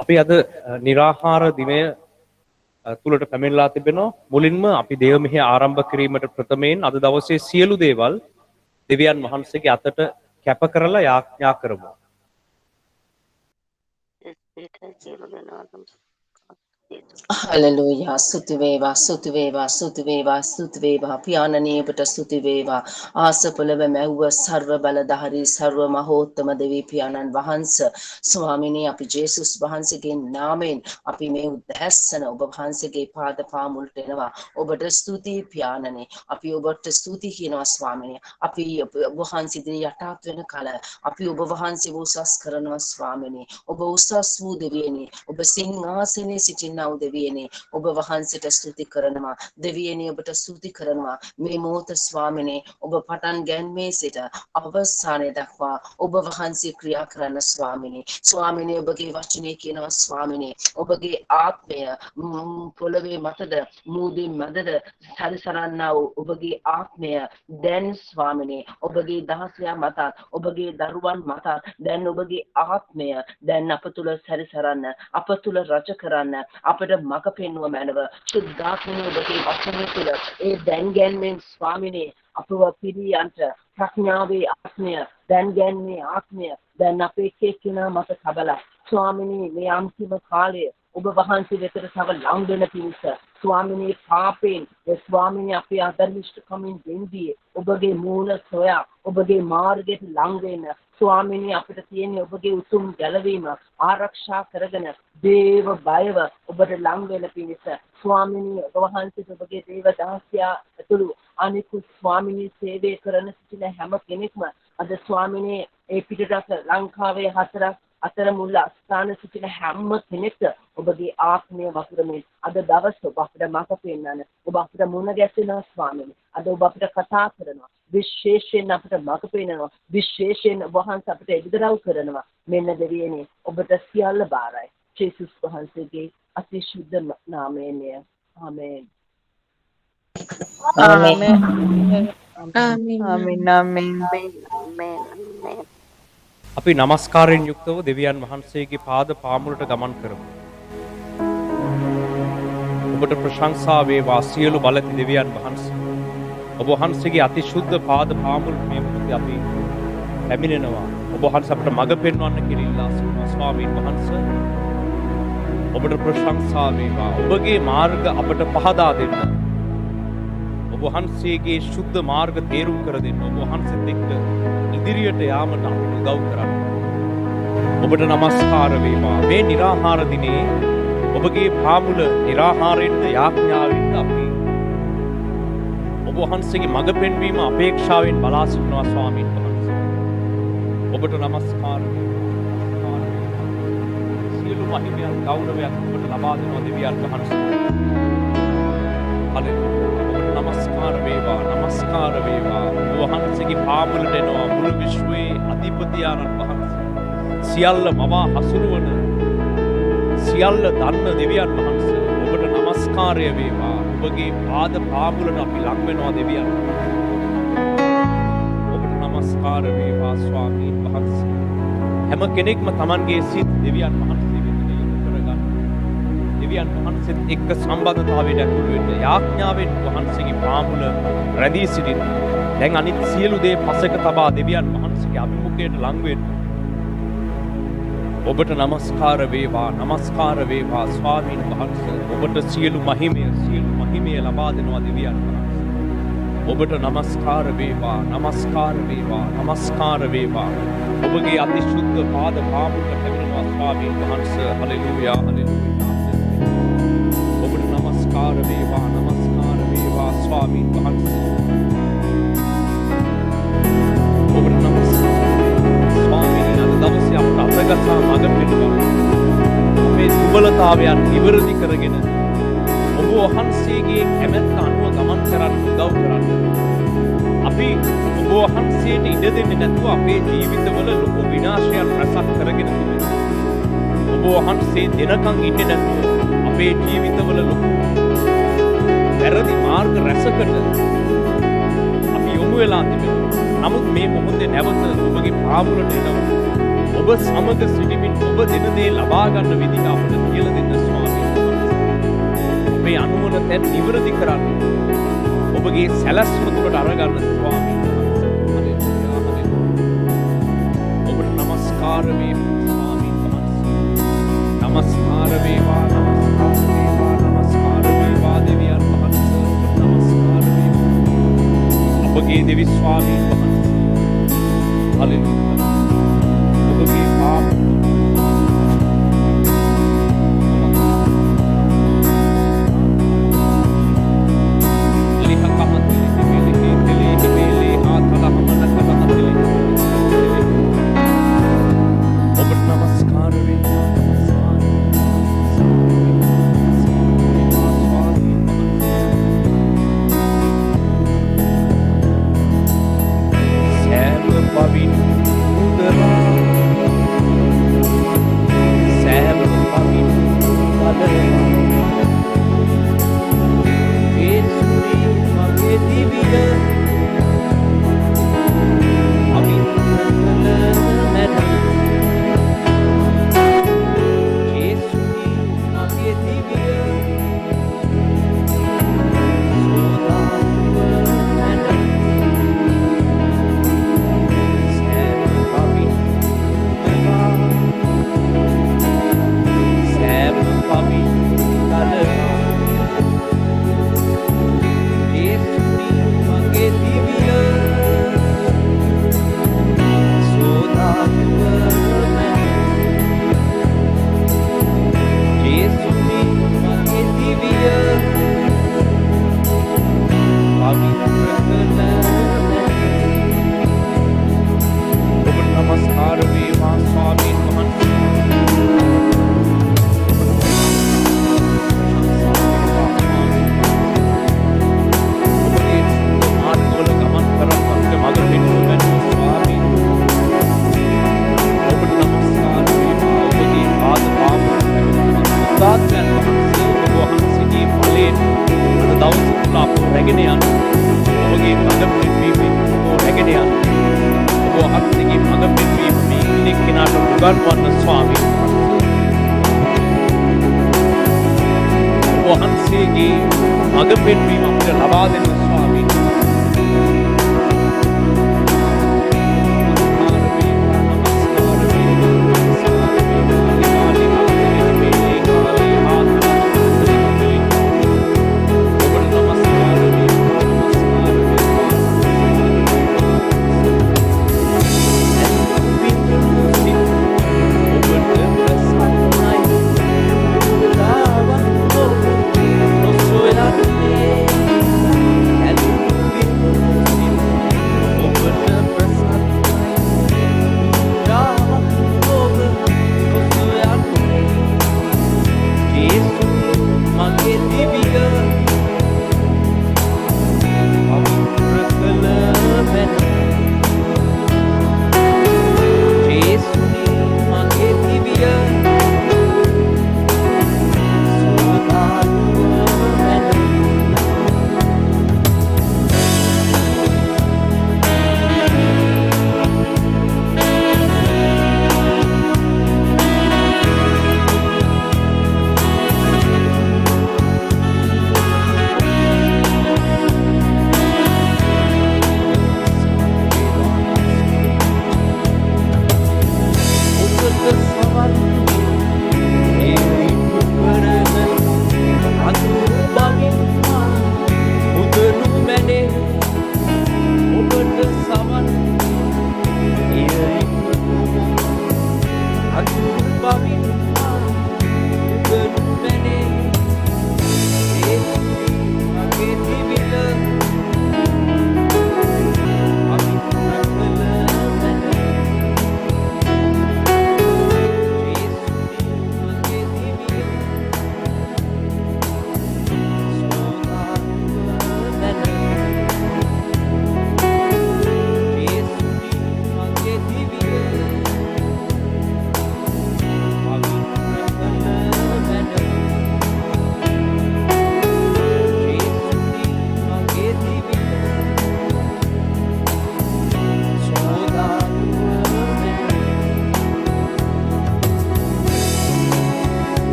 අපි අද निराහාර දිනය තුලට පැමිණලා තිබෙනවා. මුලින්ම අපි දේව මෙහි ආරම්භ කිරීමට ප්‍රථමයෙන් අද දවසේ සියලු දේවල් දෙවියන් වහන්සේගේ අතට කැප කරලා යාඥා කරමු. Hallelujah. Stuti veva, stuti veva, stuti veva, stuti veva. පියාණනී ඔබට ස්තුති වේවා. ආසපොළව මැව්ව සර්ව බලධාරී සර්ව මහෝත්තම දෙවී පියාණන් වහන්සේ ස්වාමිනී අපි ජේසුස් වහන්සේගේ නාමයෙන් අපි මේ උදැසන ඔබ වහන්සේගේ පාද පාමුලට එනවා. ඔබට ස්තුතියි පියාණනී. අපි ඔබට ස්තුති කියනවා ස්වාමිනී. අපි ඔබ වහන්සේ ඉදිරි යටාත් වෙන කල අපි ඔබ වහන්සේව උසස් කරනවා ස්වාමිනී. ඔබ උසස් වූ දෙවියනි. ඔබ සිංහාසනයේ සිටිනා වූ දෙවියනි. ඔබ වහන්සේට ස්තුති කරනවා. දෙවියනි ඔබට ස්තුති කරනවා. මේ මොහොත ස්වාමිනේ ඔබ පටන් ගැන්මේ සිට අවසානයේ දක්වා ඔබ වහන්සේ ක්‍රියා කරන ස්වාමිනේ. ස්වාමිනේ ඔබගේ වචනේ කියනවා ස්වාමිනේ ඔබගේ ආත්මය පොළවේ මතද මූදේ මැදද සැරිසරන්නා වූ ඔබගේ ආත්මය දැන් ස්වාමිනේ ඔබගේ දහසයා මතත් ඔබගේ දරුවන් මතත් දැන් ඔබගේ ආත්මය දැන් අප තුල සැරිසරන්න අප තුල රජ කරන්න අපට මඟ පෙන්වුව මැනව සුද්ධාත්මය ඔබගේ වචනය තුළ ඒ දැන් ගැන්මෙන් ස්වාමිනේ අපව පිළියන්ට ප්‍රඥාවේ ආත්මය දැන් ගැන්මේ ආත්මය දැන් අපේ එක්කෙනා මත තබලා ස්වාමිනේ මේ අන්තිම කාලය ඔබ වහන්සේ වෙතට තව ලං වෙන පිණිස ස්වාමිනේ පාපෙන් ස්වාමිනේ අපේ අධර්මිෂ්ඨකමින් දෙන්දී ඔබගේ මූල සොයා ඔබගේ මාර්ගයට ලං වෙන ස්වාමිනේ අපිට තියෙන ඔබගේ උතුම් ගැලවීම ආරක්ෂා කරගෙන දේව බයව ඔබට ලං වෙන පිණිස ස්වාමිනේ ඔබ වහන්සේට ඔබගේ දේව දාසියා ඇතුළු අනිකුත් ස්වාමිනේ සේවය කරන සිටින හැම කෙනෙක්ම අද ස්වාමිනේ ඒ පිටරට ලංකාවේ හතරක් අතර මුල් අස්ථාන සිටින හැම කෙනෙක්ට ඔබගේ ආත්මය වතුරමින් අද දවස් ඔබ අපිට මඟ පෙන්වන්න ඔබ අපිට මුණ ගැසෙනවා ස්වාමිනේ අද ඔබ අපිට කතා කරනවා විශේෂයෙන් අපිට මඟ පෙන්වනවා විශේෂයෙන් ඔබ වහන්සේ අපිට එදිරව් කරනවා මෙන්න දෙවියනේ ඔබට සියල්ල බාරයි ජේසුස් වහන්සේගේ අතිශුද්ධ නාමයෙන් ආමේන් ආමේන් ආමේන් ආමේන් ආමේන් අපි নমස්කාරයෙන් යුක්තව දෙවියන් වහන්සේගේ පාද පාමුලට ගමන් කරමු. ඔබට ප්‍රශංසා වේවා සියලු බලති දෙවියන් වහන්සේ. ඔබ වහන්සේගේ අතිශුද්ධ පාද පාමුලට මේ මොහොතේ අපි පැමිණෙනවා. ඔබ වහන්සේ අපට මඟ පෙන්වන්න කියලා සිටිනවා ස්වාමීන් වහන්සේ. ඔබට ප්‍රශංසා වේවා. ඔබගේ මාර්ග අපට පහදා දෙන්න. ඔබ වහන්සේගේ ශුද්ධ මාර්ග තේරුම් කර දෙන්න. ඔබ වහන්සේත් එක්ක ඉදිරියට යාමට අපිට උදව් කරන්න. ඔබට নমස්කාර වේවා. මේ निराහාර දිනේ ඔබගේ පාමුල निराහාරයෙන්ද යාඥාවෙන්ද අපි ඔබ වහන්සේගේ මඟ පෙන්වීම අපේක්ෂාවෙන් බලා සිටිනවා ස්වාමීන් වහන්සේ. ඔබට নমස්කාර වේවා. සියලු මහිමයන් ගෞරවයක් ඔබට ලබා දෙනවා දෙවියන් වහන්සේ. හලෙලූයා. ඔබට নমස්කාර වේවා. নমස්කාර වේවා. ඔබ වහන්සේගේ පාමුලට එනවා මුළු විශ්වයේ අධිපති ආනන් වහන්සේ. සියල්ල මවා හසුරුවන සියල්ල දන්න දෙවියන් වහන්සේ. ඔබට নমස්කාරය වේවා. ඔබගේ පාද පාමුලට අපි ලං වෙනවා දෙවියන්. ඔබට নমස්කාර වේවා ස්වාමීන් වහන්සේ. හැම කෙනෙක්ම Tamanගේ සිත් දෙවියන් වහන්සේ වෙත යොමු කරගන්න. දෙවියන් වහන්සේත් එක්ක සම්බන්ධතාවයට ඇතුළු වෙන්න. යාඥාවෙන් වහන්සේගේ පාමුල රැඳී සිටින්න. දැන් අනිත් සියලු දේ පසෙක තබා දෙවියන් වහන්සේගේ අභිමුඛයට ලං වෙන්න. ඔබට নমස්කාර වේවා. নমස්කාර වේවා ස්වාමීන් වහන්සේ. ඔබට සියලු මහිමය ලබා දෙනවා දෙවියන් වහන්සේ. ඔබට নমස්කාර වේවා. নমස්කාර වේවා. নমස්කාර වේවා. ඔබගේ අතිශුද්ධ පාද පාමුලට පැමිණෙනවා ස්වාමීන් වහන්සේ. Hallelujah hallelujah. ඔබට নমස්කාර වේවා. নমස්කාර වේවා ස්වාමීන් වහන්සේ. ඔබට নমස්කාර ස්වාමීන් දවසේ අපට අතගසා මඟ පෙන්වන්න. අපේ දුබලතාවයන් නිවැරදි කරගෙන ඔබ වහන්සේගේ කැමැත්ත අනුව ගමන් කරන්න උදව් කරන්න. අපි ඔබ වහන්සේට ඉඩ දෙන්නේ නැතුව අපේ ජීවිතවල ලොකු විනාශයන් රැසක් කරගෙන තිබෙනවා. ඔබ වහන්සේ දෙනකන් ඉන්නේ නැතුව අපේ ජීවිතවල ලොකු වැරදි මාර්ග රැසකට අපි යොමු වෙලා තිබෙනවා. නමුත් මේ මොහොතේ නැවත ඔබගේ පාමුලට එනවා. ඔබ සමග සිටිමින් ඔබ දෙන දේ ලබා ගන්න විදිහ අපිට කියලා දෙන්න ස්වාමීන් වහන්සේ. අපේ අනුවන තැන් නිවැරදි කරන්න. ඔබගේ සැලැස්ම තුළට අරගන්න ස්වාමීන් වහන්සේ. Hallelujah hallelujah. ඔබට නමස්කාර වේවා ස්වාමීන් වහන්සේ. නමස්කාර වේවා නමස්කාර වේවා නමස්කාර වේවා දෙවියන් වහන්සේ. ඔබට නමස්කාර වේවා. අපගේ දෙවි ස්වාමීන් වහන්සේ. හලෙලූයා. ඔබගේ පාප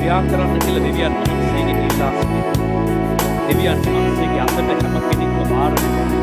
ක්‍රියා කරන්න කියලා දෙවියන් වහන්සේගෙන් ඉල්ලා සිටිනවා. දෙවියන් වහන්සේගේ අතට හැම කෙනෙක්ම බාර දෙනවා.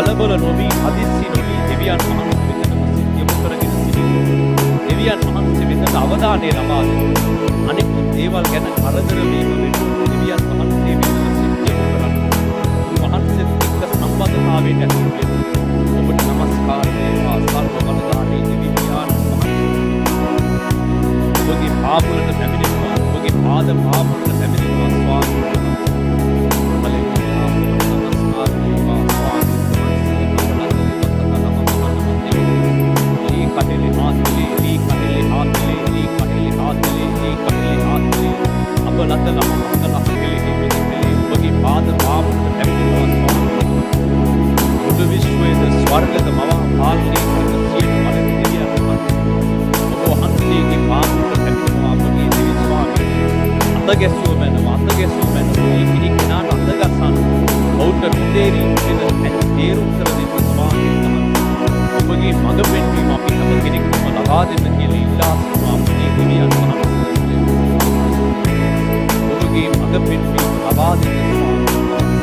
කලබල නොවී හදිස්සි නොවී දෙවියන් වහන්සේ වෙතටම සිත් යොමු කරගෙන සිටින්න. දෙවියන් වහන්සේ වෙතට අවධානය ලබා දෙන්න. අනිකුත් දේවල් ගැන කරදර වීම වෙනුවට දෙවියන් වහන්සේ වෙතට සිත් යොමු කරන්න. වහන්සේත් එක්ක සම්බන්ධතාවයට ඇතුළු වෙන්න. ඔබට නමස්කාර වේවා සර්ව බලධාරී දෙවි පියාණන් වහන්සේ. ඔබගේ පාපවලට පැමිණෙනවා. ඔබගේ පාද පාපවලට පැමිණෙනවා ස්වාමී. ස්වර්ගද මවා පාලනය කරන සියලු මලක දෙවියන් වහන්සේ ඔබ වහන්සේගේ පාදවලට පැමිණෙනවා අපගේ දෙවි ස්වාමී. අත ගැසුව මැනව මේ කිරි කෙනාට අත ගසන්න. ඔවුන්ට මිදේරී වෙන ඇති තේරුම් කර දෙන්න ස්වාමී වහන්සේ. ඔබගේ මඟ පෙන්වීම අපි හැම කෙනෙක්ම ලබා දෙන්න කියලා ඉල්ලා සිටිනවා අපගේ දෙවියන් වහන්සේ. ඔබගේ මඟ පෙන්වීම ලබා දෙන්න ස්වාමී වහන්සේ.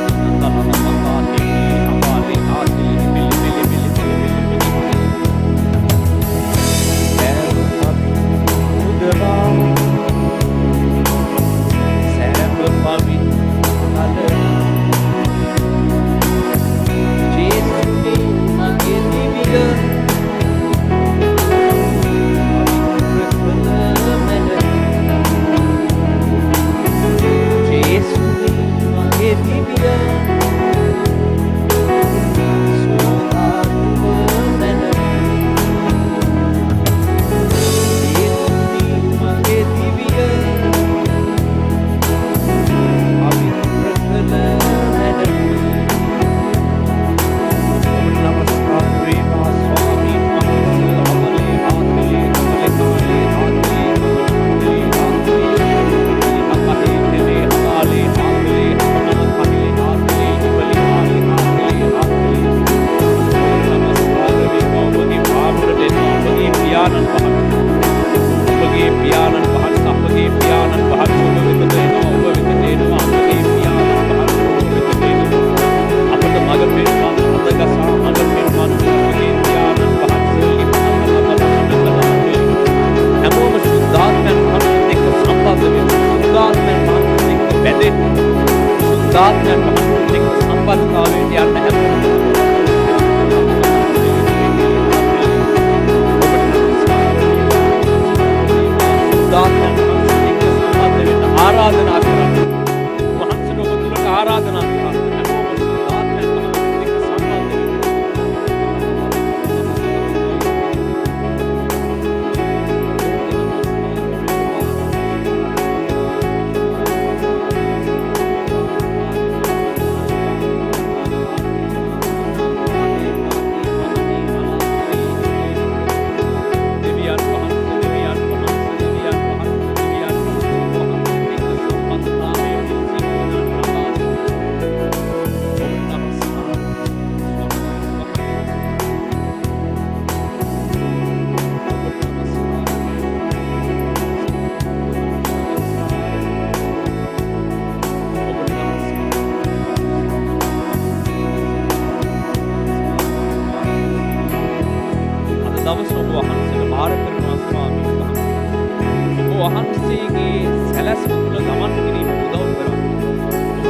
සැලැස්ම තුළ ගමන් කිරීම උදව් කරන්න.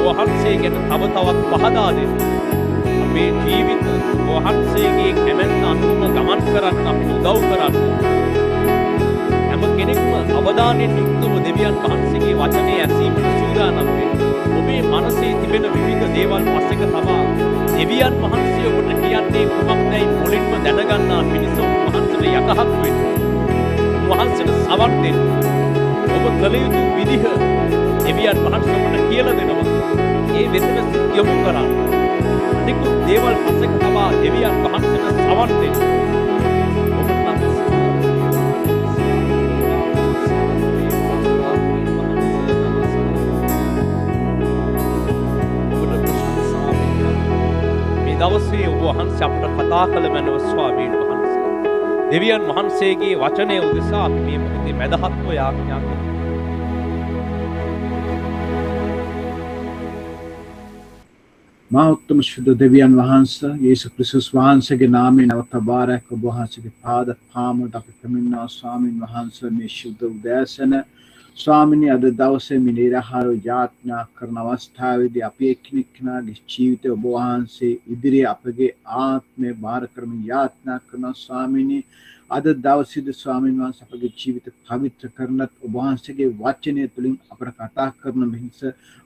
ඔබ වහන්සේ ගැන තව තවත් පහදා දෙන්න. අපේ ජීවිත ඔබ වහන්සේගේ කැමැත්ත අනුව ගමන් කරන්න අපිට උදව් කරන්න. හැම කෙනෙක්ම අවධානයෙන් යුක්තව දෙවියන් වහන්සේගේ වචනේ ඇසීමට සූදානම් වෙන්න. ඔබේ මනසේ තිබෙන විවිධ දේවල් පස්සෙක තබා දෙවියන් වහන්සේ ඔබට කියන්නේ කුමක්දයි මුලින්ම දැනගන්නා පිණිස උන්වහන්සේට යටහත් වෙන්න. උන්වහන්සේට සවන් දෙන්න. ඔබ කළ යුතු විදිහ දෙවියන් වහන්සේ ඔබට කියලා දෙනවා. ඒ වෙතට යොමු කරන්න. අනිකුත් දේවල් පස්සෙක තබා දෙවියන් වහන්සේට සවන් දෙන්න. දවසේ ඔබ වහන්සේ අපට කතා කළ මැනව ස්වාමීන් වහන්සේ. දෙවියන් වහන්සේගේ වචනය උදෙසා අපි මේ මොහොතේ මැදහත්ව යාඥා කරමු. මා උත්තම ශුද්ධ දෙවියන් වහන්සේ යේසුස් ක්‍රිස්තුස් වහන්සේගේ නාමයෙන් අවතබාරක් ඔබ වහන්සේගේ පාද පාමුලට අපි පැමිණෙනවා ස්වාමීන් වහන්සේ මේ ශුද්ධ උදෑසන ස්වාමිනී අද දවසේ මේ නිරහාරව යාඥා කරන අවස්ථාවේදී අපි එක්කෙනෙක්ගේ ජීවිතය ඔබ වහන්සේ ඉදිරියේ අපගේ ආත්මය බාර කරමින් යාඥා කරන ස්වාමිනී අද දවසේදී ස්වාමීන් වහන්සේ අපගේ ජීවිත පවිත්‍ර කරනත් ඔබ වහන්සේගේ වචනය තුළින් අපට කතා කරන මිනිස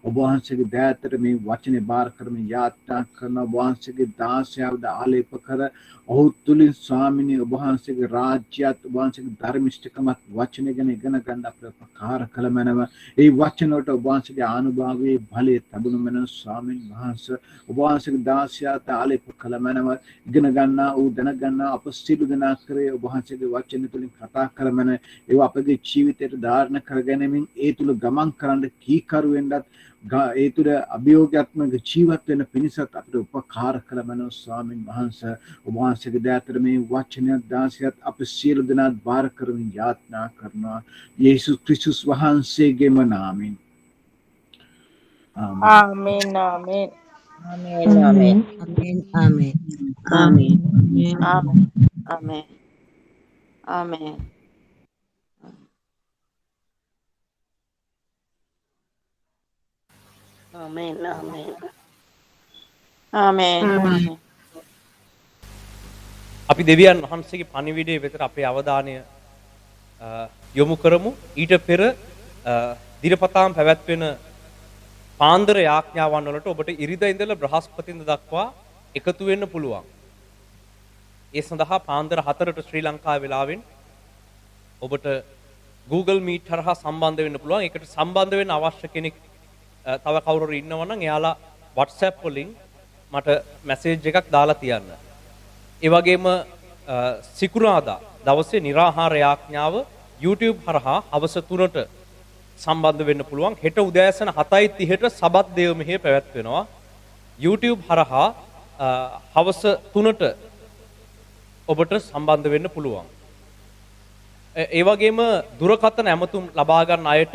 ඔබ වහන්සේගේ දෑතට මේ වචනේ බාර කරමින් යාඥා කරන ඔබ වහන්සේගේ දාසයාවද ආලේප කර ඔහු තුළින් ස්වාමිනී ඔබ වහන්සේගේ රාජ්‍යයත් ඔබ වහන්සේගේ ධර්මිෂ්ඨකමත් වචනය ගැන ඉගෙන ගන්න අපට උපකාර කළ මැනව ඒ වචන වලට ඔබ වහන්සේගේ ආනුභාවයේ බලය ලැබුණු මැනව ස්වාමීන් වහන්සේ ඔබ වහන්සේගේ දාසයාට ආලේප කළ මැනව ඉගෙන ගන්නා ඌ දැන ගන්නා අප සිළු දෙනා කරේ ඔබ වහන්සේගේ වචන තුළින් කතා කළ මැනව ඒවා අපගේ ජීවිතයට ධාරණ කරගැනීමෙන් ඒ තුල ගමන් කරන්න කීකරු වෙන්නත් ඒ තුළ අභියෝගාත්මක ජීවත් වෙන පිණිසත් අපිට උපකාර කළ මැනව ස්වාමීන් වහන්සේ ඔබ වහන්සේගේ දෑතට මේ වචනය දාසියත් අප සියලු දෙනාත් බාර කරමින් යාඥා කරනවා යේසුස් ක්‍රිස්තුස් වහන්සේගේම නාමයෙන් ආමේන් ආමේන් ආමේන් ආමේන් Amen. Amen. ආමේන් ආමේන් ආමේන් Amen. Amen. ආමේන් අපි දෙවියන් වහන්සේගේ පණිවිඩය වෙතට අපේ අවධානය යොමු කරමු. ඊට පෙර දිනපතාම පැවැත්වෙන පාන්දර යාඥාවන් වලට ඔබට ඉරිදා ඉඳලා බ්‍රහස්පතින්දා දක්වා එකතු වෙන්න පුළුවන්. ඒ සඳහා පාන්දර 4ට ශ්‍රී ලංකා වේලාවෙන් ඔබට Google Meet හරහා සම්බන්ධ වෙන්න පුළුවන්. ඒකට සම්බන්ධ වෙන්න අවශ්‍ය කෙනෙක් තව කවුරු හරි ඉන්නවා නම් එයාලා WhatsApp වලින් මට මැසේජ් එකක් දාලා තියන්න. ඒ වගේම සිකුරාදා දවසේ निराहार යාඥාව YouTube හරහා හවස 3ට සම්බන්ධ වෙන්න පුළුවන්. හෙට උදෑසන 7:30ට සබත් දේව මෙහෙය පැවැත්වෙනවා. YouTube හරහා හවස 3ට ඔබට සම්බන්ධ වෙන්න පුළුවන්. ඒ වගේම දුරකථන ඇමතුම් ලබා ගන්න අයට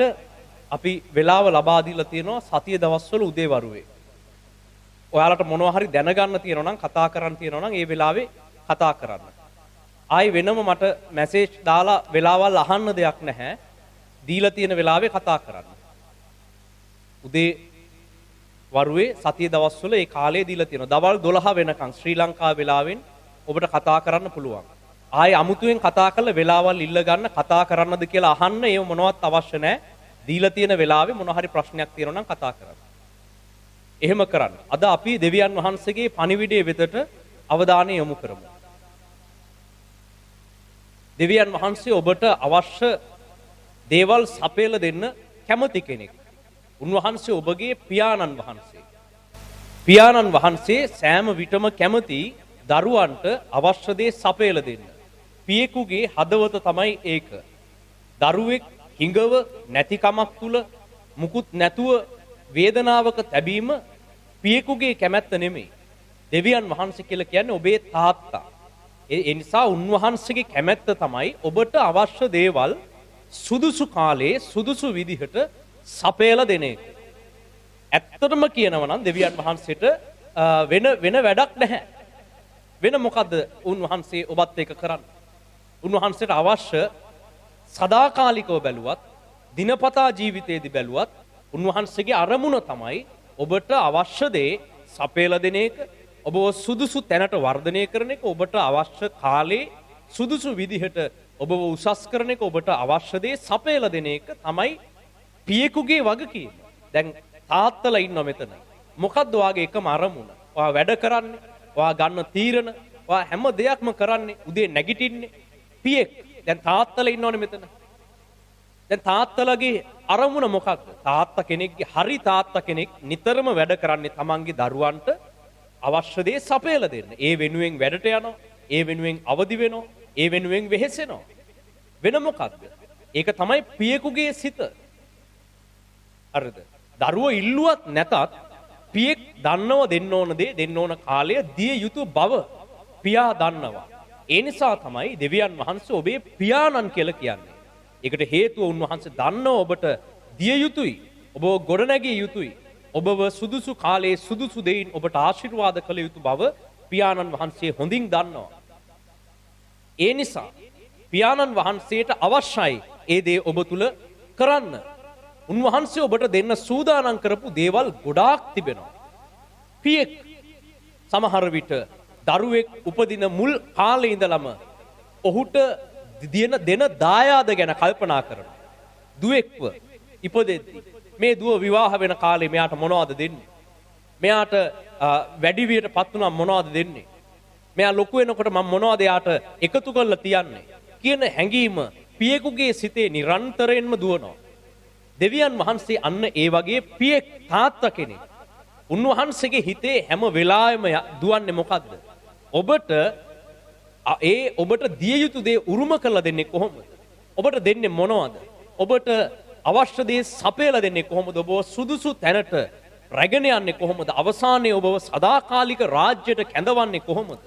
අපි වෙලාව ලබා දීලා තියෙනවා සතිය දවස්වල උදේවරුේ. ඔයාලට මොනවා හරි දැනගන්න තියෙනවා නම් කතා කරන්න තියෙනවා නම් ඒ වෙලාවේ කතා කරන්න. ආයි වෙනම මට මැසේජ් දාලා වෙලාවල් අහන්න දෙයක් නැහැ. දීලා තියෙන වෙලාවේ කතා කරන්න. උදේ වරුවේ සතිය දවස්වල ඒ කාලය දීලා තියෙනවා. දවල් 12 වෙනකන් ශ්‍රී ලංකා වෙලාවෙන් ඔබට කතා කරන්න පුළුවන්. ආයි අමුතුවෙන් කතා කරලා වෙලාවල් ඉල්ල ගන්න කතා කරන්නද කියලා අහන්න ඒව මොනවත් අවශ්‍ය නැහැ. දීලා තියෙන වෙලාවේ මොන හරි ප්‍රශ්නයක් තියෙනවා නම් කතා කරන්න. එහෙම කරන්න. අද අපි දෙවියන් වහන්සේගේ පණිවිඩය වෙතට අවධානය යොමු කරමු. දෙවියන් වහන්සේ ඔබට අවශ්‍ය දේවල් සපයලා දෙන්න කැමති කෙනෙක්. උන්වහන්සේ ඔබගේ පියාණන් වහන්සේ. පියාණන් වහන්සේ සෑම විටම කැමති දරුවන්ට අවශ්‍ය දේ සපයලා දෙන්න. පියෙකුගේ හදවත තමයි ඒක. දරුවෙක් හිඟව නැතිකමක් තුල මුකුත් නැතුව වේදනාවක තැබීම පියෙකුගේ කැමැත්ත නෙමෙයි. දෙවියන් වහන්සේ කියලා කියන්නේ ඔබේ තාත්තා. ඒ නිසා උන්වහන්සේගේ කැමැත්ත තමයි ඔබට අවශ්‍ය දේවල් සුදුසු කාලේ සුදුසු විදිහට සපයලා දෙන එක. ඇත්තටම කියනවා නම් දෙවියන් වහන්සේට වෙන වැඩක් නැහැ. වෙන මොකද්ද උන්වහන්සේ ඔබත් එක්ක කරන්නේ? උන්වහන්සේට අවශ්‍ය සදාකාලිකව බැලුවත් දිනපතා ජීවිතයේදී බැලුවත් උන්වහන්සේගේ අරමුණ තමයි ඔබට අවශ්‍ය දේ සපයලා දෙන එක, ඔබ සුදුසු තැනට වර්ධනය කරන එක, ඔබට අවශ්‍ය කාලේ සුදුසු විදිහට ඔබව උසස් කරන එක, ඔබට අවශ්‍ය දේ සපයලා දෙන එක තමයි පියෙකුගේ වගකීම. දැන් තාත්තලා ඉන්නවා මෙතන. මොකද්ද ඔයාගේ එකම අරමුණ? ඔයා වැඩ කරන්නේ, ඔයා ගන්න තීරණ, ඔයා හැම දෙයක්ම කරන්නේ උදේ නැගිටින්නේ පියෙක්. දැන් තාත්තලා ඉන්නවනේ මෙතන. දැන් තාත්තලාගේ අරමුණ මොකක්ද? තාත්තා කෙනෙක්ගේ හරි තාත්තා කෙනෙක් නිතරම වැඩ කරන්නේ තමන්ගේ දරුවන්ට අවශ්‍ය දේ සපයලා දෙන්න. ඒ වෙනුවෙන් වැඩට යනවා, ඒ වෙනුවෙන් අවදි වෙනවා, ඒ වෙනුවෙන් වෙහෙසෙනවා. වෙන මොකක්ද? ඒක තමයි පියෙකුගේ සිත. හරිද? දරුවෝ ඉල්ලුවත් නැතත් පියෙක් දන්නව දෙන්න ඕන දේ දෙන්න ඕන කාලය දිය යුතු බව පියා දන්නවා. ඒ නිසා තමයි දෙවියන් වහන්සේ ඔබේ පියාණන් කියලා කියන්නේ. ඒකට හේතුව උන්වහන්සේ දන්නව ඔබට දිය යුතුයි. ඔබව ගොඩනැගිය යුතුයි. ඔබව සුදුසු කාලයේ සුදුසු දෙයින් ඔබට ආශිර්වාද කළ යුතු බව පියාණන් වහන්සේ හොඳින් දන්නවා. ඒ නිසා පියාණන් වහන්සේට අවශ්‍යයි ඒ දේ ඔබ තුල කරන්න. උන්වහන්සේ ඔබට දෙන්න සූදානම් කරපු දේවල් ගොඩාක් තිබෙනවා. පියෙක් සමහර විට දරුවෙක් උපදින මුල් කාලේ ඉඳලම ඔහුට දෙන දායාද ගැන කල්පනා කරනවා. දුවෙක්ව ඉපදෙද්දී මේ දුව විවාහ වෙන කාලේ මෙයාට මොනවද දෙන්නේ? මෙයාට වැඩි වියට පත් වුණා මොනවද දෙන්නේ? මෙයා ලොකු වෙනකොට මම මොනවද යාට එකතු කරලා තියන්නේ කියන හැඟීම පියෙකුගේ සිතේ නිරන්තරයෙන්ම දුවනවා. දෙවියන් වහන්සේ අන්න ඒ වගේ පියෙක් තාත්තා කෙනෙක්. උන්වහන්සේගේ හිතේ හැම වෙලාවෙම දුවන්නේ මොකද්ද? ඔබට දිය යුතු දේ උරුම කරලා දෙන්නේ කොහොමද? ඔබට දෙන්නේ මොනවද? ඔබට අවශ්‍ය දේ සපයලා දෙන්නේ කොහොමද? ඔබ සුදුසු තැනට රැගෙන යන්නේ කොහොමද? අවසානයේ ඔබව සදාකාලික රාජ්‍යයට කැඳවන්නේ කොහොමද?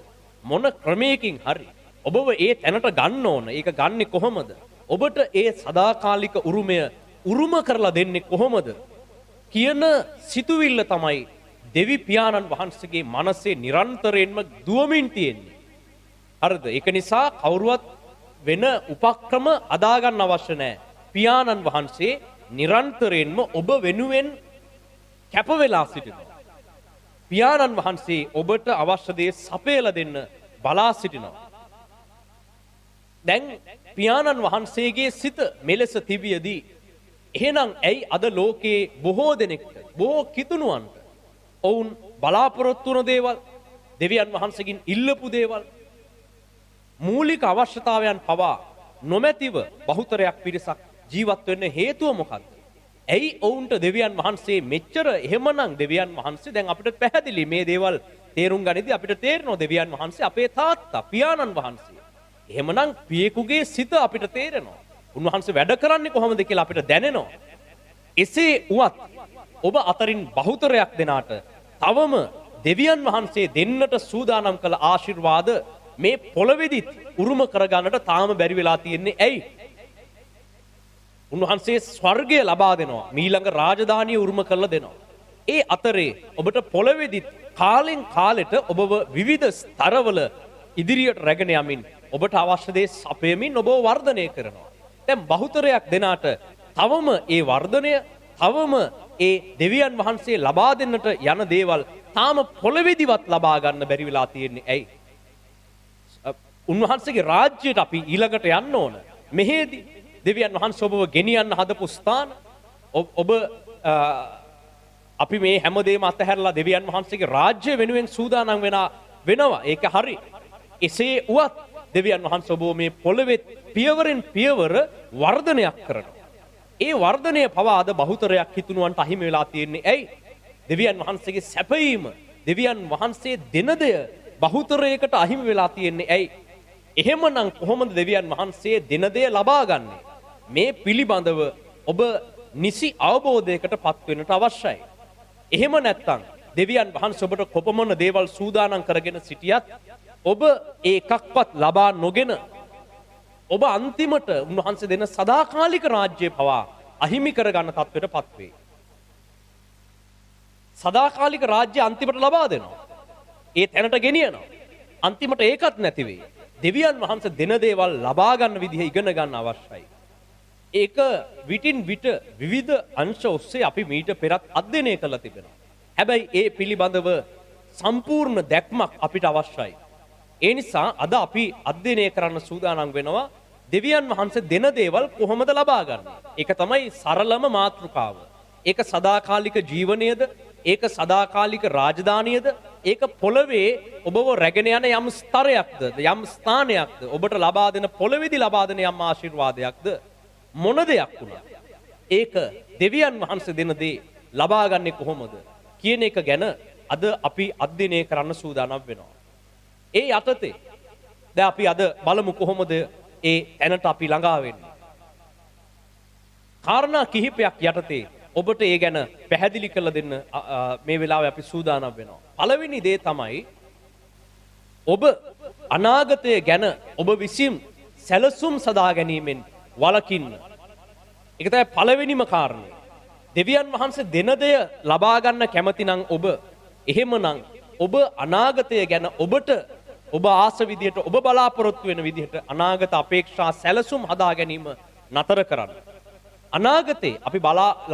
මොන ක්‍රමයකින් හරි ඔබව ඒ තැනට ගන්න ඕන. ඒක ගන්නෙ කොහොමද? ඔබට ඒ සදාකාලික උරුමය උරුම කරලා දෙන්නේ කොහොමද කියන සිතුවිල්ල තමයි දෙවි පියාණන් වහන්සේගේ මනසේ නිරන්තරයෙන්ම දුවමින් තියෙන්නේ. හරිද? ඒක නිසා කවුරුවත් වෙන උපක්‍රම අදා ගන්න අවශ්‍ය නැහැ. පියාණන් වහන්සේ නිරන්තරයෙන්ම ඔබ වෙනුවෙන් කැප වෙලා සිටිනවා. පියාණන් වහන්සේ ඔබට අවශ්‍ය දේ සපයලා දෙන්න බලා සිටිනවා. දැන් පියාණන් වහන්සේගේ සිත මෙලෙස තිබියදී එහෙනම් ඇයි අද ලෝකේ බොහෝ දෙනෙක්ට බොහෝ කිතුණුවන්ට ඔවුන් බලාපොරොත්තු වන දේවල් දෙවියන් වහන්සේගෙන් ඉල්ලපු දේවල් මූලික අවශ්‍යතාවයන් පවා නොමැතිව බහුතරයක් පිරිසක් ජීවත් වෙන්න හේතුව මොකක්ද? ඇයි ඔවුන්ට දෙවියන් වහන්සේ මෙච්චර එහෙමනම් දෙවියන් වහන්සේ දැන් අපිට පැහැදිලි මේ දේවල් තේරුම් ගනිද්දී අපිට තේරෙනවා දෙවියන් වහන්සේ අපේ තාත්තා පියාණන් වහන්සේ. එහෙමනම් පියෙකුගේ සිත අපිට තේරෙනවා. උන්වහන්සේ වැඩ කරන්නේ කොහොමද කියලා අපිට දැනෙනවා. එසේ වුවත් ඔබ අතරින් බහුතරයක් දෙනාට තවම දෙවියන් වහන්සේ දෙන්නට සූදානම් කළ ආශිර්වාද මේ පොළොවේදිත් උරුම කරගන්නට තාම බැරි වෙලා තියෙන්නේ ඇයි? උන්වහන්සේ ස්වර්ගය ලබා දෙනවා. මීළඟ රාජධානිය උරුම කරලා දෙනවා. ඒ අතරේ ඔබට පොළොවේදිත් කාලෙන් කාලෙට ඔබව විවිධ ස්තරවල ඉදිරියට රැගෙන යමින් ඔබට අවශ්‍ය දේ සපයමින් ඔබව වර්ධනය කරනවා. දැන් බහුතරයක් දෙනාට තවම ඒ වර්ධනය තවම ඒ දෙවියන් වහන්සේ ලබා දෙන්නට යන දේවල් තාම පොළොවේදිවත් ලබා ගන්න බැරි වෙලා තියෙන්නේ ඇයි? උන්වහන්සේගේ රාජ්‍යයට අපි ඊළඟට යන්න ඕන. මෙහෙදී දෙවියන් වහන්සේ ඔබව ගෙනියන්න හදපු ස්ථාන ඔබ අපි මේ හැමදේම අතහැරලා දෙවියන් වහන්සේගේ රාජ්‍ය වෙනුවෙන් සූදානම් වෙනවා. ඒක හරි. එසේ වුවත් දෙවියන් වහන්සේ ඔබව මේ පොළවේ පියවරෙන් පියවර වර්ධනයක් කරනවා. ඒ වර්ධනය පවා අද බහුතරයක් හිතුණුවන්ට අහිමි වෙලා තියෙන්නේ ඇයි? දෙවියන් වහන්සේගේ සැපයීම දෙවියන් වහන්සේ දෙන දෙය බහුතරයකට අහිමි වෙලා තියෙන්නේ ඇයි? එහෙමනම් කොහොමද දෙවියන් වහන්සේ දෙන දෙය ලබා ගන්නේ? මේ පිළිබඳව ඔබ නිසි අවබෝධයකට පත් වෙන්නට අවශ්‍යයි. එහෙම නැත්නම් දෙවියන් වහන්සේ ඔබට කොපමණ දේවල් සූදානම් කරගෙන සිටියත් ඔබ ඒකක්වත් ලබා නොගෙන ඔබ අන්තිමට උන්වහන්සේ දෙන සදාකාලික රාජ්‍යය පවා අහිමි කරගන්න තත්ත්වයට පත් වේ. සදාකාලික රාජ්‍ය අන්තිමට ලබා දෙනවා. ඒ තැනට ගෙනියනවා. අන්තිමට ඒකත් නැති වෙයි. දෙවියන් වහන්සේ දෙන දේවල් ලබා ගන්න විදිහ ඉගෙන ගන්න අවශ්‍යයි. ඒක විටින් විට විවිධ අංශ ඔස්සේ අපි මීට පෙරත් අධ්‍යයනය කරලා තිබෙනවා. හැබැයි ඒ පිළිබඳව සම්පූර්ණ දැක්මක් අපිට අවශ්‍යයි. ඒ නිසා අද අපි අධ්‍යයනය කරන්න සූදානම් වෙනවා දෙවියන් වහන්සේ දෙන දේවල් කොහොමද ලබා ගන්න. ඒක තමයි සරලම මාතෘකාව. ඒක සදාකාලික ජීවනයේද, ඒක සදාකාලික රාජධානියද, ඒක පොළවේ ඔබව රැගෙන යන යම් ස්තරයක්ද, යම් ස්ථානයක්ද, ඔබට ලබා දෙන පොළවේදී ලබා දෙන යම් ආශිර්වාදයක්ද, මොන දෙයක් වුණත් ඒක දෙවියන් වහන්සේ දෙන දේ ලබා ගන්නේ කොහොමද කියන එක ගැන අද අපි අධ්‍යයනය කරන්න සූදානම් වෙනවා. ඒ යටතේ දැන් අපි අද බලමු කොහොමද ඒ තැනට අපි ළඟා වෙන්නේ. කාරණා කිහිපයක් යටතේ ඔබට ඒ ගැන පැහැදිලි කරලා දෙන්න මේ වෙලාවේ අපි සූදානම් වෙනවා. පළවෙනි දේ තමයි ඔබ අනාගතය ගැන ඔබ විසින් සැලසුම් සදා ගැනීමෙන් වළකින්න. ඒක තමයි පළවෙනිම කාරණය. දෙවියන් වහන්සේ දෙන දෙය ලබා ගන්න කැමති නම් ඔබ එහෙමනම් ඔබ අනාගතය ගැන ඔබට ඔබ ආස විදියට ඔබ බලාපොරොත්තු වෙන විදිහට අනාගත අපේක්ෂා සැලසුම් හදා ගැනීම නතර කරන්න. අනාගතේ අපි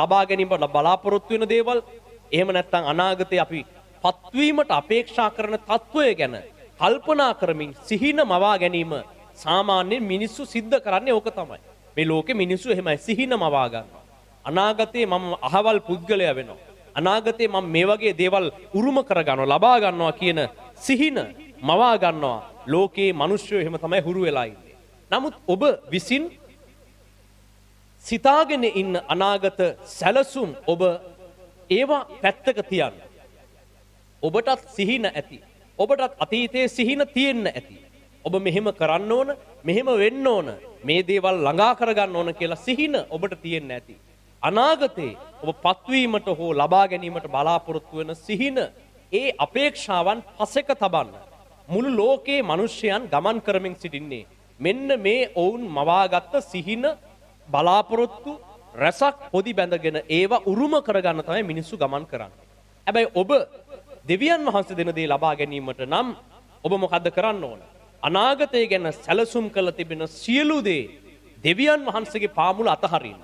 ලබා ගැනීමට බලාපොරොත්තු වෙන දේවල් එහෙම නැත්නම් අනාගතේ අපි පත්වීමට අපේක්ෂා කරන තත්වය ගැන කල්පනා කරමින් සිහින මවා ගැනීම සාමාන්‍යයෙන් මිනිස්සු සිද්ධ කරන්නේ ඕක තමයි. මේ ලෝකේ මිනිස්සු එහෙමයි සිහින මවා ගන්නවා. අනාගතේ මම අහවල් පුද්ගලයා වෙනවා. අනාගතේ මම මේ වගේ දේවල් උරුම කර ගන්නවා, ලබා ගන්නවා කියන සිහින මවා ගන්නවා. ලෝකේ මිනිස්සු එහෙම තමයි හුරු වෙලා ඉන්නේ. නමුත් ඔබ විසින් සිතාගෙන ඉන්න අනාගත සැලසුම් ඔබ ඒවා පැත්තක තියන්න. ඔබටත් සිහින ඇති. ඔබටත් අතීතයේ සිහින තියෙන්න ඇති. ඔබ මෙහෙම කරන්න ඕන, මෙහෙම වෙන්න ඕන, මේ දේවල් ළඟා කරගන්න ඕන කියලා සිහින ඔබට තියෙන්න ඇති. අනාගතේ ඔබ පත්වීමට හෝ ලබා ගැනීමට බලාපොරොත්තු වෙන සිහින ඒ අපේක්ෂාවන් පසෙක තබන්න. මුළු ලෝකේ මිනිසයන් ගමන් කරමින් සිටින්නේ මෙන්න මේ ඔවුන් මවාගත්ත සිහින බලාපොරොත්තු රසක් පොදි බැඳගෙන ඒවා උරුම කරගන්න තමයි මිනිස්සු ගමන් කරන්නේ. හැබැයි ඔබ දෙවියන් වහන්සේ දෙන දේ ලබා ගැනීමට නම් ඔබ මොකද්ද කරන්න ඕන? අනාගතය ගැන සැලසුම් කළ තිබෙන සියලු දේ දෙවියන් වහන්සේගේ පාමුල අතහරින්න.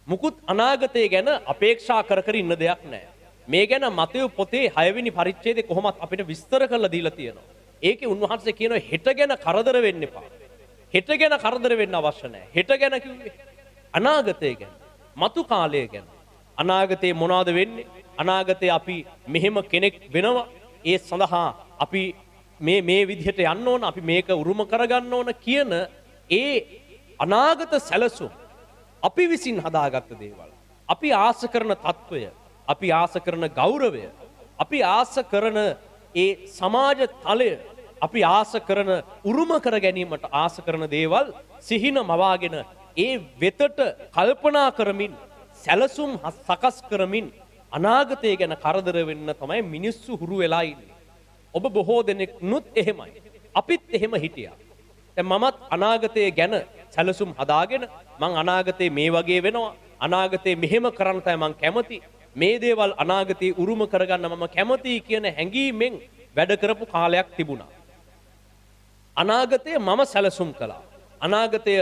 මුකුත් අනාගතය ගැන අපේක්ෂා කර කර ඉන්න දෙයක් නැහැ. මේ ගැන මතෙව් පොතේ 6 වෙනි පරිච්ඡේදයේ කොහොමත් අපිට විස්තර කරලා දීලා තියෙනවා. ඒකේ උන්වහන්සේ කියනවා හෙට ගැන කරදර වෙන්න එපා. හෙට ගැන කරදර වෙන්න අවශ්‍ය නැහැ. හෙට ගැන කිව්වේ අනාගතය ගැන, මතු කාලය ගැන. අනාගතේ මොනවද වෙන්නේ? අනාගතේ අපි මෙහෙම කෙනෙක් වෙනවා. ඒ සඳහා අපි මේ විදිහට යන්න ඕන, අපි මේක උරුම කරගන්න ඕන කියන ඒ අනාගත සැලසුම් අපි විසින් හදාගත්ත දේවල්. අපි ආස කරන తত্ত্বය, අපි ආස කරන ගෞරවය, අපි ආස කරන ඒ සමාජ තලය, අපි ආස කරන උරුම කර ගැනීමට ආස කරන දේවල් සිහින මවාගෙන ඒ වෙතට කල්පනා කරමින් සැලසුම් සකස් කරමින් අනාගතය ගැන කරදර වෙන්න තමයි මිනිස්සු හුරු වෙලා ඉන්නේ. ඔබ බොහෝ දෙනෙක්නුත් එහෙමයි. අපිත් එහෙම හිටියා. දැන් මමත් අනාගතය ගැන සැලසුම් හදාගෙන මං අනාගතේ මේ වගේ වෙනවා, අනාගතේ මෙහෙම කරන්න තමයි මං කැමති, මේ දේවල් අනාගතේ උරුම කරගන්න මම කැමතියි කියන හැඟීමෙන් වැඩ කරපු කාලයක් තිබුණා. අනාගතය මම සැලසුම් කළා. අනාගතය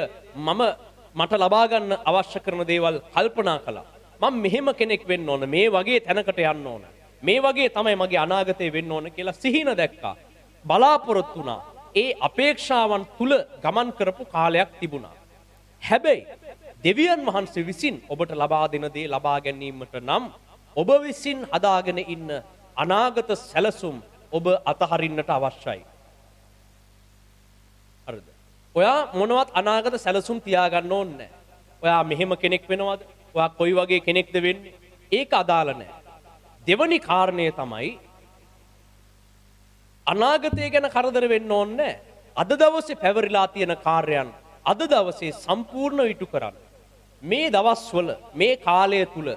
මට ලබා ගන්න අවශ්‍ය කරන දේවල් කල්පනා කළා. මම මෙහෙම කෙනෙක් වෙන්න ඕන, මේ වගේ තැනකට යන්න ඕන, මේ වගේ තමයි මගේ අනාගතය වෙන්න ඕන කියලා සිහින දැක්කා. බලාපොරොත්තු වුණා. ඒ අපේක්ෂාවන් තුල ගමන් කරපු කාලයක් තිබුණා. හැබැයි දෙවියන් වහන්සේ විසින් ඔබට ලබා දෙන දේ ලබා ගැනීමට නම් ඔබ විසින් හදාගෙන ඉන්න අනාගත සැලසුම් ඔබ අතහරින්නට අවශ්‍යයි. හරිද? ඔයා මොනවත් අනාගත සැලසුම් තියාගන්න ඕනේ නැහැ. ඔයා මෙහෙම කෙනෙක් වෙනවද? ඔයා කොයි වගේ කෙනෙක්ද වෙන්නේ? ඒක අදාළ නැහැ. දෙවනි කාරණය තමයි අනාගතය ගැන කරදර වෙන්න ඕනේ නැහැ. අද දවසේ පැවරිලා තියෙන කාර්යයන් අද දවසේ සම්පූර්ණ ඉටු කරන්න. මේ දවස්වල මේ කාලය තුල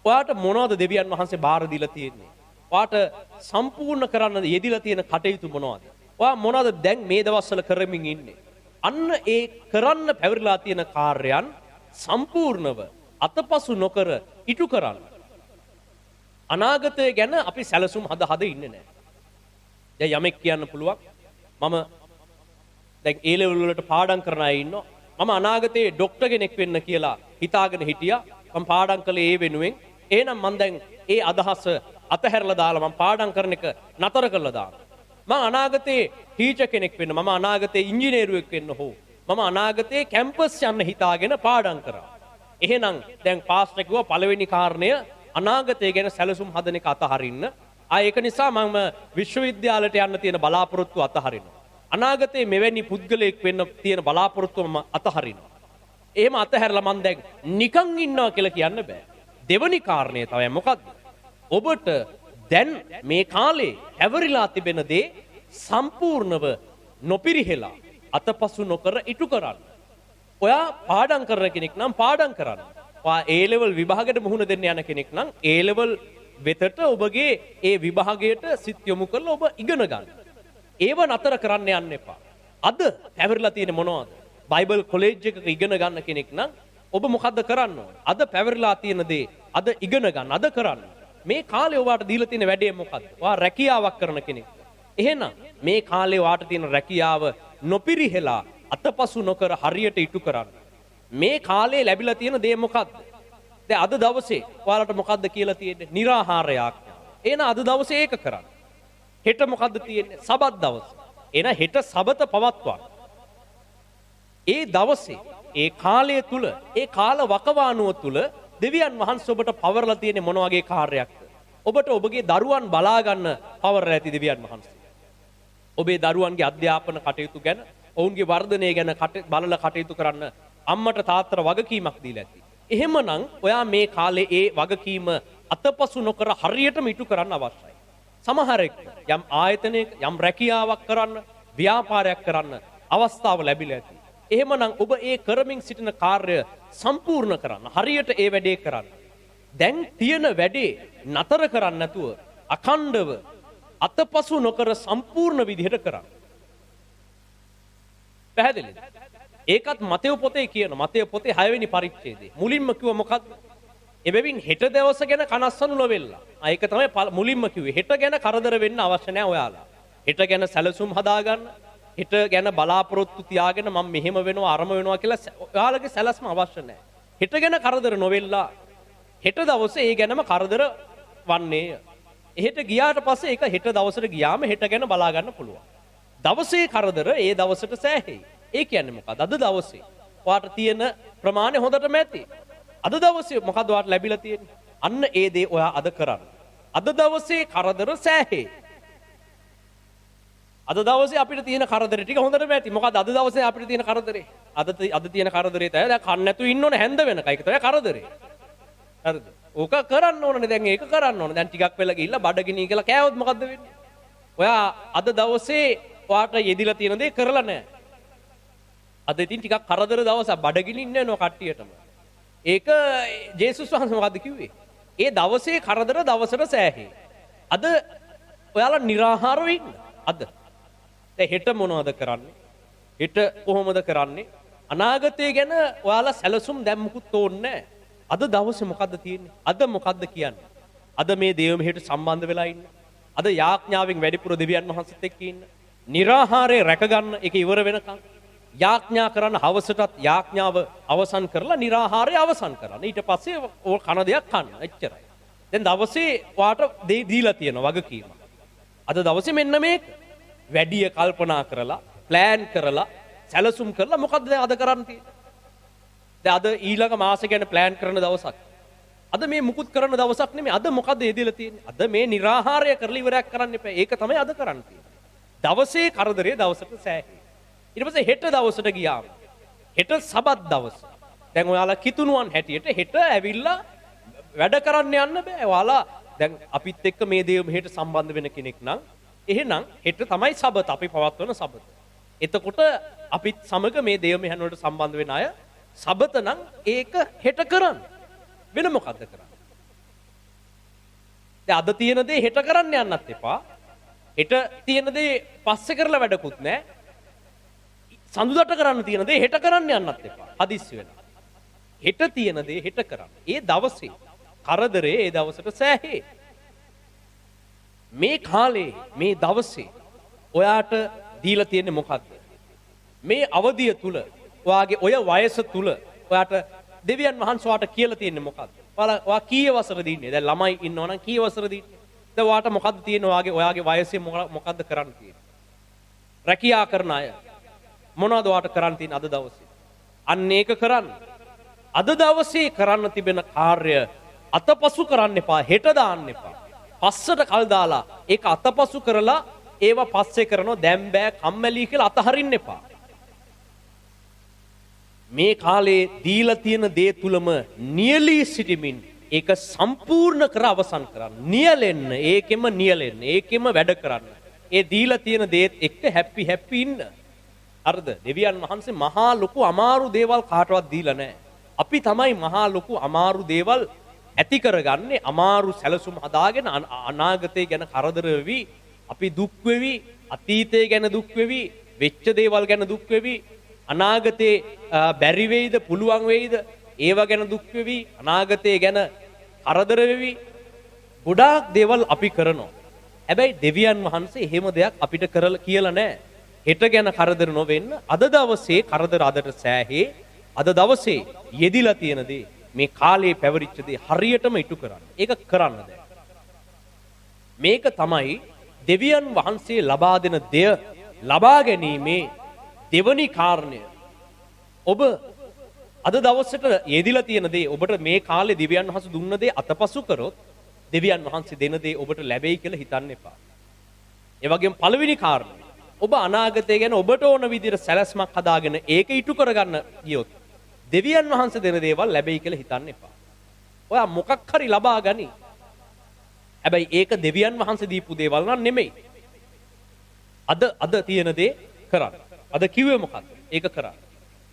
ඔයාට මොනවද දෙවියන් වහන්සේ බාර දීලා තියෙන්නේ? ඔයාට සම්පූර්ණ කරන්න යෙදිලා තියෙන කටයුතු මොනවද? ඔයා මොනවද දැන් මේ දවස්වල කරමින් ඉන්නේ? අන්න ඒ කරන්න පැවරිලා තියෙන කාර්යයන් සම්පූර්ණව අතපසු නොකර ඉටු කරන්න. අනාගතය ගැන අපි සැලසුම් හද ඉන්නේ නැහැ. දැන් යමෙක් කියන්න පුළුවන් මම දැන් A level වලට පාඩම් කරන අය ඉන්නවා. මම අනාගතයේ ඩොක්ටර් කෙනෙක් වෙන්න කියලා හිතාගෙන හිටියා. මම පාඩම් කළේ ඒ වෙනුවෙන්. එහෙනම් මම දැන් ඒ අදහස අතහැරලා දාලා මම පාඩම් කරන එක නතර කරලා දානවා. මම අනාගතයේ ටීචර් කෙනෙක් වෙන්න, මම අනාගතයේ ඉංජිනේරුවෙක් වෙන්න හෝ මම අනාගතයේ කැම්පස් යන්න හිතාගෙන පාඩම් කරා. එහෙනම් දැන් පාස්ටර් කිව්වා පළවෙනි කාරණය අනාගතය ගැන සැලසුම් හදන එක අතහරින්න. ඒක නිසා මම විශ්වවිද්‍යාලයට යන්න තියෙන බලාපොරොත්තු අතහරිනවා. අනාගතයේ මෙවැනි පුද්ගලයෙක් වෙන්න තියෙන බලාපොරොත්තුව මම අතහරිනවා. එහෙම අතහැරලා මම දැන් නිකන් ඉන්නවා කියලා කියන්න බෑ. දෙවනි කාරණය තමයි මොකද්ද? ඔබට දැන් මේ කාලේ ඇවරිලා තිබෙන දේ සම්පූර්ණව නොපිරිහෙලා අතපසු නොකර ඉටු කරන්න. ඔයා පාඩම් කරන කෙනෙක් නම් පාඩම් කරන්න. ඔයා A level විභාගයට මුහුණ දෙන්න යන කෙනෙක් නම් A level වෙතට ඔබගේ ඒ විභාගයට සිත් යොමු කරලා ඔබ ඉගෙන ගන්න. ඒව නතර කරන්න යන්න එපා. අද පැවරිලා තියෙන මොනවද? බයිබල් කොලෙජ් එකක ඉගෙන ගන්න කෙනෙක් නම් ඔබ මොකද්ද කරන්න ඕන? අද පැවරිලා තියෙන දේ අද ඉගෙන ගන්න, අද කරන්න. මේ කාලේ ඔයාට දීලා තියෙන වැඩේ මොකද්ද? ඔයා රැකියාවක් කරන කෙනෙක්. එහෙනම් මේ කාලේ ඔයාට තියෙන රැකියාව නොපිරිහෙලා අතපසු නොකර හරියට ඉටු කරන්න. මේ කාලේ ලැබිලා තියෙන දේ මොකද්ද? දැන් අද දවසේ ඔයාලට මොකද්ද කියලා තියෙන්නේ? निराහාරයක්. එහෙනම් අද දවසේ ඒක කරන්න. හෙට මොකද්ද තියෙන්නේ? සබත් දවස. එහෙනම් හෙට සබත පවත්වන්න. ඒ දවසේ ඒ කාලය තුල ඒ කාල වකවානුව තුල දෙවියන් වහන්සේ ඔබට පවර්ලා තියෙන්නේ මොන වගේ කාර්යයක්ද? ඔබට ඔබගේ දරුවන් බලා ගන්න පවර්ලා ඇති දෙවියන් වහන්සේ. ඔබේ දරුවන්ගේ අධ්‍යාපන කටයුතු ගැන, ඔවුන්ගේ වර්ධනය ගැන බලලා කටයුතු කරන්න අම්මට තාත්තට වගකීමක් දීලා ඇති. එහෙමනම් ඔයා මේ කාලේ ඒ වගකීම අතපසු නොකර හරියටම ඉටු කරන්න අවශ්‍යයි. සමහරෙක් යම් ආයතනයක යම් රැකියාවක් කරන්න, ව්‍යාපාරයක් කරන්න අවස්ථාව ලැබිලා ඇති. එහෙමනම් ඔබ ඒ කරමින් සිටින කාර්ය සම්පූර්ණ කරන්න, හරියට ඒ වැඩේ කරන්න. දැන් තියෙන වැඩේ නතර කරන්න නැතුව අඛණ්ඩව අතපසු නොකර සම්පූර්ණ විදිහට කරන්න. පැහැදිලිද? ඒකත් මතෙව් පොතේ කියන මතෙව් පොතේ 6 වෙනි පරිච්ඡේදයේ මුලින්ම කිව්ව මොකද්ද? එබැවින් හෙට දවස ගැන කනස්සනු නොවෙලා. ඒක තමයි මුලින්ම කිව්වේ. හෙට ගැන කරදර වෙන්න අවශ්‍ය නැහැ ඔයාලා. හෙට ගැන සැලසුම් හදාගන්න. හෙට ගැන බලාපොරොත්තු තියාගෙන මම මෙහෙම වෙනවා අරම වෙනවා කියලා ඔයාලගේ සැලැස්ම අවශ්‍ය නැහැ. හෙට ගැන කරදර නොවෙලා හෙට දවසේ ඒ ගැනම කරදර වන්නේය. එහෙට ගියාට පස්සේ ඒක හෙට දවසට ගියාම හෙට ගැන බලා ගන්න පුළුවන්. දවසේ කරදර ඒ දවසට සෑහෙයි. ඒ කියන්නේ මොකක්ද? අද දවසේ ඔයාට තියෙන ප්‍රමාණය හොඳටම ඇති. අද දවසේ මොකද්ද ඔයාට ලැබිලා තියෙන්නේ? අන්න ඒ දේ ඔයා අද කරන්න. අද දවසේ කරදර සෑහෙයි. අද දවසේ අපිට තියෙන කරදරේ ටික හොඳටම ඇති. මොකද අද දවසේ අපිට තියෙන කරදරේ අද තියෙන කරදරේ තමයි දැන් කන්න නැතුව ඉන්න ඕනේ හැන්ද වෙනකන්. ඒක තමයි කරදරේ. හරිද? ඕක කරන්න ඕනේ. දැන් ඒක කරන්න ඕනේ. දැන් ටිකක් වෙලා ගිහිල්ලා බඩගිනි කියලා කෑවොත් මොකද්ද වෙන්නේ? ඔයා අද දවසේ ඔයාට යෙදිලා තියෙන දේ කරලා නැහැ. අද ඉතින් ටිකක් කරදර දවසක් බඩගිනි ඉන්න වෙනවා කට්ටියටම. ඒක ජේසුස් වහන්සේ මොකද්ද කිව්වේ? ඒ දවසේ කරදර දවසට සෑහේ. අද ඔයාලා निराහාරව ඉන්න. අද දැන් හෙට මොනවද කරන්නේ? හෙට කොහොමද කරන්නේ? අනාගතය ගැන ඔයාලා සැලසුම් දැන් මුකුත් ඕනේ නැහැ. අද දවසේ මොකද්ද තියෙන්නේ? අද මොකද්ද කියන්නේ? අද මේ දේව මෙහෙට සම්බන්ධ වෙලා ඉන්න. අද යාඥාවෙන් වැඩිපුර දෙවියන් වහන්සේත් එක්ක ඉන්න. निराහාරේ රැක ගන්න ඒක ඉවර වෙනකන් යාඥා කරන්න හවසටත් යාඥාව අවසන් කරලා निराහාරය අවසන් කරන්න. ඊට පස්සේ ඕක කන දෙයක් කන්න. එච්චරයි. දැන් දවසේ ඔයාට දීලා තියෙන වගකීම. අද දවසේ මෙන්න මේක. වැඩිය කල්පනා කරලා, ප්ලෑන් කරලා, සැලසුම් කරලා මොකද්ද දැන් අද කරන්න තියෙන්නේ? දැන් අද ඊළඟ මාසෙ ගැන ප්ලෑන් කරන දවසක්. අද මේ මුකුත් කරන දවසක් නෙමෙයි. අද මොකද්ද යෙදিলা තියෙන්නේ? අද මේ निराහාරය කරලා ඉවරයක් කරන්න එපා. ඒක තමයි අද කරන්න තියෙන්නේ. දවසේ කරදරේ දවසට සෑහේ. ඊට පස්සේ හෙට දවසට ගියාම හෙට සබත් දවස. දැන් ඔයාලා කිතුණුවන් හැටියට හෙට ඇවිල්ලා වැඩ කරන්න යන්න බෑ. ඔයාලා දැන් අපිත් එක්ක මේ දේව මෙහෙට සම්බන්ධ වෙන කෙනෙක් නම් එහෙනම් හෙට තමයි සබත අපි පවත්වන සබත. එතකොට අපිත් සමග මේ දේව මෙහෙන් වලට සම්බන්ධ වෙන අය සබත නම් ඒක හෙට කරන්න. වෙන මොකද්ද කරන්නේ? දැන් අද තියෙන දේ හෙට කරන්න යන්නත් එපා. හෙට තියෙන දේ පස්සේ කරලා වැඩකුත් නැහැ. සඳුදාට කරන්න තියෙන දේ හෙට කරන්න යන්නත් එපා. හදිස්සි වෙලා. හෙට තියෙන දේ හෙට කරන්න. ඒ දවසේ කරදරේ ඒ දවසට සෑහේ. මේ කාලේ මේ දවසේ ඔයාට දීලා තියෙන්නේ මොකද්ද? මේ අවධිය තුල ඔයාගේ ඔය වයස තුල ඔයාට දෙවියන් වහන්සේ ඔයාට කියලා තියෙන්නේ මොකක්ද? ඔයා කී වසරද ඉන්නේ? දැන් ළමයි ඉන්නවනම් කී වසරද ඉන්නේ? දැන් ඔයාට මොකක්ද තියෙන්නේ? ඔයාගේ වයසේ මොකක්ද කරන්න තියෙන්නේ? රැකියා කරන අය මොනවද ඔයාට කරන්න තියෙන්නේ අද දවසේ? අන්න ඒක කරන්න. අද දවසේ කරන්න තිබෙන කාර්ය අතපසු කරන්න එපා, හෙට දාන්න එපා. පස්සට කල් දාලා ඒක අතපසු කරලා ඒවා පස්සේ කරනවා දැන් බෑ කම්මැලි කියලා අතහරින්න එපා. මේ කාලේ දීලා තියෙන දේ තුලම නියලී සිටමින් ඒක සම්පූර්ණ කර අවසන් කරන්න. නියලෙන්න, ඒකෙම නියලෙන්න, ඒකෙම වැඩ කරන්න. ඒ දීලා තියෙන දේත් එක්ක හැපි ඉන්න. හරිද? දෙවියන් වහන්සේ මහා ලොකු අමාරු දේවල් කාටවත් දීලා නැහැ. අපි තමයි මහා ලොකු අමාරු දේවල් ඇති කරගන්නේ, අමාරු සැලසුම් හදාගෙන අනාගතය ගැන කරදර වෙවි, අපි දුක් වෙවි, අතීතය ගැන දුක් වෙවි, වෙච්ච දේවල් ගැන දුක් වෙවි, අනාගතේ බැරි වෙයිද පුළුවන් වෙයිද ඒව ගැන දුක් වෙවි, අනාගතය ගැන කරදර වෙවි, ගොඩාක් දේවල් අපි කරනවා. හැබැයි දෙවියන් වහන්සේ එහෙම දෙයක් අපිට කරලා කියලා නැහැ. හෙට ගැන කරදර නොවෙන්න, අද දවසේ කරදර අදට සෑහේ, අද දවසේ යෙදිලා තියෙන දේ, මේ කාලේ පැවරිච්ච දේ හරියටම ඉටු කරන්න. ඒක කරන්න දැන්. මේක තමයි දෙවියන් වහන්සේ ලබා දෙන දෙය ලබා ගැනීමේ දෙවනි කාරණය. ඔබ අද දවසට යෙදිලා තියෙන දේ, ඔබට මේ කාලේ දෙවියන් වහන්සේ දුන්න දේ අතපසු කරොත් දෙවියන් වහන්සේ දෙන දේ ඔබට ලැබෙයි කියලා හිතන්න එපා. ඒ වගේම පළවෙනි කාරණය, ඔබ අනාගතය ගැන ඔබට ඕන විදිහට සැලැස්මක් හදාගෙන ඒක ඉටු කරගන්න ගියොත් දෙවියන් වහන්සේ දෙන දේවල් ලැබෙයි කියලා හිතන්න එපා. ඔයා මොකක් හරි ලබා ගනි. හැබැයි ඒක දෙවියන් වහන්සේ දීපු දේවල් නන් නෙමෙයි. අද තියෙන දේ කරන්න. අද කිව්වේ මොකක්ද? ඒක කරන්න.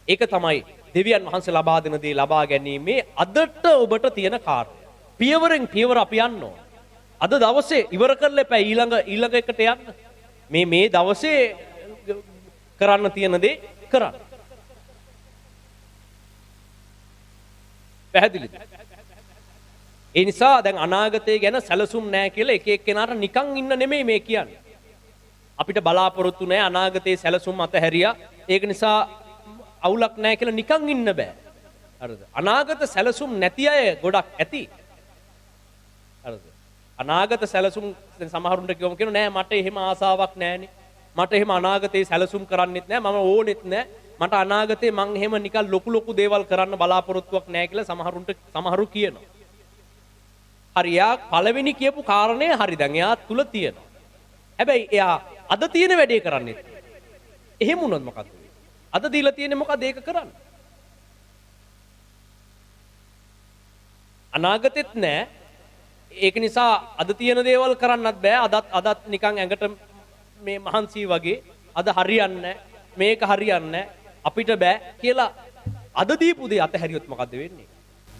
ඒක තමයි දෙවියන් වහන්සේ ලබා දෙන දේ ලබා ගැනීමේ අදට ඔබට තියෙන කාර්යය. පියවරෙන් පියවර අපි යන්න ඕන. අද දවසේ ඉවර කරලා එපා ඊළඟ එකට යන්න. මේ දවසේ කරන්න තියෙන දේ කරන්න. පැහැදිලිද? ඒ නිසා දැන් අනාගතය ගැන සැලසුම් නැහැ කියලා එක එක්කෙනාට නිකන් ඉන්න නෙමෙයි මේ කියන්නේ. අපිට බලාපොරොත්තු නැහැ අනාගතයේ සැලසුම් අතහැරියා. ඒක නිසා අවුලක් නැහැ කියලා නිකන් ඉන්න බෑ. හරිද? අනාගත සැලසුම් නැති අය ගොඩක් ඇති. හරිද? අනාගත සැලසුම් සමහරුන්ට කියවම නෑ මට එහෙම ආසාවක් නෑනේ. මට එහෙම අනාගතේ සැලසුම් කරන්නෙත් නෑ, මම ඕනෙත් නෑ. මට අනාගතේ මං එහෙම නිකන් ලොකු දේවල් කරන්න බලාපොරොත්තුවක් නෑ කියලා සමහරු කියනවා. හරි, යා පළවෙනි කියපු කාරණය හරි, දැන් එයා තුල තියෙනවා. හැබැයි එයා අද තියෙන වැඩේ කරන්නේ. එහෙම වුණොත් මොකද වෙන්නේ? අද දීලා තියෙන්නේ මොකද ඒක කරන්න? අනාගතෙත් නෑ. ඒක නිසා අද තියෙන දේවල් කරන්නත් බෑ. අදත් නිකන් ඇඟට මේ මහන්සි වගේ අද හරියන්නේ නෑ, මේක හරියන්නේ නෑ, අපිට බෑ කියලා අද දීපු දේ අතහැරියොත් මොකද වෙන්නේ?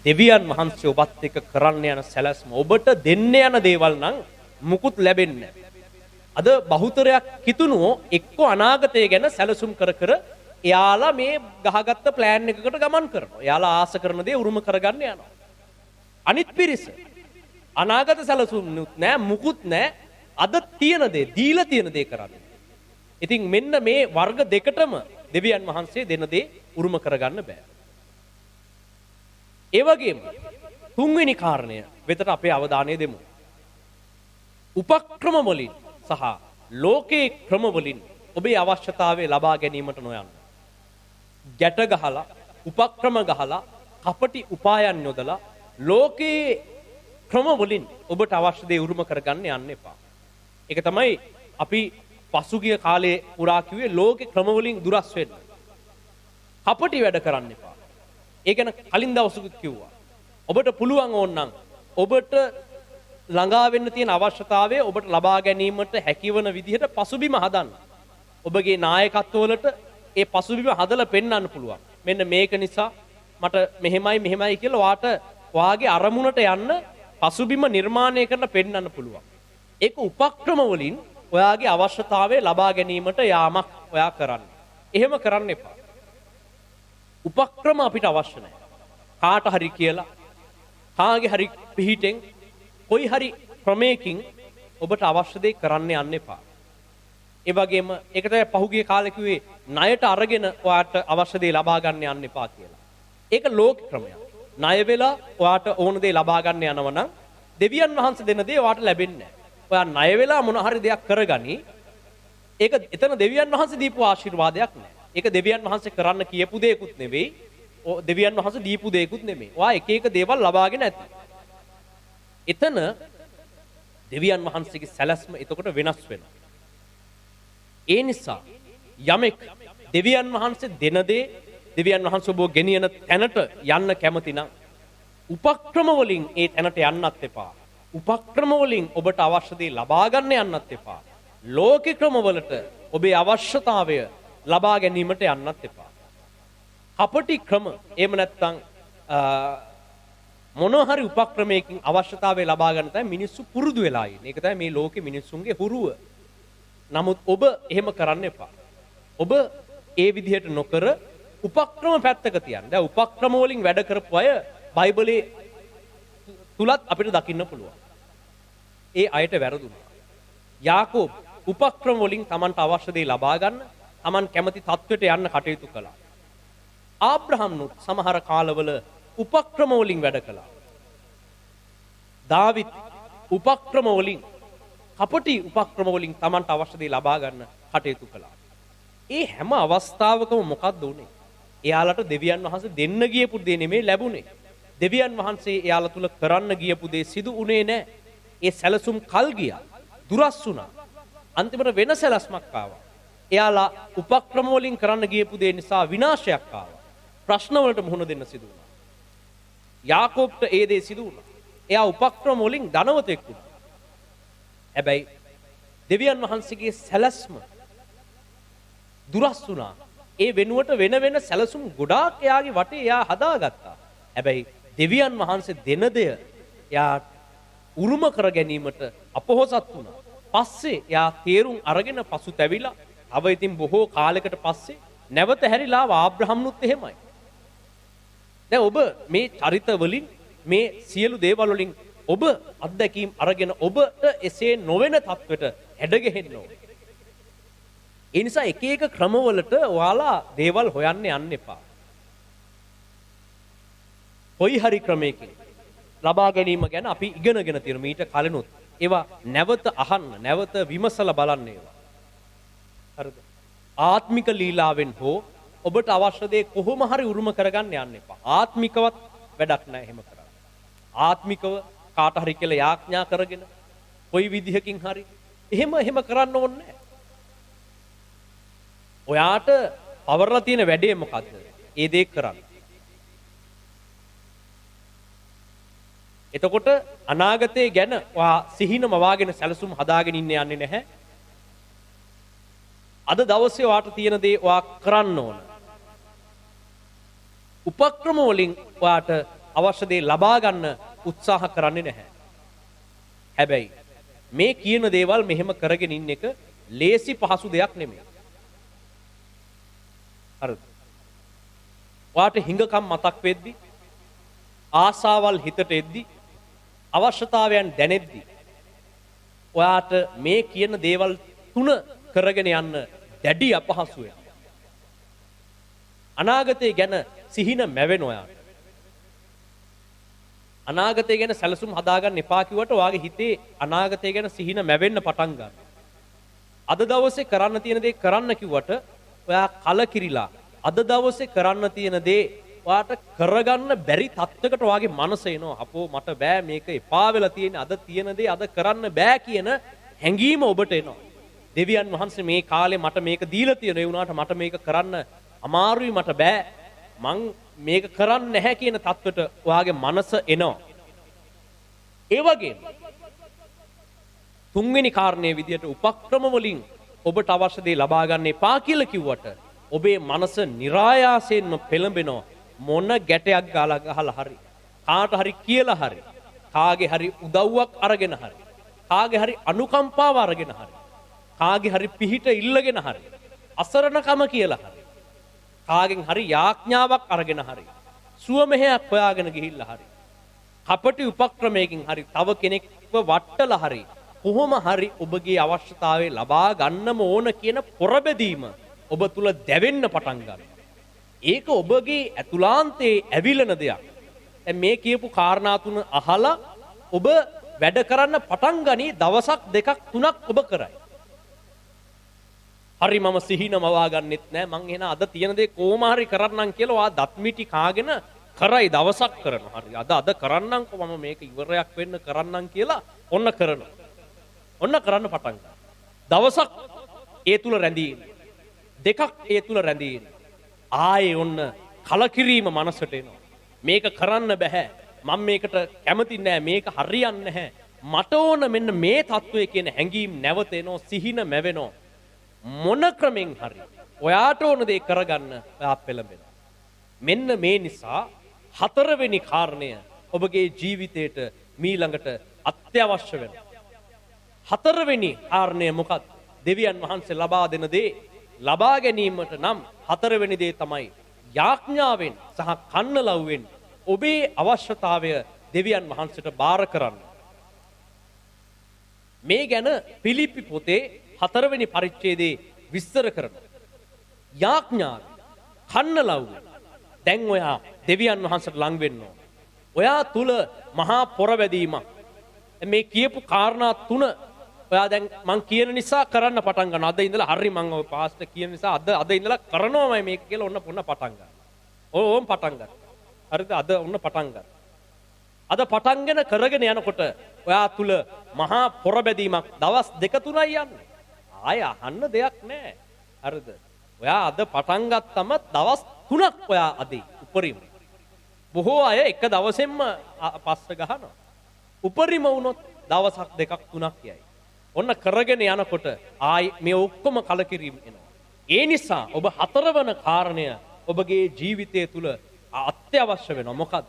දෙවියන් වහන්සේ ඔබත් එක්ක කරන්න යන සැලැස්ම, ඔබට දෙන්න යන දේවල් නම් මුකුත් ලැබෙන්නේ නෑ. අද බහුතරයක් කිතුණෝ එක්ක අනාගතය ගැන සැලසුම් කර එයාලා මේ ගහගත්ත ප්ලෑන් එකකට ගමන් කරනවා. එයාලා ආස කරන දේ උරුම කරගන්න යනවා. අනිත් පිරිස අනාගත සැලසුම් නෑ, මුකුත් නෑ. අද තියෙන දේ, දීලා තියෙන දේ කරන්නේ. ඉතින් මෙන්න මේ වර්ග දෙකටම දෙවියන් වහන්සේ දෙන දේ උරුම කරගන්න බෑ. ඒ වගේම තුන්වෙනි කාරණය වෙතට අපේ අවධානය දෙමු. උපක්‍රම වලින් සහ ලෝකේ ක්‍රම වලින් ඔබේ අවශ්‍යතාවය ලබා ගැනීමට නොයන්න. ගැට ගහලා, උපක්‍රම ගහලා, කපටි උපායන් යොදලා ලෝකේ ක්‍රම වලින් ඔබට අවශ්‍ය දේ උරුම කරගන්න යන්න එපා. ඒක තමයි අපි පසුගිය කාලේ පුරා කිව්වේ ලෝකේ ක්‍රම වලින් දුරස් වෙන්න. කපටි වැඩ කරන්න එපා. ඒ ගැන කලින් දවසක කිව්වා. ඔබට පුළුවන් ඕනනම් ඔබට ළඟා වෙන්න තියෙන අවශ්‍යතාවය ඔබට ලබා ගැනීමට හැකිවන විදිහට පසුබිම හදන්න. ඔබගේ නායකත්වවලට ඒ පසුබිම හදලා පෙන්වන්න පුළුවන්. මෙන්න මේක නිසා මට මෙහෙමයි කියලා වාගේ අරමුණට යන්න පසුබිම නිර්මාණය කරලා පෙන්වන්න පුළුවන්. ඒක උපක්‍රම වලින් ඔයාගේ අවශ්‍යතාවය ලබා ගැනීමට යාමක් ඔයා කරන්න. එහෙම කරන්න එපා. උපක්‍රම අපිට අවශ්‍ය නැහැ. කාට හරි කියලා, කාගේ හරි පිහිටෙන්, කොයි හරි ක්‍රමයකින් ඔබට අවශ්‍ය දේ කරන්න යන්න එපා. ඒ වගේම ඒකට පහුගිය කාලේ කිව්වේ ණයට අරගෙන ඔයාට අවශ්‍ය දේ ලබා ගන්න යන්න එපා කියලා. ඒක ලෝක ක්‍රමයක්. ණය වෙලා ඔයාට ඕන දේ ලබා ගන්න යනවා නම් දෙවියන් වහන්සේ දෙන දේ ඔයාට ලැබෙන්නේ නැහැ. ඔයා ණය වෙලා මොන හරි දෙයක් කරගනි. ඒක එතන දෙවියන් වහන්සේ දීපු ආශිර්වාදයක් නෑ. ඒක දෙවියන් වහන්සේ කරන්න කියපු දෙයක්ුත් නෙවෙයි. දෙවියන් වහන්සේ දීපු දෙයක්ුත් නෙමෙයි. ඔයා එක එක දේවල් ලබාගෙන ඇති. එතන දෙවියන් වහන්සේගේ සැලැස්ම එතකොට වෙනස් වෙනවා. ඒ නිසා යමෙක් දෙවියන් වහන්සේ දෙන දේ දෙවියන් වහන්සේ ඔබ ගෙනියන තැනට යන්න කැමති නම් උපක්‍රම වලින් ඒ තැනට යන්නත් එපා. උපක්‍රම වලින් ඔබට අවශ්‍ය දේ ලබා ගන්න යන්නත් එපා. ලෝකික ක්‍රමවලට ඔබේ අවශ්‍යතාවය ලබා ගැනීමට යන්නත් එපා. කපටි ක්‍රම එහෙම නැත්නම් මොන හරි උපක්‍රමයකින් අවශ්‍යතාවය ලබා ගන්න තමයි මිනිස්සු පුරුදු වෙලා ඉන්නේ. ඒක තමයි මේ ලෝකේ මිනිස්සුන්ගේ හුරුව. නමුත් ඔබ එහෙම කරන්න එපා. ඔබ ඒ විදිහට නොකර උපක්‍රම පැත්තක තියන්න. දැන් උපක්‍රම වලින් වැඩ කරපු අය බයිබලයේ තුලත් අපිට දකින්න පුළුවන්. ඒ අයට වැරදුනා. යාකෝබ් උපක්‍රම වලින් Tamanට අවශ්‍ය දේ ලබා ගන්න, Taman කැමති තත්වයට යන්න කටයුතු කළා. ආබ්‍රහම්නුත් සමහර කාලවල උපක්‍රම වලින් වැඩ කළා. දාවිත් උපක්‍රම වලින් කපටි උපක්‍රම වලින් Tamanට අවශ්‍ය දේ ලබා ගන්න කටයුතු කළා. ඒ හැම අවස්ථාවකම මොකක්ද උනේ? එයාලට දෙවියන් වහන්සේ දෙන්න ගියපු දේ නෙමෙයි ලැබුණේ. දෙවියන් වහන්සේ එයාලා තුල කරන්න ගියපු දේ සිදු උනේ නැහැ. ඒ සැලසුම් කල් ගියා. දුරස් වුණා. අන්තිමට වෙන සැලැස්මක් ආවා. එයාලා උපක්‍රම වලින් කරන්න ගියපු දේ නිසා විනාශයක් ආවා. ප්‍රශ්න වලට මුහුණ දෙන්න සිදු වුණා. යාකෝබ්ට ඒ දේ සිදු වුණා. එයා උපක්‍රම වලින් ධනවතෙක් වුණා. හැබැයි දෙවියන් වහන්සේගේ සැලැස්ම දුරස් වුණා. ඒ වෙනුවට වෙන වෙන සැලසුම් ගොඩාක් එයාගේ වටේ එයා හදාගත්තා. හැබැයි දෙවියන් වහන්සේ දෙන දෙය එයා උරුම කර ගැනීමට අපොහොසත් වුණා. පස්සේ එයා තේරුම් අරගෙන පසුතැවිලා තව ඉතින් බොහෝ කාලයකට පස්සේ නැවත හැරිලා ආබ්‍රහම්නුත් එහෙමයි. දැන් ඔබ මේ චරිත වලින් මේ සියලු දේවල් වලින් ඔබ අත්දැකීම් අරගෙන ඔබට එසේ නොවන තත්වෙට හැඩගැහෙන්න ඕනේ. ඒ නිසා එක එක ක්‍රමවලට ඔයාලා දේවල් හොයන්න යන්න එපා. කොයි හරි ක්‍රමයකින් ලබා ගැනීම ගැන අපි ඉගෙනගෙන තියෙන මීට කලිනුත් ඒවා නැවත අහන්න, නැවත විමසලා බලන්න ඒවා. හරිද? ආත්මික ලීලාවෙන් හෝ ඔබට අවශ්‍ය දේ කොහොම හරි උරුම කරගන්න යන්න එපා. ආත්මිකවත් වැඩක් නැහැ එහෙම කරා. ආත්මිකව කාට හරි කියලා යාඥා කරගෙන කොයි විදිහකින් හරි එහෙම කරන්න ඕනේ නැහැ. ඔයාට පවර්ලා තියෙන වැඩේ මොකද්ද? ඒ දේ කරන්න. එතකොට අනාගතය ගැන ඔයා සිහිනම වාගෙන සැලසුම් හදාගෙන ඉන්න යන්නේ නැහැ. අද දවසේ ඔයාට තියෙන දේ ඔයා කරන්න ඕන. උපක්‍රම වලින් ඔයාට අවශ්‍ය දේ ලබා ගන්න උත්සාහ කරන්නේ නැහැ. හැබැයි මේ කියන දේවල් මෙහෙම කරගෙන ඉන්න එක ලේසි පහසු දෙයක් නෙමෙයි. හරිද? ඔයාට හිඟකම් මතක් වෙද්දි, ආසාවල් හිතට එද්දි, අවශ්‍යතාවයන් දැනෙද්දි ඔයාට මේ කියන දේවල් තුන කරගෙන යන්න දැඩි අපහසු වෙනවා. අනාගතය ගැන සිහින මැවෙන ඔයාට. අනාගතය ගැන සැලසුම් හදාගන්න එපා කිව්වට ඔයාගේ හිතේ අනාගතය ගැන සිහින මැවෙන්න පටන් ගන්නවා. අද දවසේ කරන්න තියෙන දේ කරන්න කිව්වට ඔයා කලකිරිලා අද දවසේ කරන්න තියෙන දේ ඔයාට කරගන්න බැරි තත්ත්වයකට ඔයාගේ මනස එනවා. අපෝ මට බෑ මේක එපා වෙලා තියෙන්නේ. අද තියෙන දේ අද කරන්න බෑ කියන හැඟීම ඔබට එනවා. දෙවියන් වහන්සේ මේ කාලේ මට මේක දීලා තියෙන ඒ වුණාට මට මේක කරන්න අමාරුයි, මට බෑ, මං මේක කරන්නේ නැහැ කියන තත්ත්වයට ඔයාගේ මනස එනවා. ඒ වගේම තුන්වෙනි කාරණේ විදියට උපක්‍රම වලින් ඔබට අවශ්‍ය දේ ලබා ගන්න එපා කියලා කිව්වට ඔබේ මනස નિરાයාසයෙන්ම පෙළඹෙනවා. මොන ගැටයක් ගහලා හරි, කාට හරි කියලා හරි, කාගේ හරි උදව්වක් අරගෙන හරි, කාගේ හරි අනුකම්පාව අරගෙන හරි, කාගේ හරි පිහිට ඉල්ලගෙන හරි, අසරණකම කියලා හරි, කාගෙන් හරි යාඥාවක් අරගෙන හරි, සුව මෙහෙයක් හොයාගෙන ගිහිල්ලා හරි, කපටි උපක්‍රමයකින් හරි, තව කෙනෙක්ව වට්ටලා හරි කොහොම හරි ඔබගේ අවශ්‍යතාවය ලබා ගන්නම ඕන කියන පොරබැදීම ඔබ තුල දැවෙන්න පටන් ගන්නවා. ඒක ඔබගේ ඇතුළාන්තයේ ඇවිලන දෙයක්. දැන් මේ කියපු කාරණා තුන අහලා ඔබ වැඩ කරන්න පටන් ගනි දවසක් දෙකක් තුනක් ඔබ කරයි. හරි මම සිහින මවා ගන්නෙත් නෑ මං එන අද තියෙන දේ කොහොම හරි කරන්නම් කියලා ඔයා දත් මිටි කාගෙන කරයි දවසක් කරනවා. හරි අද කරන්නම්කො මම මේක ඉවරයක් වෙන්න කරන්නම් කියලා ඔන්න කරනවා. ඔන්න කරන්න පටන් ගන්නවා. දවසක් ඒ තුල රැඳී ඉන්න. දෙකක් ඒ තුල රැඳී ඉන්න. ආයේ ඔන්න කලකිරීම මනසට එනවා. මේක කරන්න බෑ. මම මේකට කැමති නෑ. මේක හරියන්නේ නැහැ. මට ඕන මෙන්න මේ தত্ত্বය කියන හැඟීම් නැවත එනවා. සිහින මැවෙනවා. මොන ක්‍රමෙන් හරි ඔයාට ඕන දේ කරගන්න ඔයා පෙළඹෙනවා. මෙන්න මේ නිසා හතරවෙනි කාරණය ඔබගේ ජීවිතයට මීළඟට අත්‍යවශ්‍ය වෙනවා. හතරවෙනි කාරණය මොකක්ද? දෙවියන් වහන්සේ ලබා දෙන දේ ලබා ගැනීමට නම් හතරවෙනි දේ තමයි යාඥාවෙන් සහ කන්නලව්වෙන් ඔබේ අවශ්‍යතාවය දෙවියන් වහන්සේට බාර කරන්න. මේ ගැන පිලිප්පි පොතේ 4 වෙනි පරිච්ඡේදයේ විස්තර කරනවා. යාඥාව කන්නලව්වෙන් දැන් ඔයා දෙවියන් වහන්සේට ලං වෙන්න ඕන. ඔයා තුල මහා පොරවැදීමක්. මේ කියපු කාරණා තුන ඔයා දැන් මං කියන නිසා කරන්න පටන් ගන්නවා. අද ඉඳලා හරි මං ඔය පාස්ටර් කියන නිසා අද ඉඳලා කරනවාමයි මේක කියලා ඔන්න පටන් ගන්නවා. ඕම් පටන් ගන්නවා. හරිද? අද ඔන්න පටන් ගන්නවා. අද පටන්ගෙන කරගෙන යනකොට ඔයා තුල මහා පොරබැදීමක් දවස් 2-3යි යන්නේ. ආය අහන්න දෙයක් නැහැ. හරිද? ඔයා අද පටන් ගත්තම දවස් 3ක් ඔයා අදී උපරිම. බොහෝ අය එක දවසෙන්ම පස්ස ගහනවා. උපරිම වුණොත් දවසක් 2-3ක් යයි. ඔන්න කරගෙන යනකොට ආයි මේ ඔක්කොම කලකිරීම එනවා. ඒ නිසා ඔබ හතරවන කාරණය ඔබගේ ජීවිතය තුල අත්‍යවශ්‍ය වෙනවා. මොකද්ද?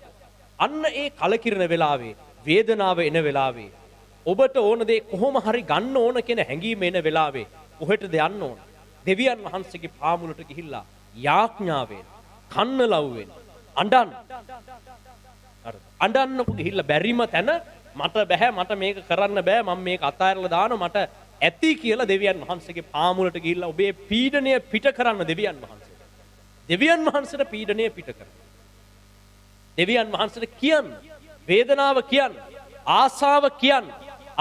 අන්න ඒ කලකිරෙන වෙලාවේ වේදනාව එන වෙලාවේ ඔබට ඕන දේ කොහොම හරි ගන්න ඕන කියන හැඟීම එන වෙලාවේ කොහෙටද යන්න ඕන? දෙවියන් වහන්සේගේ පාමුලට ගිහිල්ලා යාඥාවෙන් කන්නලව්වෙන් අඬන්න. අඬන්නකො ගිහිල්ලා බැරිම තැන මට බෑ මට මේක කරන්න බෑ මම මේක අතාරලා දානවා මට ඇති කියලා දෙවියන් වහන්සේගේ පාමුලට ගිහිල්ලා ඔබේ පීඩනය පිට කරන්න දෙවියන් වහන්සේ. දෙවියන් වහන්සේට පීඩනය පිට කරන්න. දෙවියන් වහන්සේට කියන්න වේදනාව කියන්න ආසාව කියන්න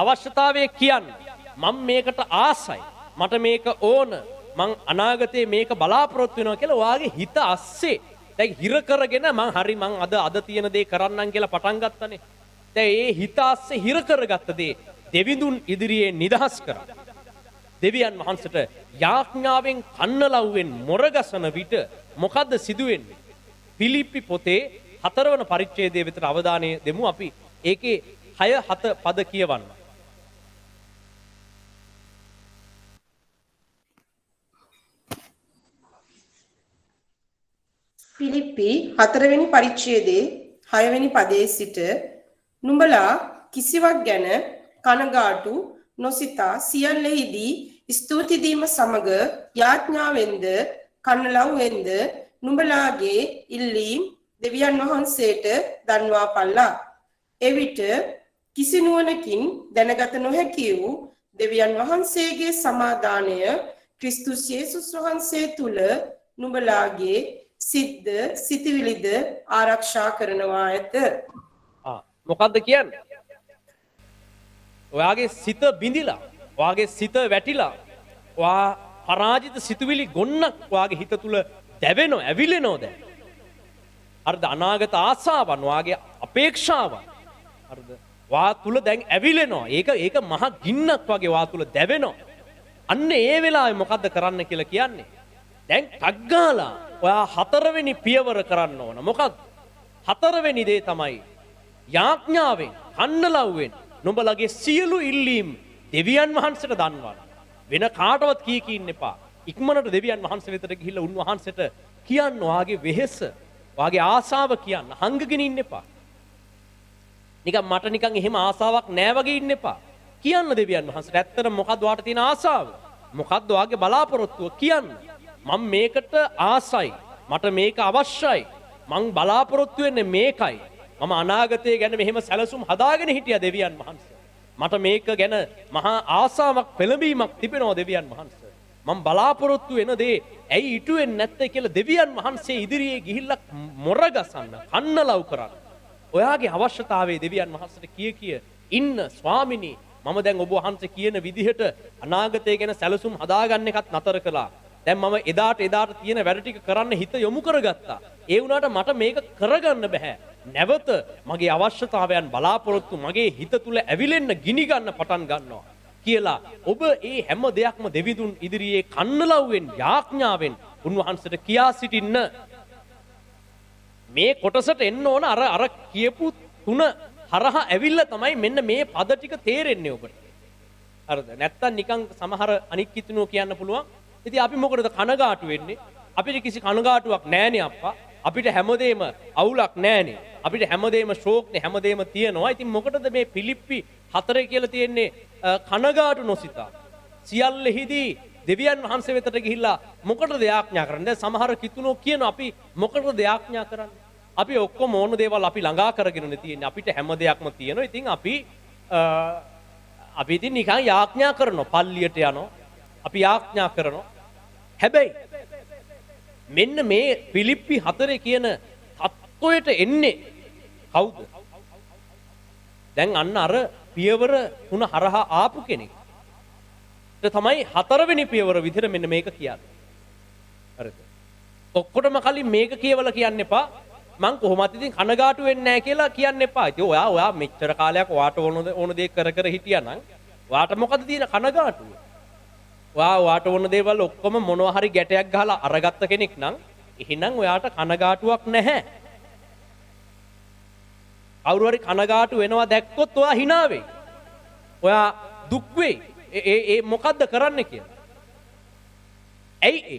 අවශ්‍යතාවය කියන්න මම මේකට ආසයි මට මේක ඕන මං අනාගතේ මේක බලාපොරොත්තු වෙනවා කියලා ඔයාගේ හිත අස්සේ දැන් හිර කරගෙන මං අද තියෙන දේ කරන්නම් කියලා පටන් ගත්තනේ. දැන් ඒ හිත අස්සේ හිර කරගත්ත දේ දෙවිඳුන් ඉදිරියේ නිදහස් කරා. දෙවියන් වහන්සේට යාඥාවෙන් කන්නලව්වෙන් මොරගසන විට මොකද්ද සිදුවෙන්නේ? පිලිප්පි පොතේ 4 වන පරිච්ඡේදයේ විතර අවධානය දෙමු අපි. ඒකේ 6-7 පද කියවන්න. පිලිප්පි 4 වෙනි පරිච්ඡේදයේ 6 වෙනි පදයේ සිට නුඹලා කිසිවක් ගැන කනගාටු නොසිතා සියල්ලෙහිදී ස්තුති දීම සමග යාඥාවෙන්ද කන්නලව්වෙන්ද නුඹලාගේ ඉල්ලීම් දෙවියන් වහන්සේට දන්වා පල්ලා. එවිට කිසි නුවණකින් දැනගත නොහැකි වූ දෙවියන් වහන්සේගේ සමාදානය ක්‍රිස්තුස් යේසුස් වහන්සේ තුල නුඹලාගේ සිද්ද සිතවිලිද ආරක්ෂා කරනවා ඇත. මොකද්ද කියන්නේ? ඔයාගේ සිත බිඳිලා, ඔයාගේ සිත වැටිලා, ඔයා පරාජිත සිතුවිලි ගොන්නක් ඔයාගේ හිත තුල දැවෙනවා, ඇවිලෙනවා දැන්. හරිද? අනාගත ආසාවන්, ඔයාගේ අපේක්ෂාවන්. හරිද? ඔයා තුල දැන් ඇවිලෙනවා. ඒක මහ ගින්නක් වගේ ඔයා තුල දැවෙනවා. අන්න ඒ වෙලාවේ මොකද්ද කරන්න කියලා කියන්නේ? දැන් ටග්ගාලා ඔයා 4 වෙනි පියවර කරන්න ඕන. මොකක්ද? 4 වෙනි දේ තමයි යාඥාවෙන් කන්නලව්වෙන් නුඹලගේ සියලු ඉල්ලීම් දෙවියන් වහන්සේට දන්වන්න. වෙන කාටවත් කී ඉන්න එපා. ඉක්මනට දෙවියන් වහන්සේ වෙතට ගිහිල්ලා උන්වහන්සේට කියන්න ඔයාගේ වෙහෙස, ඔයාගේ ආසාව කියන්න. හංගගෙන ඉන්න එපා. නිකන් එහෙම ආසාවක් නෑ වගේ ඉන්න එපා. කියන්න දෙවියන් වහන්සේට ඇත්තටම මොකද්ද ඔයාට තියෙන ආසාව? මොකද්ද ඔයාගේ බලාපොරොත්තුව කියන්න. මම මේකට ආසයි. මට මේක අවශ්‍යයි. මං බලාපොරොත්තු වෙන්නේ මේකයි. මම අනාගතය ගැන මෙහෙම සැලසුම් හදාගෙන හිටියා දෙවියන් වහන්සේ. මට මේක ගැන මහා ආසාවක් පෙළඹීමක් තිබෙනවා දෙවියන් වහන්සේ. මම බලාපොරොත්තු වෙන දේ ඇයි ඉටු වෙන්නේ නැත්තේ කියලා දෙවියන් වහන්සේ ඉදිරියේ ගිහිල්ලා මොර ගසන්න, කන්නලව් කරන්න. ඔයාගේ අවශ්‍යතාවයේ දෙවියන් වහන්සේට කිය ඉන්න ස්වාමිනී මම දැන් ඔබ වහන්සේ කියන විදිහට අනාගතය ගැන සැලසුම් හදාගන්න එකත් නතර කළා. දැන් මම එදාට තියෙන වැඩ ටික කරන්න හිත යොමු කරගත්තා. ඒ වුණාට මට මේක කරගන්න බෑ. නැවත මගේ අවශ්‍යතාවයන් බලාපොරොත්තු මගේ හිත තුල ඇවිලෙන්න ගිනි ගන්න පටන් ගන්නවා කියලා ඔබ ඒ හැම දෙයක්ම දෙවිදුන් ඉදිරියේ කන්නලව්වෙන් යාඥාවෙන් උන්වහන්සේට කියා සිටින්න. මේ කොටසට එන්න ඕන අර කියපු තුන හරහා ඇවිල්ලා තමයි මෙන්න මේ පද ටික තේරෙන්නේ ඔබට. හරිද? නැත්තම් නිකන් සමහර අනික් කිතුනෝ කියන්න පුළුවන්. ඉතින් අපි මොකටද කනගාටු වෙන්නේ? අපිට කිසි කනගාටුවක් නැහැනේ අප්පා. අපිට හැමදේම අවුලක් නැහැනේ. අපිට හැමදේම ශෝක්නේ හැමදේම තියෙනවා. ඉතින් මොකටද මේ පිලිප්පි 4 කියලා තියෙන්නේ කනගාටු නොසිතා. සියල්ලෙහිදී දෙවියන් වහන්සේ වෙතට ගිහිල්ලා මොකටද යාඥා කරන්නේ? දැන් සමහර කිතුනෝ කියන අපි මොකටද යාඥා කරන්නේ? අපි ඔක්කොම ඕන දේවල් අපි ළඟා කරගෙනනේ තියෙන්නේ. අපිට හැම දෙයක්ම තියෙනවා. ඉතින් අපි ඉතින් නිකන් යාඥා කරනවා. පල්ලියට යනවා. අපි යාඥා කරනවා. හැබැයි මෙන්න මේ පිලිප්පි 4 කියන තත්වයට එන්නේ කවුද? දැන් අන්න අර පියවර 3 හරහා ආපු කෙනෙක්. ඒ තමයි 4 වෙනි පියවර විදිහට මෙන්න මේක කියන්නේ. හරිද? ඔක්කොටම කලින් මේක කියවලා කියන්න එපා. මං කොහොමද ඉතින් කනගාටු වෙන්නේ නැහැ කියලා කියන්න එපා. ඉතින් ඔයා මෙච්චර කාලයක් ඔයාට ඕන දේ කර හිටියා නම් ඔයාට මොකද තියෙන කනගාටුව? ඔයාට ඕන දේවල් ඔක්කොම මොනවා හරි ගැටයක් ගහලා අරගත්ත කෙනෙක් නම් එහෙනම් ඔයාට කනගාටුවක් නැහැ. කවුරු හරි කනගාටු වෙනවා දැක්කොත් ඔයා hina වෙයි. ඔයා දුක් වෙයි. ඒ මොකද්ද කරන්න කියලා. ඇයි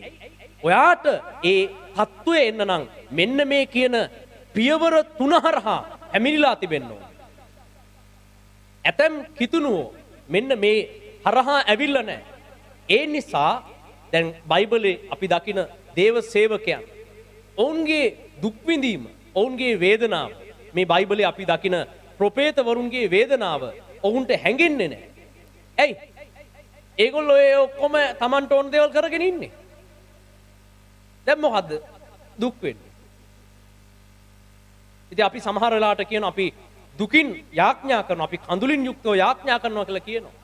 ඔයාට ඒ තත්ත්වයේ එන්න නම් මෙන්න මේ කියන පියවර 3 හරහා ඇමිරිලා තිබෙන්න ඕන. ඇතම් කිතුනුවෝ මෙන්න මේ හරහා ඇවිල්ලා නැහැ. ඒ නිසා දැන් බයිබලේ අපි දකින දේව සේවකයන් ඔවුන්ගේ දුක් විඳීම, ඔවුන්ගේ වේදනාව මේ බයිබලේ අපි දකින ප්‍රොපේතවරුන්ගේ වේදනාව ඔවුන්ට හැඟෙන්නේ නැහැ. ඇයි? ඒගොල්ලෝ ඒ ඔක්කොම Tamanට ඕන දේවල් කරගෙන ඉන්නේ. දැන් මොකද්ද දුක් වෙන්නේ? ඉතින් අපි සමහර වෙලාවට කියන අපි දුකින් යාඥා කරනවා, අපි කඳුලින් යුක්තව යාඥා කරනවා කියලා කියනවා.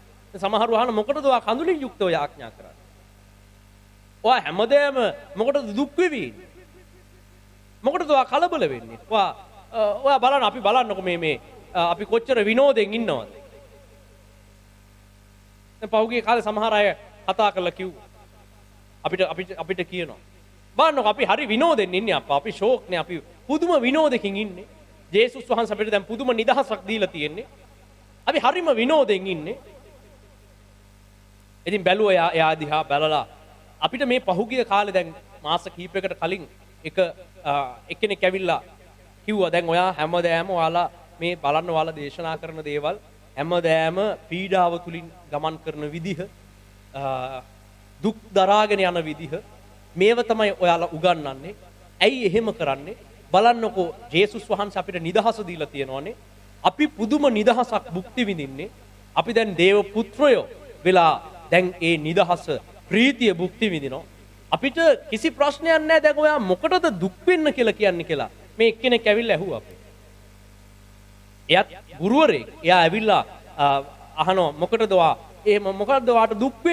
සමහරව අහන මොකටද ඔයා කඳුලින් යුක්තව යාඥා කරන්නේ? ඔයා හැමදේම මොකටද දුක් වෙවි ඉන්නේ? මොකටද ඔයා කලබල වෙන්නේ? ඔයා බලන්න අපි බලන්නකො මේ අපි කොච්චර විනෝදෙන් ඉන්නවද? දැන් පහුගිය කාලේ සමහර අය කතා කරලා කිව්වා. අපිට කියනවා. බලන්නකො අපි හරි විනෝදෙන් ඉන්නේ අප්පා. අපි ෂෝක්නේ අපි පුදුම විනෝදකින් ඉන්නේ. ජේසුස් වහන්සේ අපිට දැන් පුදුම නිදහසක් දීලා තියෙන්නේ. අපි හරිම විනෝදෙන් ඉන්නේ. ඉතින් බැලුවා එයා දිහා බලලා අපිට මේ පහුගිය කාලේ දැන් මාස කිහිපයකට කලින් එක්කෙනෙක් ඇවිල්ලා කිව්වා දැන් ඔයා හැමදාම ඔයාලා මේ බලන්න ඔයාලා දේශනා කරන දේවල් හැමදාම පීඩාව තුලින් ගමන් කරන විදිහ දුක් දරාගෙන යන විදිහ මේව තමයි ඔයාලා උගන්වන්නේ. ඇයි එහෙම කරන්නේ? බලන්නකෝ ජේසුස් වහන්සේ අපිට නිදහස දීලා තියෙනවානේ. අපි පුදුම නිදහසක් භුක්ති විඳින්නේ. අපි දැන් දේව පුත්‍රයෝ වෙලා දැන් ඒ නිදහස ප්‍රීතිය භුක්ති විඳිනවා. අපිට කිසි ප්‍රශ්නයක් නැහැ. දැන් ඔයා මොකටද දුක් වෙන්න කියලා කියන්නේ කියලා මේ එක්කෙනෙක් ඇවිල්ලා ඇහුවා අපේ. එයාත් ගුරුවරයෙක්. එයා ඇවිල්ලා අහනවා මොකටද ඔයා මොකද්ද ඔයාට දුක්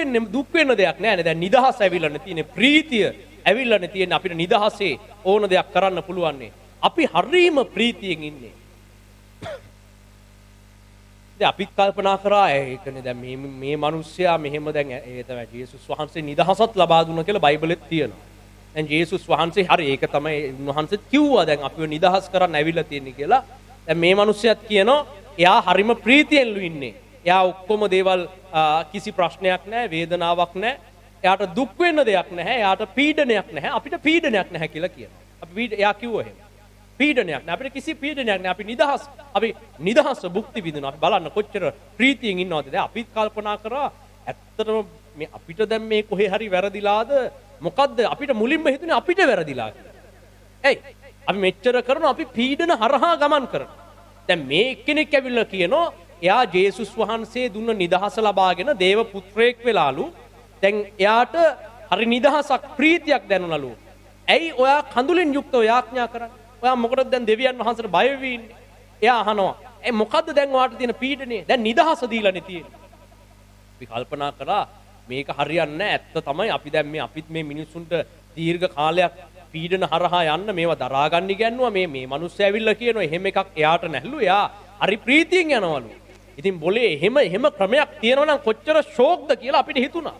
වෙන්න දෙයක් නැහැ. දැන් නිදහස ඇවිල්ලානේ තියෙන්නේ. ප්‍රීතිය ඇවිල්ලානේ තියෙන්නේ. අපිට නිදහසේ ඕන දෙයක් කරන්න පුළුවන්. අපි හරීම ප්‍රීතියෙන් ඉන්නේ. දැන් අපි කල්පනා කරා ඒකනේ දැන් මේ මිනිස්සයා මෙහෙම දැන් ඒ තමයි ජේසුස් වහන්සේ නිදහසත් ලබා දුන්නා කියලා බයිබලෙත් තියෙනවා. දැන් ජේසුස් වහන්සේ හරි ඒක තමයි උන්වහන්සේත් කිව්වා දැන් අපිව නිදහස් කරන්න ඇවිල්ලා තියෙන්නේ කියලා. දැන් මේ මිනිස්සයාත් කියනවා එයා හරිම ප්‍රීතියෙන්ලු ඉන්නේ. එයා ඔක්කොම දේවල් කිසි ප්‍රශ්නයක් නැහැ, වේදනාවක් නැහැ. එයාට දුක් වෙන්න දෙයක් නැහැ. එයාට පීඩනයක් නැහැ. අපිට පීඩනයක් නැහැ කියලා කියනවා. අපි එයා කිව්වා එහෙම. පීඩනයක් නැහැ. අපිට කිසි පීඩනයක් නැහැ. අපි නිදහස භුක්ති විඳිනවා. අපි බලන්න කොච්චර ප්‍රීතියෙන් ඉන්නවද? දැන් අපිත් කල්පනා කරා ඇත්තටම මේ අපිට දැන් මේ කොහේ හරි වැරදිලාද? මොකද්ද? අපිට මුලින්ම හිතුනේ අපිට වැරදිලා කියලා. ඇයි? අපි මෙච්චර කරනවා අපි පීඩන හරහා ගමන් කරනවා. දැන් මේ එක්කෙනෙක් ඇවිල්ලා කියනවා එයා ජේසුස් වහන්සේ දුන්න නිදහස ලබාගෙන දේව පුත්‍රයෙක් වෙලාලු. දැන් එයාට හරි නිදහසක් ප්‍රීතියක් දැනුණලු. ඇයි ඔයා කඳුලින් යුක්තව යාඥා කරන්නේ? ඔයා මොකටද දැන් දෙවියන් වහන්සේට බය වෙවි ඉන්නේ? එයා අහනවා. මොකද්ද දැන් ඔයාට තියෙන පීඩනේ? දැන් නිදහස දීලානේ තියෙන්නේ. අපි කල්පනා කරා මේක හරියන්නේ නැහැ. ඇත්ත තමයි අපි දැන් අපිත් මේ මිනිස්සුන්ට දීර්ඝ කාලයක් පීඩන හරහා යන්න මේවා දරා ගන්න ඉගෙනුවා. මේ මිනිස්සු ඇවිල්ලා කියනවා එහෙම එකක් එයාට නැහැලු. එයා හරි ප්‍රීතියෙන් යනවලු. ඉතින් બોලේ එහෙම ක්‍රමයක් තියෙනවා නම් කොච්චර ෂෝක්ද කියලා අපිට හිතුණා.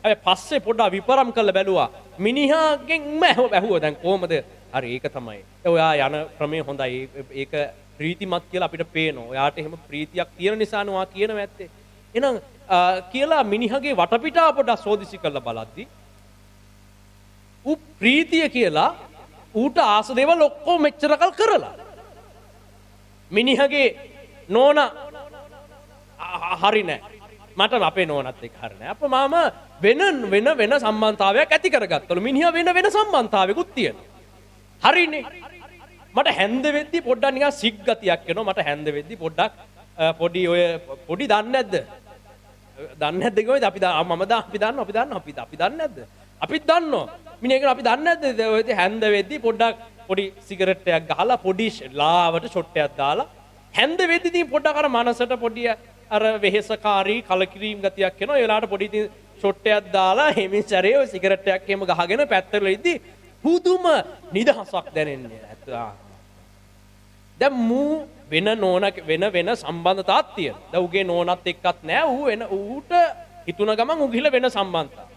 හැබැයි පස්සේ පොඩ්ඩක් විපරම් කරලා බැලුවා. මිනිහාගෙන්ම ඇහුවා දැන් කොහමද? හරි ඒක තමයි. ඔයා යන ක්‍රමය හොඳයි. ඒක ප්‍රීතිමත් කියලා අපිට පේනවා. ඔයාට එහෙම ප්‍රීතියක් තියෙන නිසානේ ඔයා කියනවා ඇත්තේ. එහෙනම් කියලා මිනිහගේ වටපිටාව පොඩ්ඩක් සෝදිසි කරලා බලද්දි ඌ ප්‍රීතිය කියලා ඌට ආස දේවල් ඔක්කොම මෙච්චරකල් කරලා මිනිහගේ නෝනා හරි නෑ. මට අපේ නෝනත් එක්ක හරි නෑ. අප මාම වෙන සම්බන්ධතාවයක් ඇති කරගත්තලු. මිනිහා වෙන සම්බන්ධතාවයකුත් තියෙනවා. හරිනේ. මට හැන්ද වෙද්දි පොඩ්ඩක් නිකන් සිග් ගතියක් එනවා. මට හැන්ද වෙද්දි පොඩ්ඩක් පොඩි දන්නේ නැද්ද? දන්නේ නැද්ද කිව්වද? අපි දන්නේ නැද්ද? අපිත් දන්නවා. මිනිහා කියනවා අපි දන්නේ නැද්ද? ඔය හැන්ද වෙද්දි පොඩ්ඩක් පොඩි සිගරට් එකක් ගහලා පොඩි ලාවට ෂොට් එකක් දාලා හැන්ද වෙද්දි ඉතින් පොඩ්ඩක් අර මනසට පොඩි අර වෙහෙසකාරී කලකිරීම ගතියක් එනවා. ඒ වෙලාවට පොඩි ඉතින් ෂොට් එකක් දාලා හිමින් සැරේ ඔය සිගරට් එකක් එහෙම ගහගෙන පැත්තට ඉද්දි පුදුම නිදහසක් දැනෙන්නේ. දැන් මූ වෙන නෝනක් වෙන සම්බන්ධතාවක් තියෙනවා. දැන් උගේ නෝනත් එක්කත් නෑ. ඌට හිතුන ගමන් ඌ ගිහලා වෙන සම්බන්ධතාවක්.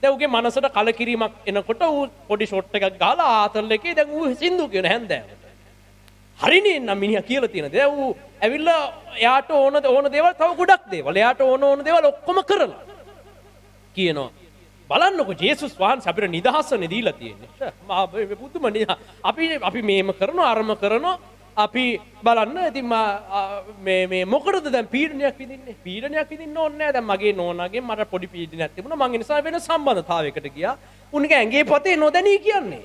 දැන් උගේ මනසට කලකිරීමක් එනකොට ඌ පොඩි ෂොට් එකක් ගහලා ආතල් එකේ දැන් ඌ සින්දු කියන හැන්දෑවට. හරිනේ නම් මිනිහා කියලා තියෙන. දැන් ඌ ඇවිල්ලා එයාට ඕන දේවල් තව ගොඩක් දේවල්. එයාට ඕන දේවල් ඔක්කොම කරලා කියනවා. බලන්නකො ජේසුස් වහන්සේ අපිට නිදහසනේ දීලා තියෙන්නේ. පුදුම නිදහස. අපි මේම කරනවා අරම කරනවා. අපි බලන්න ඉතින් මේ මොකටද දැන් පීඩනයක් විඳින්නේ? පීඩනයක් විඳින්න ඕනේ නැහැ. දැන් මගේ නෝනාගෙන් මට පොඩි පීඩනයක් තිබුණා. මං ඒ නිසා වෙන සම්බන්ධතාවයකට ගියා. උන්ගේ ඇඟේ පතේ නොදැනී කියන්නේ.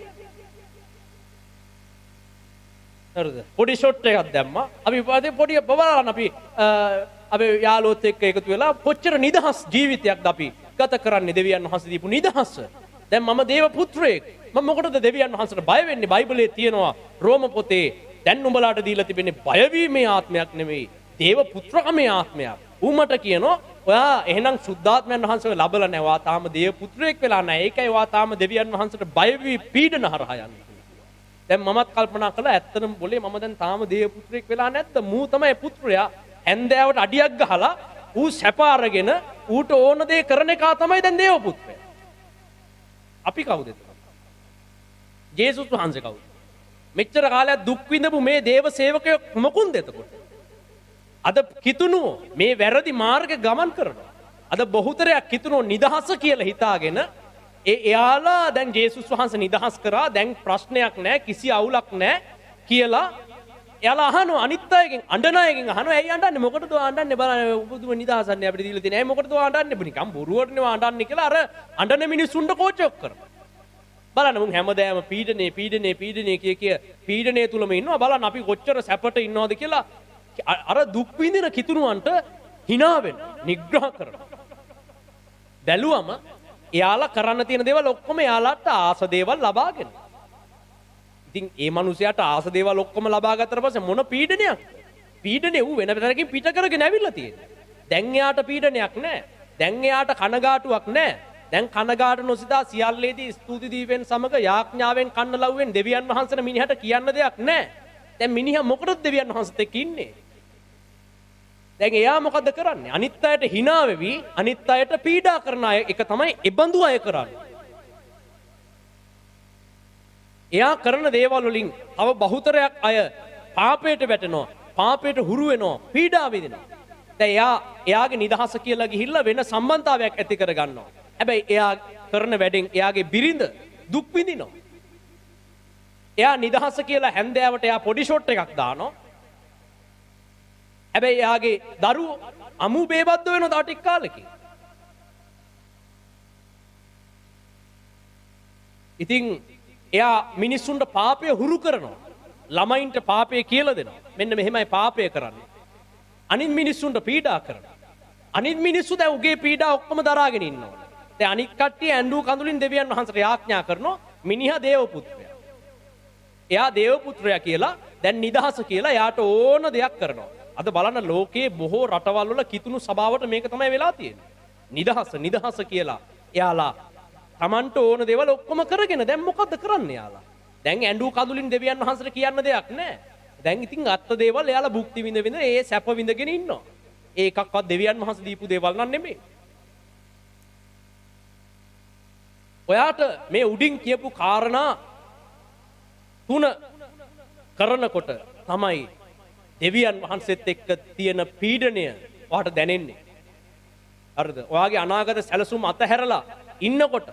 හරිද? පොඩි ෂොට් එකක් දැම්මා. අපි පොඩි බලන්න අපි යාළුවොත් එක්ක එකතු වෙලා කොච්චර නිදහස් ජීවිතයක්ද අපි ගත කරන්නේ දෙවියන් වහන්සේ දීපු නිදහස. දැන් මම දේව පුත්‍රයෙක්. මම මොකටද දෙවියන් වහන්සේට බය වෙන්නේ? බයිබලයේ තියෙනවා රෝම පොතේ දැන් නුඹලාට දීලා තිබෙන්නේ බයවීමේ ආත්මයක් නෙමෙයි. දේව පුත්‍රකමේ ආත්මයක්. ඌමට කියනවා ඔයා එහෙනම් සුද්ධාත්මයන් වහන්සේව ලබලා නැහැ. ඔයා තාම දේව පුත්‍රයෙක් වෙලා නැහැ. ඒකයි ඔයා තාම දෙවියන් වහන්සේට බය වී පීඩන හරහා යන්නේ. දැන් මමත් කල්පනා කළා ඇත්තටම બોලේ මම දැන් තාම දේව පුත්‍රයෙක් වෙලා නැද්ද? මූ තමයි පුත්‍රයා. හැන්දෑවට අඩියක් ගහලා ඌ සැප අරගෙන ඌට ඕන දේ කරන එක තමයි දැන් දේව පුත්‍රයා. අපි කවුද එතන? ජේසුස් වහන්සේ කවුද? මෙච්චර කාලයක් දුක් විඳපු මේ දේව සේවකයෝ මොකුන්ද එතකොට? අද කිතුණෝ මේ වැරදි මාර්ගේ ගමන් කරනවා. අද බහුතරයක් කිතුණෝ නිදහස කියලා හිතාගෙන එයාලා දැන් ජේසුස් වහන්සේ නිදහස් කරා දැන් ප්‍රශ්නයක් නැහැ කිසි අවුලක් නැහැ කියලා එයාලා අහනවා අනිත් අයගෙන් අඬන අයගෙන් අහනවා ඇයි අඬන්නේ මොකටද ඔයා අඬන්නේ බලන්න පුදුම නිදහසන්නේ අපිට දීලා තියෙන්නේ ඇයි මොකටද ඔයා අඬන්නේ නිකන් බොරුවටනේ ඔයා අඬන්නේ කියලා අර අඬන මිනිස්සුන්ට කෝචොක් කරනවා බලන්න මුන් හැමදාම පීඩනේ කිය පීඩනේ තුලම ඉන්නවා බලන්න අපි කොච්චර සැපට ඉන්නවද කියලා අර දුක් විඳින කිතුණුවන්ට hina වෙන නිග්‍රහ කරනවා බැලුවම එයාලා කරන්න තියෙන දේවල් ඔක්කොම එයාලාට ආස දේවල් ලබාගෙන. ඉතින් ඒ මිනිසයාට ආස දේවල් ඔක්කොම ලබා ගත්තට පස්සේ මොන පීඩනයක්? පීඩනේ ඌ වෙන පැත්තකින් පිට කරගෙන ඇවිල්ලා තියෙන්නේ. දැන් එයාට පීඩනයක් නැහැ. දැන් එයාට කනගාටුවක් නැහැ. දැන් කනගාටු නොසිතා සියල්ලේදී ස්තුති දීපෙන් සමග යාඥාවෙන් කන්න ලව්වෙන් දෙවියන් වහන්සේට මිනිහට කියන්න දෙයක් නැහැ. දැන් මිනිහා මොකටද දෙවියන් වහන්සේත් එක්ක ඉන්නේ? දැන් එයා මොකද කරන්නේ? අනිත් අයට hina වෙවි, අනිත් අයට පීඩා කරන අය එක තමයි එබඳු අය කරන්නේ. එයා කරන දේවල් වලින් තව බහුතරයක් අය පාපයට වැටෙනවා, පාපයට හුරු වෙනවා, පීඩා විඳිනවා. දැන් එයාගේ නිදහස කියලා ගිහිල්ලා වෙන සම්බන්ධතාවයක් ඇති කර ගන්නවා. හැබැයි එයා කරන වැඩෙන් එයාගේ බිරිඳ දුක් විඳිනවා. එයා නිදහස කියලා හැන්දෑවට එයා පොඩි ෂොට් එකක් දානවා. හැබැයි එයාගේ දරුවෝ අමු බේබද්ද වෙනවා තව ටික කාලෙකින්. ඉතින් එයා මිනිස්සුන්ට පාපය හුරු කරනවා. ළමයින්ට පාපය කියලා දෙනවා. මෙන්න මෙහෙමයි පාපය කරන්නේ. අනිත් මිනිස්සුන්ට පීඩා කරනවා. අනිත් මිනිස්සු දැන් උගේ පීඩා ඔක්කොම දරාගෙන ඉන්නවා. දැන් අනිත් කට්ටිය ඇඬු කඳුලින් දෙවියන් වහන්සේට යාඥා කරනවා මිනිහා දේව පුත්‍රයා. එයා දේව පුත්‍රයා කියලා දැන් නිදහස කියලා යාට ඕන දෙයක් කරනවා. අද බලන්න ලෝකයේ බොහෝ රටවල් වල කිතුණු සභාවට මේක තමයි වෙලා තියෙන්නේ. නිදහස කියලා එයාලා Tamanට ඕන දේවල් ඔක්කොම කරගෙන දැන් මොකද්ද කරන්නේ යාලා? දැන් ඇඬු කඳුලින් දෙවියන් වහන්සේට කියන්න දෙයක් නැහැ. දැන් ඉතින් අත්ත දේවල් එයාලා භුක්ති විඳ ඒ සැප විඳගෙන ඉන්නවා. ඒකක්වත් දෙවියන් වහන්සේ දීපු දේවල් නන් නෙමෙයි. ඔයාට මේ උඩින් කියපු කාරණා 3 කරනකොට තමයි දෙවියන් වහන්සේත් එක්ක තියෙන පීඩණය ඔයාට දැනෙන්නේ. හරිද? ඔයාගේ අනාගත සැලසුම් අතහැරලා ඉන්නකොට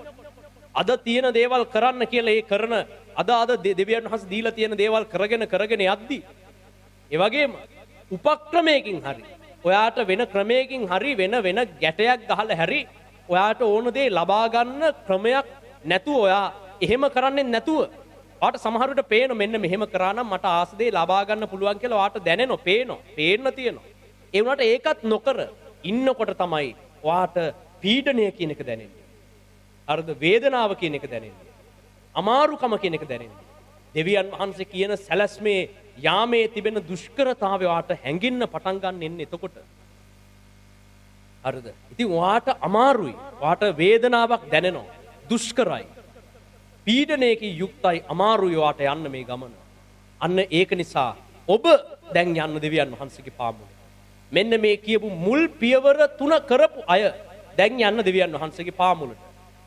අද තියෙන දේවල් කරන්න කියලා ඒ කරන අද දෙවියන් වහන්සේ දීලා තියෙන දේවල් කරගෙන යද්දි ඒ වගේම උපක්‍රමයකින් හරි ඔයාට වෙන ක්‍රමයකින් හරි වෙන ගැටයක් ගහලා හැරි ඔයාට ඕන දේ ලබා ගන්න ක්‍රමයක් නැතුව ඔයා එහෙම කරන්නේ නැතුව ඔයාට සමහර විට පේන මෙන්න මෙහෙම කරා නම් මට ආස දේ ලබා ගන්න පුළුවන් කියලා ඔයාට දැනෙනවා පේන්න තියෙනවා. ඒ වුණාට ඒකත් නොකර ඉන්නකොට තමයි ඔයාට පීඩණය කියන එක දැනෙන්නේ. අර්ධ වේදනාව කියන එක දැනෙන්නේ. අමාරුකම කියන එක දැනෙන්නේ. දෙවියන් වහන්සේ කියන සැලැස්මේ යාමේ තිබෙන දුෂ්කරතාවය ඔයාට හැඟෙන්න පටන් ගන්න එන්නේ එතකොට. හරිද? ඉතින් ඔයාට අමාරුයි. ඔයාට වේදනාවක් දැනෙනවා. දුෂ්කරයි. පීඩනයකින් යුක්තයි අමාරුයි ඔයාට යන්න මේ ගමන. අන්න ඒක නිසා ඔබ දැන් යන්න දෙවියන් වහන්සේගේ පාමුල. මෙන්න මේ කියපු මුල් පියවර 3 කරපු අය දැන් යන්න දෙවියන් වහන්සේගේ පාමුලට.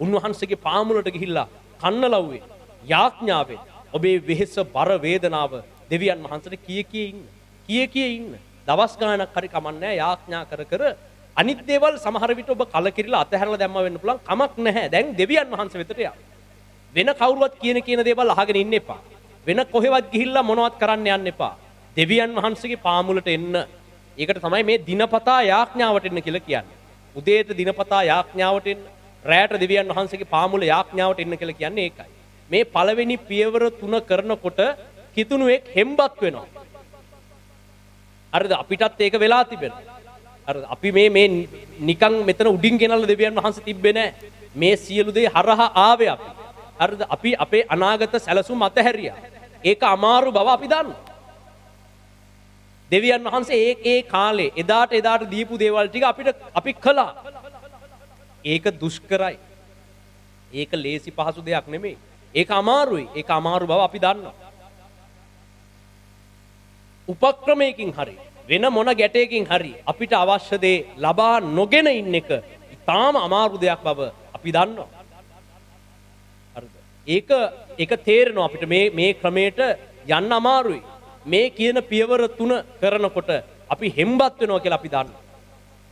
උන්වහන්සේගේ පාමුලට ගිහිල්ලා කන්නලව්වේ යාඥාවෙන් ඔබේ වෙහෙස බර වේදනාව දෙවියන් වහන්සේට කිය ඉන්න. දවස් ගානක් හරි කමන්නේ යාඥා කර අනිත් දේවල් සමහර විට ඔබ කලකිරිලා අතහැරලා දැම්ම වෙන්න පුළුවන් කමක් නැහැ. දැන් දෙවියන් වහන්සේ වෙතට යන්න. වෙන කවුරුවත් කියන දේවල් අහගෙන ඉන්න එපා. වෙන කොහෙවත් ගිහිල්ලා මොනවත් කරන්න යන්න එපා. දෙවියන් වහන්සේගේ පාමුලට එන්න. ඒකට තමයි මේ දිනපතා යාඥාවට එන්න කියලා කියන්නේ. උදේට දිනපතා යාඥාවට එන්න, රැයට දෙවියන් වහන්සේගේ පාමුල යාඥාවට එන්න කියලා කියන්නේ ඒකයි. මේ පළවෙනි පියවර 3 කරනකොට කිතුණුවෙක් හෙම්බත් වෙනවා. හරිද? අපිටත් ඒක වෙලා තිබෙනවා. හරිද? අපි මේ නිකන් මෙතන උඩින් ගෙනල්ලා දෙවියන් වහන්සේ තිබ්බේ නැහැ. මේ සියලු දේ හරහා ආවේ අපි. හරිද? අපි අපේ අනාගත සැලසුම් අතහැරියා. ඒක අමාරු බව අපි දන්නවා. දෙවියන් වහන්සේ ඒ කාලේ එදාට දීපු දේවල් ටික අපි කළා. ඒක දුෂ්කරයි. ඒක ලේසි පහසු දෙයක් නෙමෙයි. ඒක අමාරුයි. ඒක අමාරු බව අපි දන්නවා. උපක්‍රමයකින් හරි වෙන මොන ගැටයකින් හරි අපිට අවශ්‍ය දේ ලබා නොගෙන ඉන්න එක ඉතාම අමාරු දෙයක් බව අපි දන්නවා. හරිද? ඒක තේරෙනවා අපිට මේ ක්‍රමයට යන්න අමාරුයි. මේ කියන පියවර 3 කරනකොට අපි හෙම්බත් වෙනවා කියලා අපි දන්නවා.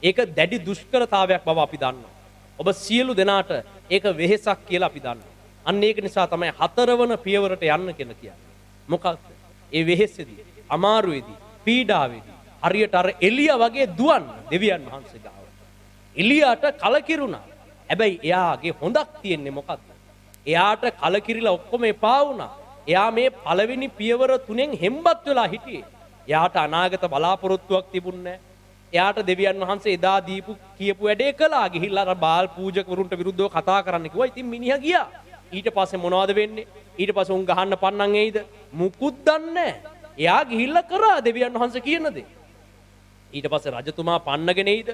ඒක දැඩි දුෂ්කරතාවයක් බව අපි දන්නවා. ඔබ සියලු දෙනාට ඒක වෙහෙසක් කියලා අපි දන්නවා. අන්න ඒක නිසා තමයි 4 වන පියවරට යන්න කියලා කියන්නේ. මොකක්ද? ඒ වෙහෙසෙදී, අමාරුවේදී, පීඩාවේදී හරියට අර එලියා වගේ දුවන්න දෙවියන් වහන්සේ ගාව. එලියාට කලකිරුණා. හැබැයි එයාගේ හොඳක් තියෙන්නේ මොකක්ද? එයාට කලකිරිලා ඔක්කොම එපා වුණා. එයා මේ පළවෙනි පියවර 3න් හෙම්බත් වෙලා හිටියේ. එයාට අනාගත බලාපොරොත්තුවක් තිබුණේ නැහැ. එයාට දෙවියන් වහන්සේ එදා කියපු වැඩේ කළා. ගිහිල්ලා අර බාල් පූජකවරුන්ට විරුද්ධව කතා කරන්න කිව්වා. ඉතින් මිනිහා ගියා. ඊට පස්සේ මොනවද වෙන්නේ? ඊට පස්සේ උන් ගහන්න පන්නන් එයිද? මුකුත් දන්නේ නැහැ. එයා ගිහිල්ලා කරා දෙවියන් වහන්සේ කියන දේ. ඊට පස්සේ රජතුමා පන්නගෙන එයිද?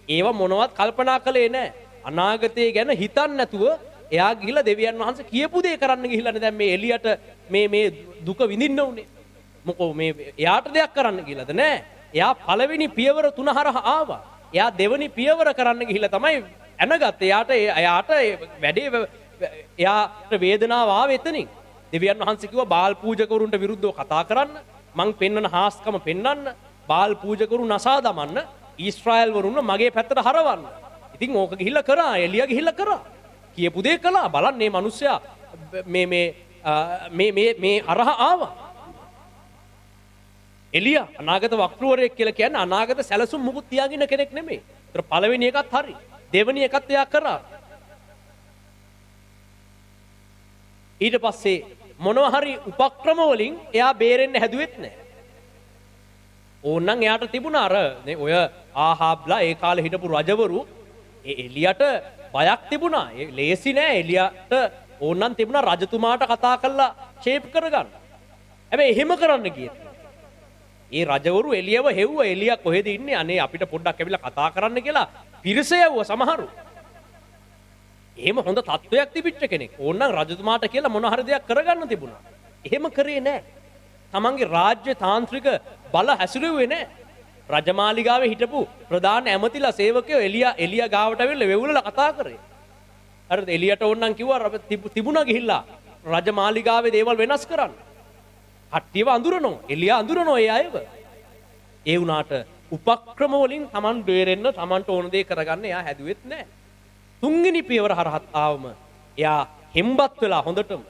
ඒව මොනවත් කල්පනා කළේ නැහැ. අනාගතය ගැන හිතන්නේ නැතුව එයා ගිහිල්ලා දෙවියන් වහන්සේ කියපු දේ කරන්න ගිහිල්ලානේ දැන් මේ එළියට මේ දුක විඳින්න උනේ. මොකෝ මේ එයාට දෙයක් කරන්න ගිහිල්ලාද නෑ. එයා පළවෙනි පියවර 3 හරහා ආවා. එයා දෙවෙනි පියවර කරන්න ගිහිල්ලා තමයි ඇනගත්තේ. එයාට වැඩේ එයාට වේදනාව ආවේ එතනින්. දෙවියන් වහන්සේ කිව්වා බාල් පූජකවරුන්ට විරුද්ධව කතා කරන්න. මං පෙන්නන හාස්කම පෙන්නන්න. බාල් පූජකවරු නසා දමන්න. ඊශ්‍රායල් වරුන්ව මගේ පැත්තට හරවන්න. ඉතින් ඕක ගිහිල්ලා කරා. එලියා ගිහිල්ලා කරා. කියපු දේ කළා. බලන්න මේ මිනිස්සයා මේ අරහ ආවා. එලියා අනාගත වක්‍රවරයෙක් කියලා කියන්නේ අනාගත සැලසුම් මුකුත් තියාගෙන කෙනෙක් නෙමෙයි. ඒතර පළවෙනි එකත් හරි. දෙවෙනි එකත් එයා කරා. ඊට පස්සේ මොනවා හරි උපක්‍රම වලින් එයා බේරෙන්න හැදුවෙත් නැහැ. ඕන්නම් එයාට තිබුණා අර ඔය ආහාබ්ලා ඒ කාලේ හිටපු රජවරු එලියට බයක් තිබුණා. ඒ ලේසි නෑ එලියට ඕන්නම් තිබුණා රජතුමාට කතා කරලා ෂේප් කරගන්න. හැබැයි එහෙම කරන්න ගියේ. ඒ රජවරු එලියව හෙව්ව එලියා කොහෙද ඉන්නේ? අනේ අපිට පොඩ්ඩක් ඇවිල්ලා කතා කරන්න කියලා පිරිස යවුව සමහරු. එහෙම හොඳ තත්වයක් තිබිච්ච කෙනෙක්. ඕන්නම් රජතුමාට කියලා මොන හරි දෙයක් කරගන්න තිබුණා. එහෙම කරේ නෑ. තමන්ගේ රාජ්‍ය තාන්ත්‍රික බල හැසිරුවේ නෑ. රජමාලිගාවේ හිටපු ප්‍රධාන ඇමතිලා සේවකයෝ එලියා ගාවට ඇවිල්ලා වෙවුලලා කතා කරේ. හරිද? එලියට ඕන්නම් කිව්වා තිබුණා ගිහිල්ලා රජමාලිගාවේ දේවල් වෙනස් කරන්න. කට්ටියව අඳුරනවා. එලියා අඳුරනවා ඒ අයව. ඒ වුණාට උපක්‍රම වලින් Taman බේරෙන්න Tamanට ඕන දේ කරගන්න එයා හැදුවෙත් නැහැ. තුන්වෙනි පියවර හරහත් ආවම එයා හෙම්බත් වෙලා හොඳටම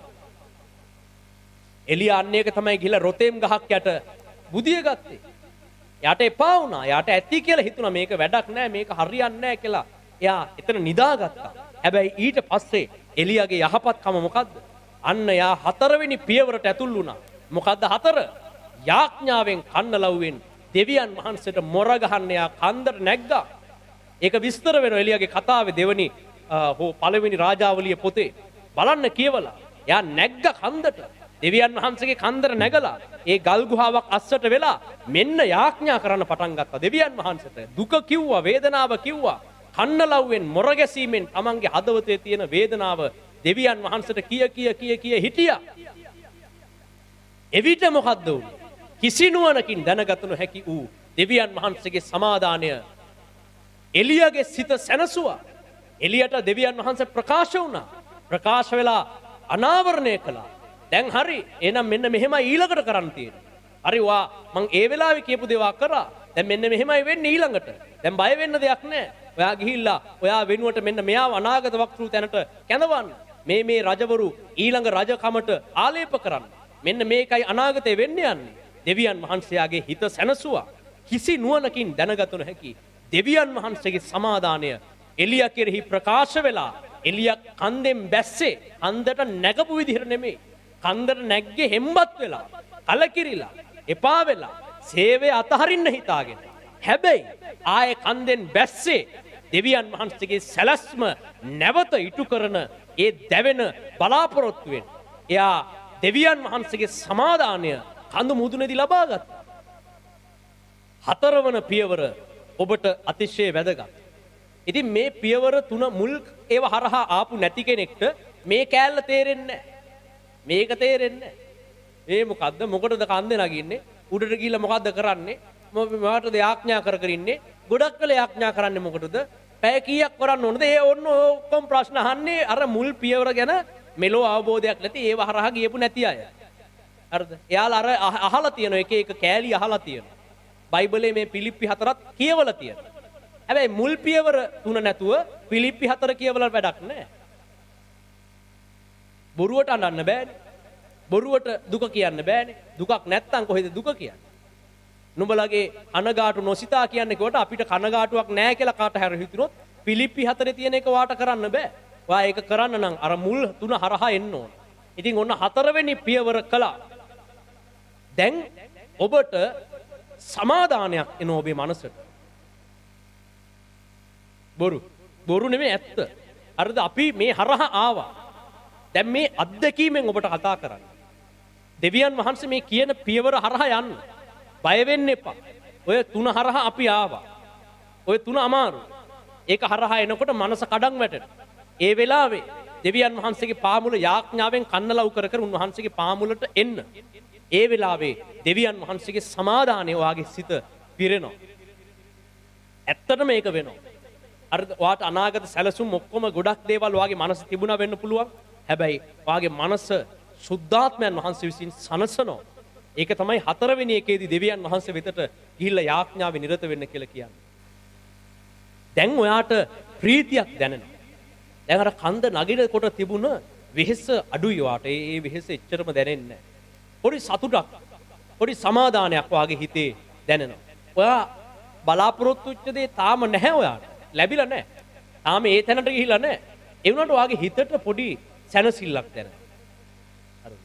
එලියා අන්නේක තමයි ගිහලා රොතේම් ගහක් යට බුදිය ගත්තේ. එයාට එපා වුණා. එයාට ඇති කියලා හිතුණා මේක වැඩක් නැහැ මේක හරියන්නේ නැහැ කියලා. එයා එතන නිදාගත්තා. හැබැයි ඊට පස්සේ එලියාගේ යහපත්කම මොකද්ද? අන්න එයා හතරවෙනි පියවරට ඇතුල් වුණා. මොකද්ද හතර? යාඥාවෙන් කන්නලව්වෙන් දෙවියන් වහන්සේට මොර ගහන්න යා කන්දර නැග්ගා. ඒක විස්තර වෙනවා එලියාගේ කතාවේ දෙවනි පළවෙනි රාජාවලිය පොතේ. බලන්න කියවලා. එයා නැග්ග කන්දට. දෙවියන් වහන්සේගේ කන්දර නැගලා ඒ ගල් ගුහාවක් අස්සට වෙලා මෙන්න යාඥා කරන්න පටන් ගත්තා දෙවියන් වහන්සේට. දුක කිව්වා, වේදනාව කිව්වා. කන්නලව්වෙන් මොර ගැසීමෙන් තමන්ගේ හදවතේ තියෙන වේදනාව දෙවියන් වහන්සේට කිය හිටියා. එවිට මොකද්ද වුනේ? කිසි නුවණකින් දැනගත නොහැකි වූ දෙවියන් වහන්සේගේ සමාදානය එලියාගේ සිත සැනසුවා. එලියට දෙවියන් වහන්සේ ප්‍රකාශ වුණා. ප්‍රකාශ වෙලා අනාවරණය කළා. දැන් හරි. එහෙනම් මෙන්න මෙහෙමයි ඊළඟට කරන්න තියෙන්නේ. හරි වා මං ඒ වෙලාවේ කියපු දේවා කරා. දැන් මෙන්න මෙහෙමයි වෙන්නේ ඊළඟට. දැන් බය වෙන්න දෙයක් නැහැ. ඔයා ගිහිල්ලා ඔයා වෙනුවට මෙන්න මෙයාව අනාගත වක්තෘ තැනට කැඳවන්න. මේ රජවරු ඊළඟ රජකමට ආලේප කරන්න. මෙන්න මේකයි අනාගතේ වෙන්න යන්නේ. දෙවියන් වහන්සේගේ හිත සැනසුවා. කිසි නුවණකින් දැනගත නොහැකි දෙවියන් වහන්සේගේ සමාදානය එලියා කෙරෙහි ප්‍රකාශ වෙලා එලියා කන්දෙන් බැස්සේ කන්දට නැගපු විදිහට නෙමෙයි. කන්දට නැග්ගේ හෙම්බත් වෙලා කලකිරිලා එපා වෙලා සේවය අතහරින්න හිතාගෙන. හැබැයි ආයේ කන්දෙන් බැස්සේ දෙවියන් වහන්සේගේ සැලැස්ම නැවත ඉටු කරන ඒ දැවෙන බලාපොරොත්තුවෙන් එයා දෙවියන් වහන්සේගේ සමාදානය කඳු මුදුනේදී ලබා ගත්තා. හතරවන පියවර ඔබට අතිශය වැදගත්. ඉතින් මේ පියවර තුන මුල් ඒව හරහා ආපු නැති කෙනෙක්ට මේ කෑල්ල තේරෙන්නේ නැහැ. මේක තේරෙන්නේ නැහැ. මේ මොකද්ද? මොකටද කන්දේ නගින්නේ? උඩට ගිහිල්ලා මොකද්ද කරන්නේ? මොකටද යාඥා කර ඉන්නේ? ගොඩක් වෙලා යාඥා කරන්නේ මොකටද? පැය කීයක් කරන්න ඕනද? ඒ ඔන්න ඔක්කොම ප්‍රශ්න අහන්නේ අර මුල් පියවර ගැන මෙලෝ අවබෝධයක් නැති ඒව හරහා ගියපු නැති අය. හරිද? එයාලා අර අහලා තියෙන එක කෑලි අහලා තියෙනවා. බයිබලයේ මේ පිලිප්පි 4ත් කියවලා තියෙනවා. හැබැයි මුල් පියවර තුන නැතුව පිලිප්පි 4 කියවලා වැඩක් නැහැ. බොරුවට අඬන්න බෑනේ. බොරුවට දුක කියන්න බෑනේ. දුකක් නැත්තම් කොහෙද දුක කියන්නේ? නුඹලගේ අනගාටු නොසිතා කියන්නේ කොට අපිට කනගාටුවක් නැහැ කියලා කාට හැර හිතුනොත් පිලිප්පි 4 තියෙන එක වාට කරන්න බෑ. වා ඒක කරන්න නම් අර මුල් තුන හරහා එන්න ඕන. ඉතින් ඔන්න හතරවෙනි පියවර කළා. දැන් ඔබට සමාදානයක් එන ඔබේ මනසට. බොරු නෙමෙයි ඇත්ත. හරිද? අපි මේ හරහා ආවා. දැන් මේ අත්දැකීමෙන් ඔබට කතා කරන්න. දෙවියන් වහන්සේ මේ කියන පියවර හරහා යන්න. බය වෙන්න එපා. ඔය තුන හරහා අපි ආවා. ඔය තුන අමාරු. ඒක හරහා එනකොට මනස කඩන් වැටෙනවා. ඒ වෙලාවේ දෙවියන් වහන්සේගේ පාමුල යාඥාවෙන් කන්නලව් කර උන්වහන්සේගේ පාමුලට එන්න. ඒ වෙලාවේ දෙවියන් වහන්සේගේ සමාදානය වාගේ සිත පිරෙනවා. ඇත්තටම මේක වෙනවා. අර ඔයාට අනාගත සැලසුම් ඔක්කොම ගොඩක් දේවල් ඔයාගේ මනස තිබුණා වෙන්න පුළුවන්. හැබැයි ඔයාගේ මනස සුද්ධාත්මයන් වහන්සේ විසින් සනසනවා. ඒක තමයි හතරවෙනි එකේදී දෙවියන් වහන්සේ වෙතට ගිහිල්ලා යාඥාවේ නිරත වෙන්න කියලා කියන්නේ. දැන් ඔයාට ප්‍රීතියක් දැනෙනවා. දැන් අර කන්ද නගිනකොට තිබුණ වෙහෙස අඩුයි ඔයාට. ඒ වෙහෙස එච්චරම දැනෙන්නේ නැහැ. පොඩි සතුටක්, පොඩි සමාදානයක් ඔයාගේ හිතේ දැනෙනවා. ඔයා බලාපොරොත්තු වෙච්ච දේ තාම නැහැ ඔයාට. ලැබිලා නැහැ. තාම ඒ තැනට ගිහිල්ලා නැහැ. ඒ වුණාට ඔයාගේ හිතට පොඩි සැනසෙල්ලක් දැනෙනවා. හරිද?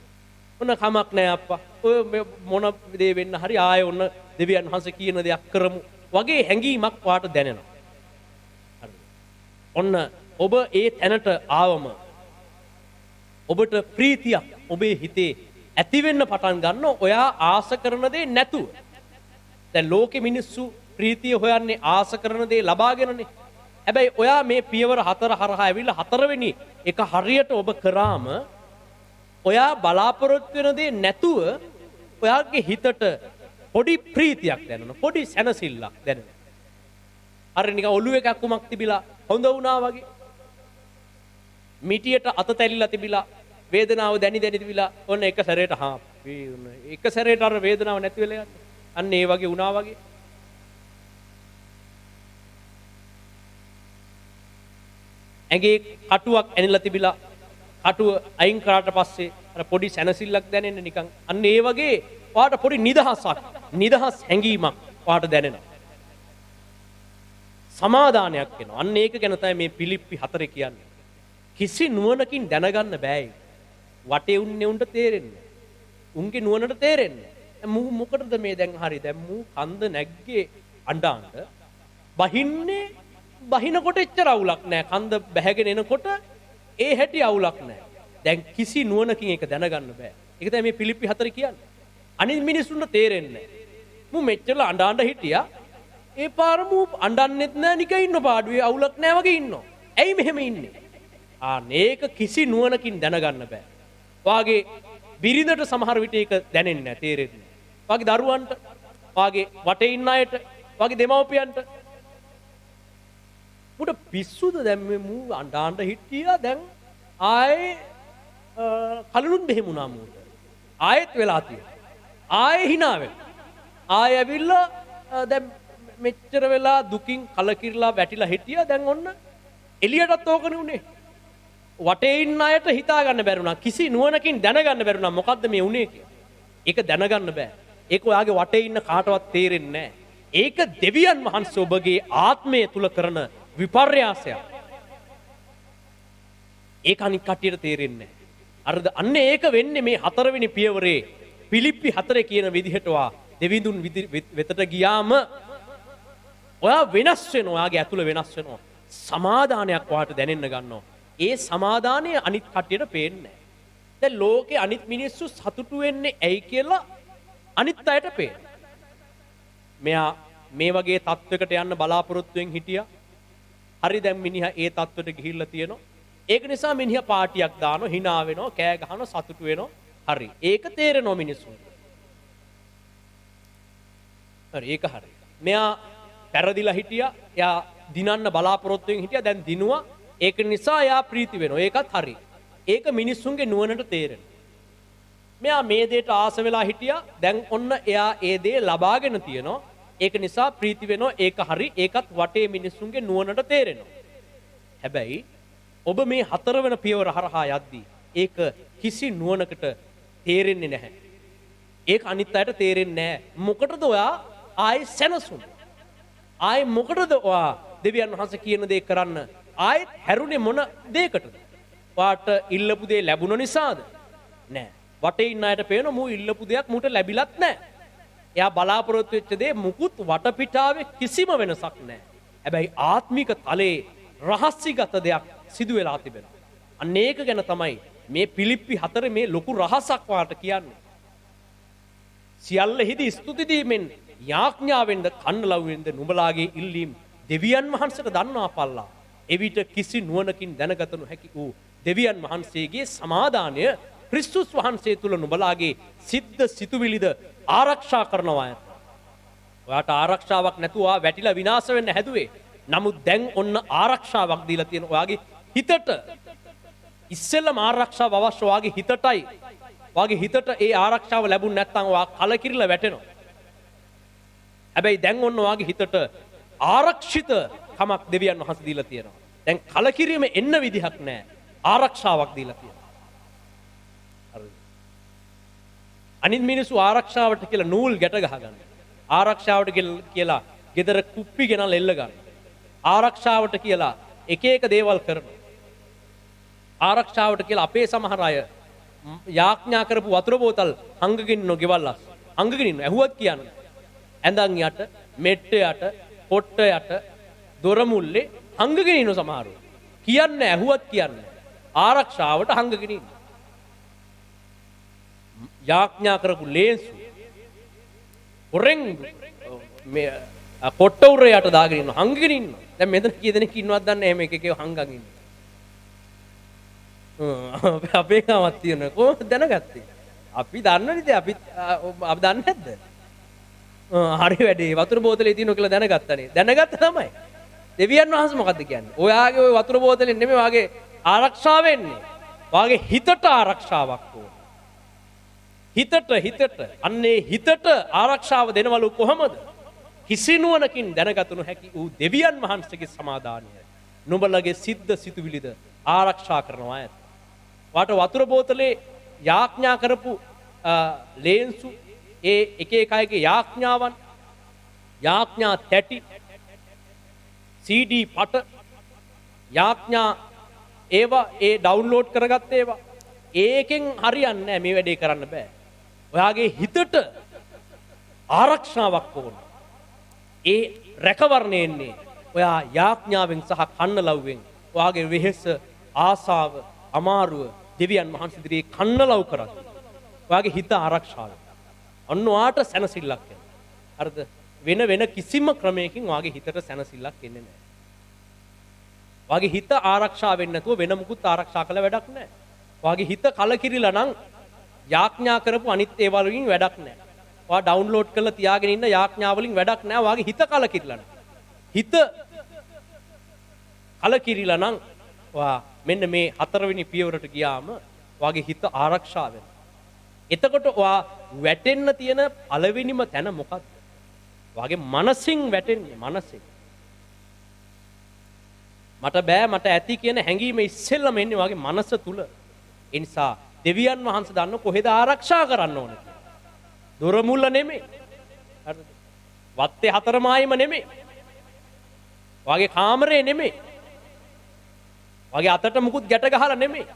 ඔන්න කමක් නැහැ අප්පා. ඔය මොන දේ වෙන්න හරි ආයෙ ඔන්න දෙවියන් වහන්සේ කියන දෙයක් කරමු වගේ හැඟීමක් වාට දැනෙනවා. හරිද? ඔන්න ඔබ ඒ තැනට ආවම ඔබට ප්‍රීතියක් ඔබේ හිතේ ඇති වෙන්න පටන් ගන්න ඔයා ආස කරන දේ නැතුව. දැන් ලෝකෙ මිනිස්සු ප්‍රීතිය හොයන්නේ ආස කරන දේ ලබාගෙනනේ. හැබැයි ඔයා මේ පියවර 4 හරහා ඇවිල්ලා 4 වෙනි එක හරියට ඔබ කරාම ඔයා බලාපොරොත්තු වෙන දේ නැතුව ඔයාගේ හිතට පොඩි ප්‍රීතියක් දැනෙනවා. පොඩි සැනසෙල්ලක් දැනෙනවා. අර නිකන් ඔළුවේ කැක්කුමක් තිබිලා හොඳ වුණා වගේ. මිටියට අත තැලිලා තිබිලා වේදනාව දැනි තිබිලා ඔන්න එක සැරේට එක සැරේට අර වේදනාව නැති වෙලා යනවා. අන්න ඒ වගේ වුණා වගේ. ඇඟේ කටුවක් ඇනිලා තිබිලා කටුව අයින් කරාට පස්සේ අර පොඩි සැනසෙල්ලක් දැනෙන්න නිකන් අන්න ඒ වගේ ඔයාට පොඩි නිදහස් හැඟීමක් ඔයාට දැනෙනවා. සමාදානයක් එනවා. අන්න ඒක ගැන තමයි මේ පිලිප්පි 4 කියන්නේ. කිසි නුවණකින් දැනගන්න බෑ. වටේ උන්නේ උන්ට තේරෙන්නේ. උන්ගේ නුවණට තේරෙන්නේ. මූ මොකටද මේ දැන් හරි දැන් මූ කන්ද නැග්ගේ අඬාන්ට බහිනකොට එච්චර අවුලක් නෑ. කන්ද බැහැගෙන එනකොට ඒ හැටි අවුලක් නෑ. දැන් කිසි නුවණකින් ඒක දැනගන්න බෑ. ඒක තමයි මේ පිලිප්පි 4 කියන්නේ. අනිත් මිනිස්සුන්ට තේරෙන්නේ නෑ. මූ මෙච්චර අඬ හිටියා. ඒ පාර මූ අඬන්නෙත් නෑ නිකන් ඉන්න පාඩුවේ අවුලක් නෑ වගේ ඉන්නවා. ඇයි මෙහෙම ඉන්නේ? මේක කිසි නුවණකින් දැනගන්න බෑ. වාගේ බිරිඳට සමහර විට ඒක දැනෙන්නේ නැහැ, තේරෙන්නේ නැහැ. වාගේ දරුවන්ට, වාගේ වටේ ඉන්න අයට, වාගේ දෙමව්පියන්ට මුට පිස්සුද දැන් මේ මූ අඬ හිටියා දැන් ආයේ කලුණුත් බෙහෙම වුණා මූට. ආයෙත් වෙලා තියෙනවා. ආයෙ hina වෙලා. ආයෙ ඇවිල්ලා දැන් මෙච්චර වෙලා දුකින් කලකිරලා වැටිලා හිටියා දැන් ඔන්න එළියටත් ඕකනේ උනේ. වටේ ඉන්න අයට හිතා ගන්න බැරුණා. කිසි නුවණකින් දැනගන්න බැරුණා මොකද්ද මේ උනේ කියලා. ඒක දැනගන්න බෑ. ඒක ඔයාගේ වටේ ඉන්න කාටවත් තේරෙන්නේ නැහැ. ඒක දෙවියන් වහන්සේ ඔබගේ ආත්මය තුල කරන විපර්යාසයක්. ඒක අනිත් කටියට තේරෙන්නේ නැහැ. අරද අන්න ඒක වෙන්නේ මේ 4 වෙනි පියවරේ පිලිප්පි 4 කියන විදිහට වා දෙවිඳුන් වෙතට ගියාම ඔයා වෙනස් වෙනවා. ඔයාගේ ඇතුළ වෙනස් වෙනවා. සමාදානයක් වාට දැනෙන්න ගන්නවා. ඒ සමාදානය අනිත් කටියට පේන්නේ නැහැ. දැන් ලෝකේ අනිත් මිනිස්සු සතුටු වෙන්නේ ඇයි කියලා අනිත් අයට පේනවා. මෙයා මේ වගේ තත්වයකට යන්න බලාපොරොත්තුෙන් හිටියා. හරි දැන් මිනිහා ඒ තත්වයට ගිහිල්ලා තියෙනවා. ඒක නිසා මිනිහා පාටියක් දානවා, hina වෙනවා, කෑ ගහනවා, සතුටු වෙනවා. හරි. ඒක තේරෙනවා මිනිස්සුන්ට. හරි ඒක හරි. මෙයා පෙරදිලා හිටියා. එයා දිනන්න බලාපොරොත්තුෙන් හිටියා. දැන් දිනුවා. ඒක නිසා එයා ප්‍රීති වෙනවා. ඒකත් හරි. ඒක මිනිස්සුන්ගේ නුවණට තේරෙනවා. මෙයා මේ දෙයට ආස වෙලා හිටියා. දැන් ඔන්න එයා ඒ දේ ලබාගෙන තියෙනවා. ඒක නිසා ප්‍රීති වෙනවා. ඒක හරි. ඒකත් වටේ මිනිස්සුන්ගේ නුවණට තේරෙනවා. හැබැයි ඔබ මේ 4 වෙනි පියවර හරහා යද්දී ඒක කිසි නුවණකට තේරෙන්නේ නැහැ. ඒක අනිත් අයට තේරෙන්නේ නැහැ. මොකටද ඔයා ආයෙ සැනසුම්? ආයෙ මොකටද ඔයා දෙවියන් වහන්සේ කියන දේ කරන්න ආයෙත් හැරුණේ මොන දෙයකටද? වාට ඉල්ලපු දේ ලැබුණ නිසාද? නෑ. වටේ ඉන්න අයට පේන මූ ඉල්ලපු දෙයක් මූට ලැබිලත් නෑ. එයා බලාපොරොත්තු වෙච්ච දේ මුකුත් වටපිටාවේ කිසිම වෙනසක් නෑ. හැබැයි ආත්මික තලයේ රහස්‍යගත දෙයක් සිදු වෙලා තිබෙනවා. අන්න ඒක ගැන තමයි මේ පිලිප්පි 4 මේ ලොකු රහසක් වාට කියන්නේ. සියල්ලෙහිදී ස්තුති දීමෙන් යාඥාවෙන්ද කන්නලව්වෙන්ද නුඹලාගේ ඉල්ලීම් දෙවියන් වහන්සේට දන්වා පල්ලා. එවිට කිසි නුවණකින් දැනගත නොහැකි වූ දෙවියන් වහන්සේගේ සමාදානය ක්‍රිස්තුස් වහන්සේ තුල නුඹලාගේ සිද්ද සිතුවිලිද ආරක්ෂා කරනවා. ඔයාට ආරක්ෂාවක් නැතුව වැටිලා විනාශ වෙන්න හැදුවේ. නමුත් දැන් ඔන්න ආරක්ෂාවක් දීලා තියෙන ඔයාගේ හිතට. ඉස්සෙල්ලම ආරක්ෂාව අවශ්‍ය ඔයාගේ හිතටයි. ඔයාගේ හිතට ඒ ආරක්ෂාව ලැබුණ නැත්නම් ඔයා කලකිරිලා වැටෙනවා. හැබැයි දැන් ඔන්න ඔයාගේ හිතට ආරක්ෂිත කමක් දෙවියන් වහන්සේ දීලා තියෙනවා. දැන් කලකිරීම එන්න විදිහක් නැහැ. ආරක්ෂාවක් දීලා තියෙනවා. හරිද? අනිත් මිනිස්සු ආරක්ෂාවට කියලා නූල් ගැට ගහගන්න. ආරක්ෂාවට කියලා ගෙදර කුප්පි ගෙනල්ලා එල්ල ගන්න. ආරක්ෂාවට කියලා එක එක දේවල් කරනවා. ආරක්ෂාවට කියලා අපේ සමහර අය යාඥා කරපු වතුර බෝතල් හංගගෙන ඉන්නෝ ගෙවල් අස්. හංගගෙන ඉන්නෝ. ඇහුවත් කියන්නේ. ඇඳන් යට, මෙට්ට යට, පොට්ට යට, දොර මුල්ලේ හංගගෙන ඉන්න සමහරව. කියන්නේ ඇහුවත් කියන්නේ ආරක්ෂාවට හංගගෙන ඉන්න. යාඥා කරපු ලේන්සු හොරෙන් මේ කොට්ට උරේ යට දාගෙන ඉන්න හංගගෙන ඉන්න. දැන් මෙතන කී දෙනෙක් ඉන්නවද දන්නේ නැහැ මේක එකේ හංගන් ඉන්න. අපේ ගමක් තියෙන කොහොමද දැනගත්තේ? අපි දන්නවනේ අපි දන්නේ නැද්ද? හරි වැඩේ වතුර බෝතලේ තියෙනවා කියලා දැනගත්තනේ. දැනගත්ත තමයි. දෙවියන් වහන්සේ මොකද්ද කියන්නේ? ඔයාගේ ওই වතුර බෝතලෙන් නෙමෙයි වාගේ ආරක්ෂාව වෙන්නේ. වාගේ හිතට ආරක්ෂාවක් ඕන. හිතට අන්නේ හිතට ආරක්ෂාව දෙනවලු කොහමද? කිසිනුවණකින් දැනගතුණු හැකි වූ දෙවියන් වහන්සේගේ සමාදානය. නුඹලගේ සිද්ද සිතුවිලිද ආරක්ෂා කරනවා ඇත. වාට වතුර බෝතලේ යාඥා කරපු ලේන්සු ඒ එක එක අයගේ යාඥාවන් යාඥා තැටි CD පට යාඥා ඒවා ඒ ඩවුන්ලෝඩ් කරගත්ත ඒවා ඒකෙන් හරියන්නේ නැහැ මේ වැඩේ කරන්න බෑ. ඔයාගේ හිතට ආරක්ෂාවක් ඕන. ඒ රැකවරණය එන්නේ ඔයා යාඥාවෙන් සහ කන්නලව්වෙන් ඔයාගේ වෙහෙස ආසාව අමාරුව දෙවියන් වහන්සේ ඉදිරියේ කන්නලව් කරත් ඔයාගේ හිත ආරක්ෂාව. අන්න ඔයාට සැනසෙල්ලක් එනවා. හරිද? වෙන කිසිම ක්‍රමයකින් ඔයාගේ හිතට සැනසෙල්ලක් එන්නේ නැහැ. ඔයාගේ හිත ආරක්ෂා වෙන්නේ නැතුව වෙන මුකුත් ආරක්ෂා කළ වැඩක් නැහැ. ඔයාගේ හිත කලකිරිලා නම් යාඥා කරපු අනිත් ඒවා වලින් වැඩක් නැහැ. ඔයා ඩවුන්ලෝඩ් කරලා තියාගෙන ඉන්න යාඥා වලින් වැඩක් නැහැ. ඔයාගේ හිත කලකිරිලා නම්. හිත කලකිරිලා නම් ඔයා මෙන්න මේ හතරවෙනි පියවරට ගියාම ඔයාගේ හිත ආරක්ෂා වෙනවා. එතකොට ඔයා වැටෙන්න තියෙන පළවෙනිම තැන මොකක්ද? ඔයාගේ මනසින් වැටෙන්නේ මනසෙන්. මට බෑ මට ඇති කියන හැඟීම ඉස්සෙල්ලම එන්නේ ඔයාගේ මනස තුල. ඒ නිසා දෙවියන් වහන්සේ දන්න කොහෙද ආරක්ෂා කරන්න ඕනේ කියලා. දොර මුල්ල නෙමෙයි. හරිද? වත්තේ හතරමායිම නෙමෙයි. ඔයාගේ කාමරේ නෙමෙයි. ඔයාගේ අතට මුකුත් ගැට ගහලා නෙමෙයි.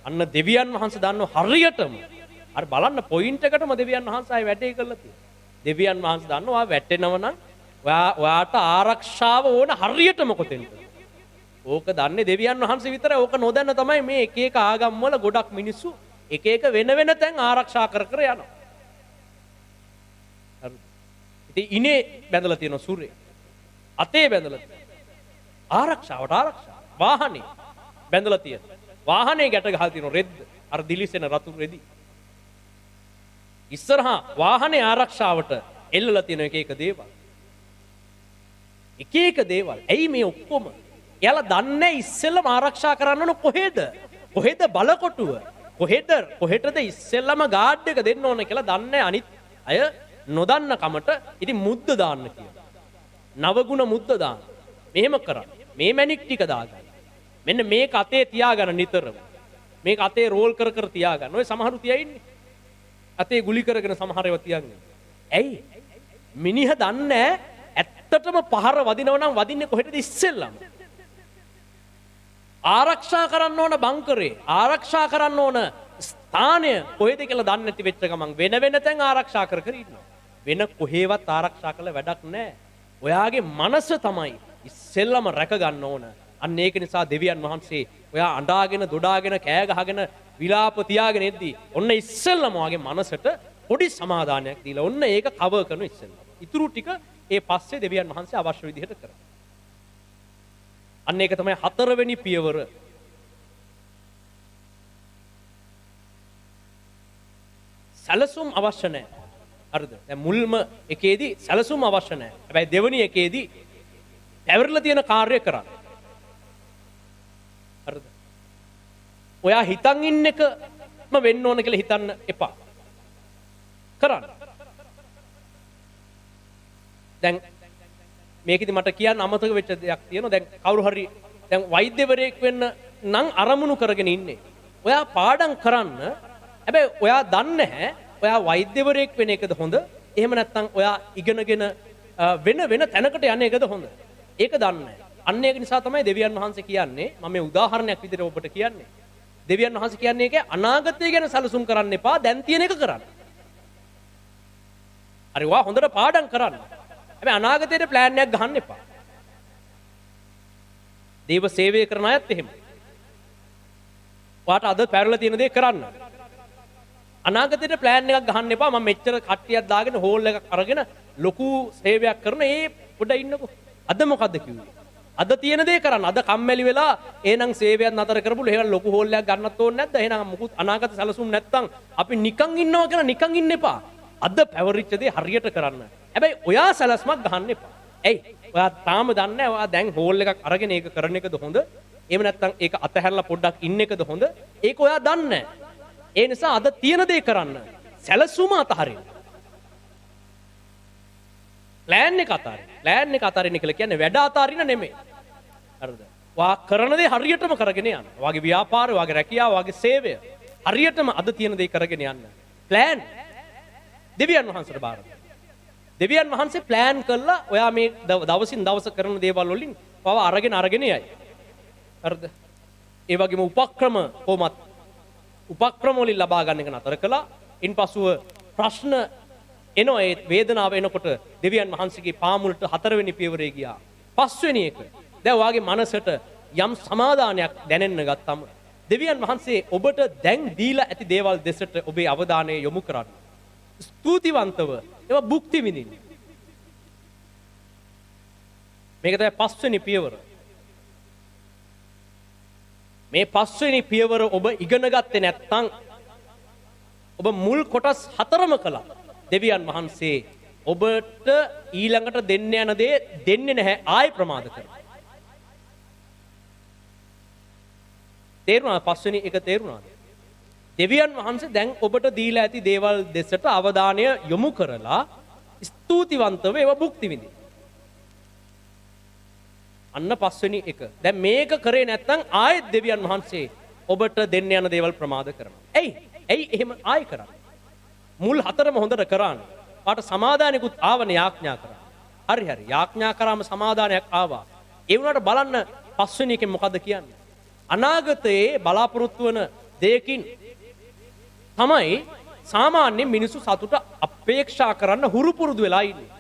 අන්න දෙවියන් වහන්සේ දන්න හරියටම අර බලන්න පොයින්ට් එකටම දෙවියන් වහන්සේ ආයේ වැඩේ කරලා තියෙනවා. දෙවියන් වහන්සේ දන්නවා වැටෙනව නම් ඔයාට ආරක්ෂාව ඕන හරියටම කොතෙන්ද? ඕක දන්නේ දෙවියන් වහන්සේ විතරයි. ඕක නොදන්න තමයි මේ එක එක ආගම් වල ගොඩක් මිනිස්සු එක එක වෙන තැන් ආරක්ෂා කර යනවා. හරිද? ඉතින් ඉනේ බැඳලා තියෙන සූර්යය. අතේ බැඳලා තියෙනවා. ආරක්ෂාව. වාහනේ බැඳලා තියෙනවා. වාහනේ ගැට ගහලා තියෙන රෙද්ද. අර දිලිසෙන රතු රෙදි. ඉස්සරහා වාහනේ ආරක්ෂාවට එල්ලලා තියෙන එක එක දේවල්. එක එක දේවල්. ඇයි මේ ඔක්කොම? එයාලා දන්නේ ඉස්සෙල්ලම ආරක්ෂා කරන්න ඕන කොහෙද? කොහෙද බලකොටුව? කොහෙටද ඉස්සෙල්ලම ගාඩ් එක දෙන්න ඕන කියලා දන්නේ අනිත් අය නොදන්න කමට ඉතින් මුද්ද දාන්න කියලා. නවගුණ මුද්ද දාන්න. මෙහෙම කරන්න. මේ මැණික් ටික දාගන්න. මෙන්න මේක අතේ තියාගන්න නිතරම. මේක අතේ රෝල් කර තියාගන්න. ඔය සමහරු තියයින්නේ. අතේ ගුලි කරගෙන සමහර ඒවා තියන්නේ. ඇයි? මිනිහ දන්නේ ඇත්තටම පහර වදිනව නම් වදින්නේ කොහෙටද ඉස්සෙල්ලම? ආරක්ෂා කරන්න ඕන බංකරේ ආරක්ෂා කරන්න ඕන ස්ථානය කොහෙද කියලා දන්නේ නැති වෙච්ච ගමන් වෙන තැන් ආරක්ෂා කර ඉන්නවා. වෙන කොහෙවත් ආරක්ෂා කළ වැඩක් නැහැ. ඔයාගේ මනස තමයි ඉස්සෙල්ලම රැක ගන්න ඕන. අන්න ඒක නිසා දෙවියන් වහන්සේ ඔයා අඬාගෙන දොඩාගෙන කෑ ගහගෙන විලාප තියාගෙන එද්දී ඔන්න ඉස්සෙල්ලම ඔයාගේ මනසට පොඩි සමාදානයක් දීලා ඔන්න ඒක කවර් කරන ඉස්සෙල්ලම. ඊටු ටික ඒ පස්සේ දෙවියන් වහන්සේ අවශ්‍ය විදිහට කරා. අන්න ඒක තමයි හතරවෙනි පියවර. සැලසුම් අවශ්‍ය නැහැ. හරිද? දැන් මුල්ම එකේදී සැලසුම් අවශ්‍ය නැහැ. හැබැයි දෙවෙනි එකේදී පැවරලා තියෙන කාර්ය කරන්න. හරිද? ඔයා හිතන් ඉන්න එකම වෙන්න ඕන කියලා හිතන්න එපා. කරන්න. දැන් මේකෙදි මට කියන්න අමතක වෙච්ච දෙයක් තියෙනවා. දැන් කවුරු හරි දැන් වෛද්‍යවරයෙක් වෙන්න නම් අරමුණු කරගෙන ඉන්නේ. ඔයා පාඩම් කරන්න. හැබැයි ඔයා දන්නේ නැහැ ඔයා වෛද්‍යවරයෙක් වෙන එකද හොඳ? එහෙම නැත්නම් ඔයා ඉගෙනගෙන වෙන තැනකට යන එකද හොඳ? ඒක දන්නේ නැහැ. අන්න ඒක නිසා තමයි දෙවියන් වහන්සේ කියන්නේ මම මේ උදාහරණයක් විදිහට ඔබට කියන්නේ. දෙවියන් වහන්සේ කියන්නේ ඒක අනාගතය ගැන සැලසුම් කරන්න එපා. දැන් තියෙන එක කරන්න. හරි වා හොඳට පාඩම් කරන්න. හැබැයි අනාගතයේ ප්ලෑන් එකක් ගහන්න එපා. දේව සේවය කරන අයත් එහෙම. ඔයාට අද පැරලා තියෙන දේ කරන්න. අනාගතයේ ප්ලෑන් එකක් ගහන්න එපා. මම මෙච්චර කට්ටියක් දාගෙන හෝල් එකක් අරගෙන ලොකු සේවයක් කරන ඒ පොඩ ඉන්නකෝ. අද මොකද්ද කිව්වේ? අද තියෙන දේ කරන්න. අද කම්මැලි වෙලා එහෙනම් සේවයක් නතර කරපුල එහෙනම් ලොකු හෝල් එකක් ගන්නත් ඕනේ නැද්ද? එහෙනම් මුකුත් අනාගත සැලසුම් නැත්තම් අපි නිකන් ඉන්නවා කියලා නිකන් ඉන්න එපා. අද පැවරිච්ච දේ හරියට කරන්න. හැබැයි ඔයා සැලස්මක් ගහන්න එපා. ඇයි? ඔයා තාම දන්නේ නැහැ ඔයා දැන් හෝල් එකක් අරගෙන ඒක කරන එකද හොඳ? එහෙම නැත්නම් ඒක අතහැරලා පොඩ්ඩක් ඉන්න එකද හොඳ? ඒක ඔයා දන්නේ නැහැ. ඒ නිසා අද තියෙන දේ කරන්න. සැලසුම අතහරින්න. ප්ලෑන් එක අතහරින්න. ප්ලෑන් එක අතහරින්න කියලා කියන්නේ වැඩ අතහරින්න නෙමෙයි. හරිද? වා කරන දේ හරියටම කරගෙන යන්න. වාගේ ව්‍යාපාරය, වාගේ රැකියාව, වාගේ සේවය හරියටම අද තියෙන දේ කරගෙන යන්න. ප්ලෑන් දෙවියන් වහන්සේට බාර දෙන්න. දෙවියන් වහන්සේ ප්ලෑන් කළා ඔයා මේ දවසින් දවස කරන දේවල් වලින් පව අරගෙන යයි. හරිද? ඒ වගේම උපක්‍රම කොහොමත් උපක්‍රම වලින් ලබා ගන්න එක නතර කළා. ඉන්පසුව ප්‍රශ්න එනවා ඒ වේදනාව එනකොට දෙවියන් වහන්සේගේ පාමුලට 4 වෙනි පියවරේ ගියා. 5 වෙනි එක. දැන් ඔයාගේ මනසට යම් සමාදානයක් දැනෙන්න ගත්තම දෙවියන් වහන්සේ ඔබට දැන් දීලා ඇති දේවල් දෙසට ඔබේ අවධානය යොමු කරන්න. ස්තුතිවන්තව ඒවා භුක්ති විඳින්න. මේක තමයි 5 වෙනි පියවර. මේ 5 වෙනි පියවර ඔබ ඉගෙන ගත්තේ නැත්නම් ඔබ මුල් කොටස් 4ම කළා. දෙවියන් වහන්සේ ඔබට ඊළඟට දෙන්න යන දේ දෙන්නේ නැහැ ආයෙ ප්‍රමාද කරනවා. තේරුණාද? 5 වෙනි එක තේරුණාද? දෙවියන් වහන්සේ දැන් ඔබට දීලා ඇති දේවල් දෙසට අවධානය යොමු කරලා ස්තුතිවන්තව ඒවා භුක්ති විඳින්න. අන්න 5 වෙනි එක. දැන් මේක කරේ නැත්නම් ආයෙත් දෙවියන් වහන්සේ ඔබට දෙන්න යන දේවල් ප්‍රමාද කරනවා. ඇයි එහෙම ආයෙ කරන්නේ? මුල් 4ම හොඳට කරානේ. පාට සමාදානෙකුත් ආවනේ යාඥා කරා. හරි. යාඥා කරාම සමාදානයක් ආවා. ඒ වුණාට බලන්න 5 වෙනි එකෙන් මොකද්ද කියන්නේ? අනාගතයේ බලාපොරොත්තු වන දෙයකින් තමයි සාමාන්‍ය මිනිස්සු සතුට අපේක්ෂා කරන්න හුරු පුරුදු වෙලා ඉන්නේ.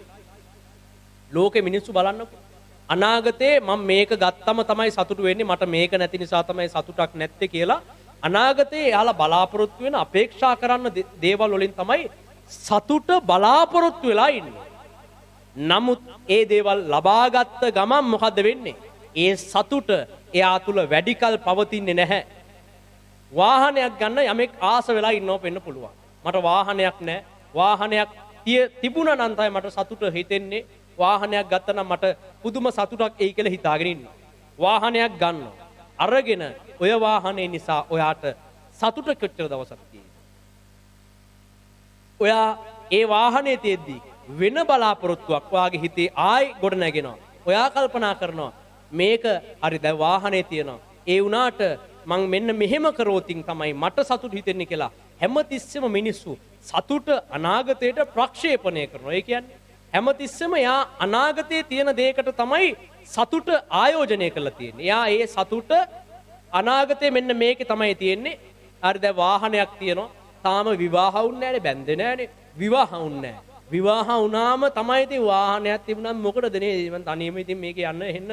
ලෝකේ මිනිස්සු බලන්නකෝ. අනාගතේ මම මේක ගත්තම තමයි සතුටු වෙන්නේ, මට මේක නැති නිසා තමයි සතුටක් නැත්තේ කියලා අනාගතේ එයාලා බලාපොරොත්තු වෙන අපේක්ෂා කරන්න දේවල් වලින් තමයි සතුට බලාපොරොත්තු වෙලා ඉන්නේ. නමුත් ඒ දේවල් ලබාගත්ත ගමන් මොකද්ද වෙන්නේ? ඒ සතුට එයා තුල වැඩිකල් පවතින්නේ නැහැ. වාහනයක් ගන්න යමෙක් ආස වෙලා ඉන්නව වෙන්න පුළුවන්. මට වාහනයක් නැහැ. වාහනයක් තිබුණා නම් තමයි මට සතුට හිතෙන්නේ. වාහනයක් ගත්තා නම් මට පුදුම සතුටක් එයි කියලා හිතාගෙන ඉන්නවා. වාහනයක් ගන්නවා. අරගෙන ඔය වාහනේ නිසා ඔයාට සතුට කොච්චර දවසක් තියෙන්නේ? ඔයා ඒ වාහනේ තියෙද්දි වෙන බලාපොරොත්තුවක් ඔයාගේ හිතේ ආයි ගොඩ නැගෙනවා. ඔයා කල්පනා කරනවා මේක හරි දැන් වාහනේ තියෙනවා. ඒ වුණාට මං මෙන්න මෙහෙම කරෝතින් තමයි මට සතුට හිතෙන්නේ කියලා හැමතිස්සෙම මිනිස්සු සතුට අනාගතයට ප්‍රක්ෂේපණය කරනවා. ඒ කියන්නේ හැමතිස්සෙම යා අනාගතයේ තියෙන දෙයකට තමයි සතුට ආයෝජනය කරලා තියෙන්නේ. යා ඒ සතුට අනාගතයේ මෙන්න මේකේ තමයි තියෙන්නේ. හරි දැන් වාහනයක් තියෙනවා. තාම විවාහ වුන්නේ නැහැනේ, බැන්දේ නැහැනේ. විවාහ වුන්නේ නැහැ. විවාහ වුණාම තමයි ඉතින් වාහනයක් තිබුණාම මොකටද නේ මං තනියම ඉතින් මේක යන්න එන්න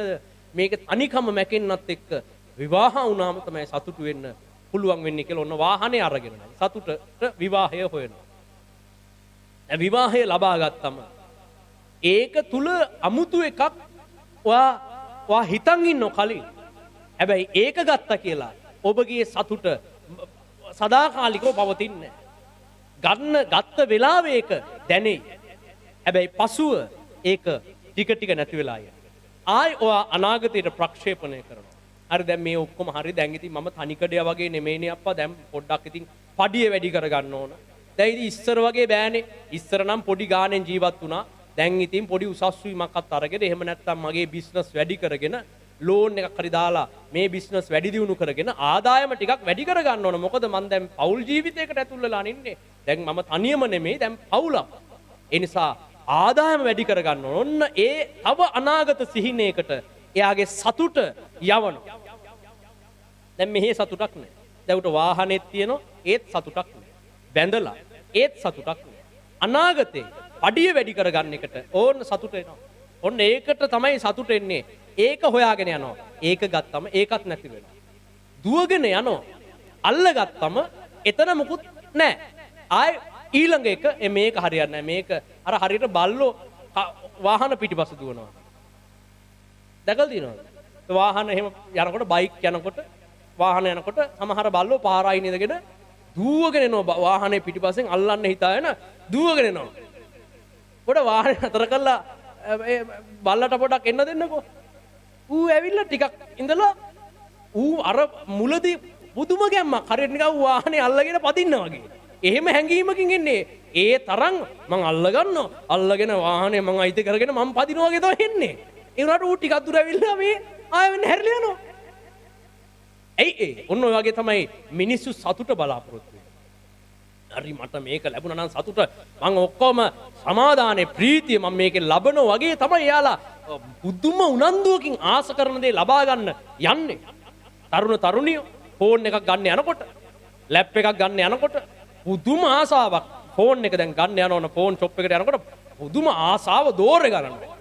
මේක අනිකම මැකෙන්නත් එක්ක විවාහ වුණාම තමයි සතුටු වෙන්න පුළුවන් වෙන්නේ කියලා ඔන්න වාහනේ අරගෙන සතුටට විවාහය හොයනවා. දැන් විවාහය ලබා ගත්තම ඒක තුල අමුතු එකක් ඔයා හිතන් ඉන්න කලින්. හැබැයි ඒක ගත්තා කියලා ඔබගේ සතුට සදාකාලිකව පවතින්නේ නැහැ. ගත්ත වෙලාවේ ඒක දැනෙයි. හැබැයි පසුව ඒක ටික ටික නැති වෙලා යනවා. ආයි ඔයා අනාගතයට ප්‍රක්ෂේපණය කරනවා. හරි දැන් මේ ඔක්කොම හරි දැන් ඉතින් මම තනිකඩය වගේ නෙමෙයිනේ අප්පා දැන් පොඩ්ඩක් ඉතින් පඩිය වැඩි කරගන්න ඕන. දැන් ඉතින් ඉස්සර වගේ බෑනේ. ඉස්සර නම් පොඩි ගාණෙන් ජීවත් වුණා. දැන් ඉතින් පොඩි උසස් වීමක්වත් අරගෙන එහෙම නැත්නම් මගේ බිස්නස් වැඩි කරගෙන ලෝන් එකක් හරි දාලා මේ බිස්නස් වැඩි දියුණු කරගෙන ආදායම ටිකක් වැඩි කරගන්න ඕන. මොකද මම දැන් පෞල් ජීවිතයකට ඇතුල් වෙලා ඉන්නේ. දැන් මම තනියම නෙමෙයි දැන් පවුලක්. ඒ නිසා ආදායම වැඩි කරගන්න ඕන. ඔන්න ඒ තව අනාගත සිහිනයකට එයාගේ සතුට යවනවා. දැන් මෙහි සතුටක් නැහැ. දැන් උට වාහනේත් තියෙනවා ඒත් සතුටක් නැහැ. බැඳලා ඒත් සතුටක් නැහැ. අනාගතේ අඩිය වැඩි කරගන්න එකට ඕන්න සතුට එනවා. ඔන්න ඒකට තමයි සතුට එන්නේ. ඒක හොයාගෙන යනවා. ඒක ගත්තම ඒකත් නැති වෙනවා. දුවගෙන යනවා. අල්ලගත්තම එතන මුකුත් නැහැ. ආයි ඊළඟ එක මේක හරියන්නේ නැහැ. මේක අර හරියට බල්ලෝ වාහන පිටිපස්ස දුවනවා. දැකලා තියෙනවද? වාහන එහෙම යනකොට බයික් යනකොට වාහන යනකොට සමහර බල්ලෝ පාරායින් ඉඳගෙන දුවගෙන එනවා වාහනේ පිටිපස්සෙන් අල්ලන්න හිතාගෙන දුවගෙන එනවා. පොඩ වාහනේ නතර කළා බල්ලට පොඩක් එන්න දෙන්නකෝ. ඌ ඇවිල්ලා ටිකක් ඉඳලා ඌ අර මුලදී පුදුම ගැම්මක් හරියට නිකන් වාහනේ අල්ලගෙන පදින්නා වගේ. එහෙම හැංගීමකින් එන්නේ. ඒ තරම් මං අල්ලගන්නවා. අල්ලගෙන වාහනේ මං අයිති කරගෙන මං පදිනවා වගේ තමයි එන්නේ. ඒ උනාට ඌ ටිකක් දුර ඇවිල්ලා මේ ආයෙ වෙන හැරිලා යනවා. ඒ ඔන්න ඔය වගේ තමයි මිනිස්සු සතුට බලාපොරොත්තු වෙන්නේ. හරි මට මේක ලැබුණා නම් සතුට මං ඔක්කොම සමාදානේ ප්‍රීතිය මම මේකේ ලබනවා වගේ තමයි යාලා බුදුම උනන්දුවකින් ආස කරන දේ ලබා ගන්න යන්නේ. තරුණ තරුණියෝ ෆෝන් එකක් ගන්න යනකොට ලැප් එකක් ගන්න යනකොට පුදුම ආසාවක් ෆෝන් එක දැන් ගන්න යනවන ෆෝන් ෂොප් එකට යනකොට පුදුම ආසාව දෝරේ ගන්නවා.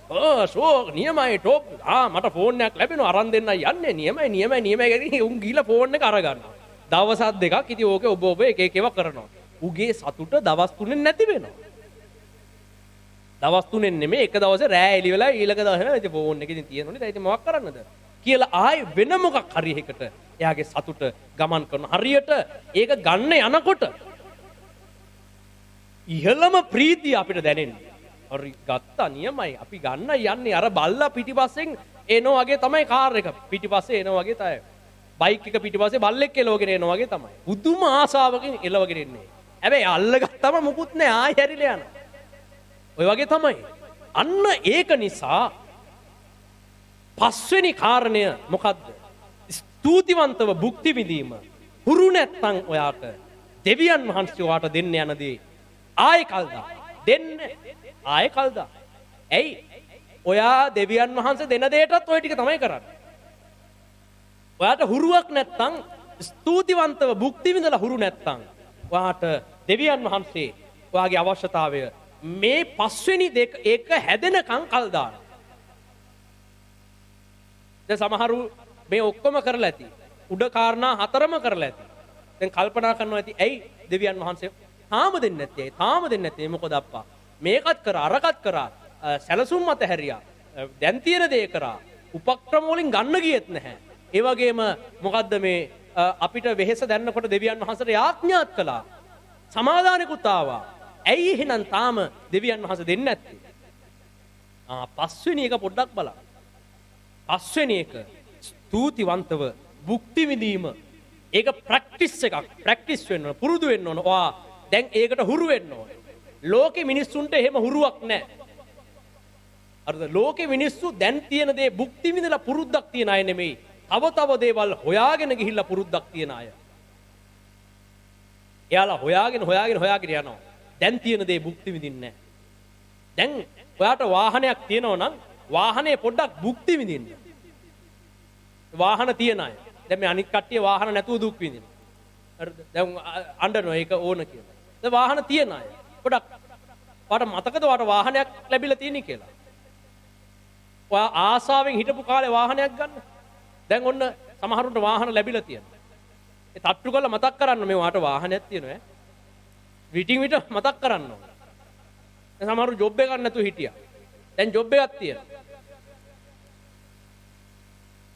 ෂෝ නියමයි ටොප් මට ෆෝන් එකක් ලැබෙනවා අරන් දෙන්නයි යන්නේ නියමයි කියන්නේ උන් ගිහලා ෆෝන් එක අර ගන්නවා. දවස් දෙකක් ඉතින් ඕකේ ඔබ එක එක ඒවා කරනවා. උගේ සතුට දවස් 3ෙන් නැති වෙනවා. දවස් 3ෙන් නෙමෙයි එක දවසේ රෑ එළි වෙලා ඊළඟ දවසේ ඉතින් ෆෝන් එකේ ඉතින් තියෙනවනේ දැන් ඉතින් මොකක් කරන්නද කියලා ආයි වෙන මොකක් හරි එකකට එයාගේ සතුට ගමන් කරන හරියට ඒක ගන්න යනකොට ඉහළම ප්‍රීතිය අපිට දැනෙන්නේ. හරි ගත්තා නියමයි අපි ගන්න යන්නේ අර බල්ලා පිටිපස්සෙන් එනවා වගේ තමයි කාර් එක පිටිපස්සේ එනවා වගේ තමයි බයික් එක පිටිපස්සේ බල්ලෙක් එලවගෙන එනවා වගේ තමයි පුදුම ආසාවකින් එලවගෙන එන්නේ. හැබැයි අල්ලගත්තම මුකුත් නෑ ආයි හැරිලා යනවා. ඔය වගේ තමයි. අන්න ඒක නිසා පස්වෙනි කාරණය මොකද්ද? ස්තුතිවන්තව භුක්ති විඳීම. හුරු නැත්තම් ඔයාට දෙවියන් වහන්සේ ඔයාට දෙන්න යන දේ ආයි කල්දා දෙන්න ආයි කල්දා. ඇයි? ඔයා දෙවියන් වහන්සේ දෙන දෙයටත් ওই ටික තමයි කරන්නේ. ඔයාට හුරුවක් නැත්තම් ස්තුතිවන්තව භුක්ති විඳලා හුරු නැත්තම් ඔයාට දෙවියන් වහන්සේ ඔයාගේ අවශ්‍යතාවය මේ පස්වෙනි දෙක ඒක හැදෙනකම් කල් දාන. දැන් සමහරු මේ ඔක්කොම කරලා ඇති. උඩ කාරණා 4ම කරලා ඇති. දැන් කල්පනා කරනවා ඇති ඇයි දෙවියන් වහන්සේ තාම දෙන්නේ නැත්තේ? තාම දෙන්නේ නැත්තේ මොකද අප්පා? මේකත් කරා අරකත් කරා සැලසුම් මත හැරියා. දැන් තියෙන දේ කරා. උපක්‍රම වලින් ගන්න ගියෙත් නැහැ. ඒ වගේම මොකද්ද මේ අපිට වෙහෙස දැන්නකොට දෙවියන් වහන්සේට යාඥාත් කළා. සමාදානෙකුත් ආවා. ඇයි එහෙනම් තාම දෙවියන් වහන්සේ දෙන්නේ නැත්තේ? පස්වෙනි එක පොඩ්ඩක් බලන්න. පස්වෙනි එක ස්තුතිවන්තව භුක්ති විඳීම. ඒක ප්‍රැක්ටිස් එකක්. ප්‍රැක්ටිස් වෙන්න ඕන. පුරුදු වෙන්න ඕන. ඔයා දැන් ඒකට හුරු වෙන්න ඕන. ලෝකේ මිනිස්සුන්ට එහෙම හුරුවක් නැහැ. හරිද? ලෝකේ මිනිස්සු දැන් තියෙන දේ භුක්ති විඳලා පුරුද්දක් තියන අය නෙමෙයි. තව දේවල් හොයාගෙන ගිහිල්ලා පුරුද්දක් තියන අය. එයාලා හොයාගෙන යනවා. දැන් තියෙන දේ භුක්ති විඳින්නේ නැහැ. දැන් ඔයාට වාහනයක් තියෙනවා නම් වාහනේ පොඩ්ඩක් භුක්ති විඳින්න. වාහන තියන අය. දැන් මේ අනිත් කට්ටිය වාහන නැතුව දුක් විඳිනවා. හරිද? දැන් අඬනවා ඒක ඕන කියලා. දැන් වාහන තියන අය පොඩ්ඩක් ඔයාට මතකද ඔයාට වාහනයක් ලැබිලා තියෙන්නේ කියලා? ඔයා ආසාවෙන් හිටපු කාලේ වාහනයක් ගන්න. දැන් ඔන්න සමහරුන්ට වාහන ලැබිලා තියෙනවා. ඒ තට්ටු කරලා මතක් කරන්න මේ ඔයාට වාහනයක් තියෙනවා ඈ. විටින් විට මතක් කරන්න ඕන. දැන් සමහරු ජොබ් එකක් නැතුව හිටියා. දැන් ජොබ් එකක් තියෙනවා.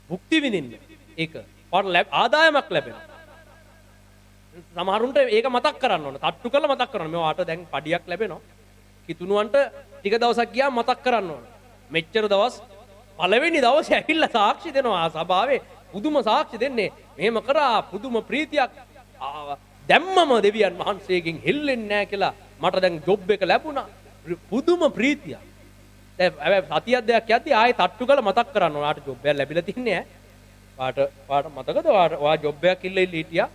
භුක්ති විඳින්න. ඒක ඔයාට ආදායමක් ලැබෙනවා. සමහරුන්ට ඒක මතක් කරන්න ඕන. තට්ටු කරලා මතක් කරන්න. මේ ඔයාට දැන් පඩියක් ලැබෙනවා. කිතුණුවන්ට ටික දවසක් ගියාම මතක් කරන්න ඕන. මෙච්චර දවස් පළවෙනි දවසේ ඇවිල්ලා සාක්ෂි දෙනවා සභාවේ පුදුම සාක්ෂි දෙන්නේ මෙහෙම කරා පුදුම ප්‍රීතියක් දැම්මම දෙවියන් වහන්සේගෙන් හෙල්ලෙන්නේ නැහැ කියලා මට දැන් ජොබ් එක ලැබුණා පුදුම ප්‍රීතියක්. දැන් සතියක් දෙකක් යද්දි ආයෙ තට්ටු කරලා මතක් කරන්න ඕන. ආට ජොබ් එකක් ලැබිලා තින්නේ ඈ. වාට මතකද ඔයා ජොබ් එකක් ඉල්ල හිටියා.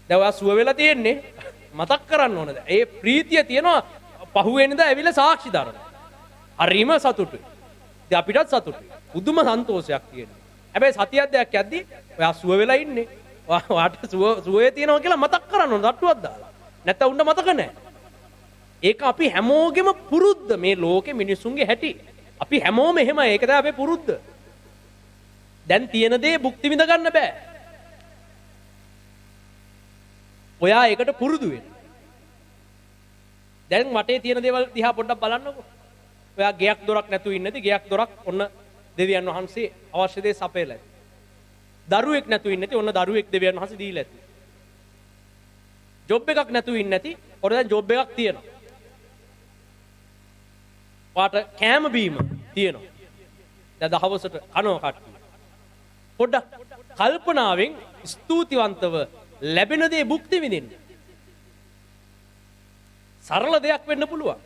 දැන් ඔයා සුව වෙලා තියෙන්නේ මතක් කරන්න ඕනද? ඒ ප්‍රීතිය තියෙනවා පහුවෙනිදා ඇවිල්ලා සාක්ෂි දානවා. හරිම සතුටුයි. ඉතින් අපිටත් සතුටුයි. පුදුම සන්තෝෂයක් තියෙනවා. හැබැයි සතියක් දෙකක් යද්දි ඔයා සුව වෙලා ඉන්නේ. ඔයාට සුවේ තියෙනවා කියලා මතක් කරන්න ඕන තට්ටුවක් දාලා. නැත්නම් උන්න මතක නැහැ. ඒක අපි හැමෝගෙම පුරුද්ද මේ ලෝකෙ මිනිසුන්ගේ හැටි. අපි හැමෝම එහෙමයි. ඒක තමයි අපේ පුරුද්ද. දැන් තියෙන දේ භුක්ති විඳ ගන්න බෑ. ඔයා ඒකට පුරුදු වෙන්න. දැන් වටේ තියෙන දේවල් දිහා පොඩ්ඩක් බලන්නකෝ. ඔයා ගෙයක් දොරක් නැතුව ඉන්නේ නැති ගෙයක් දොරක් ඔන්න දෙවියන් වහන්සේ අවශ්‍ය දේ සපයලා ඇති. දරුවෙක් නැතුව ඉන්නේ නැති ඔන්න දරුවෙක් දෙවියන් වහන්සේ දීලා ඇති. ජොබ් එකක් නැතුව ඉන්නේ නැති ඔර දැන් ජොබ් එකක් තියෙනවා. වාට කෑම බීම තියෙනවා. දැන් දහවසට කනවා කට්ටිය. පොඩ්ඩක් කල්පනාවෙන් ස්තුතිවන්තව ලැබෙන දේ භුක්ති විඳින්න. සරල දෙයක් වෙන්න පුළුවන්.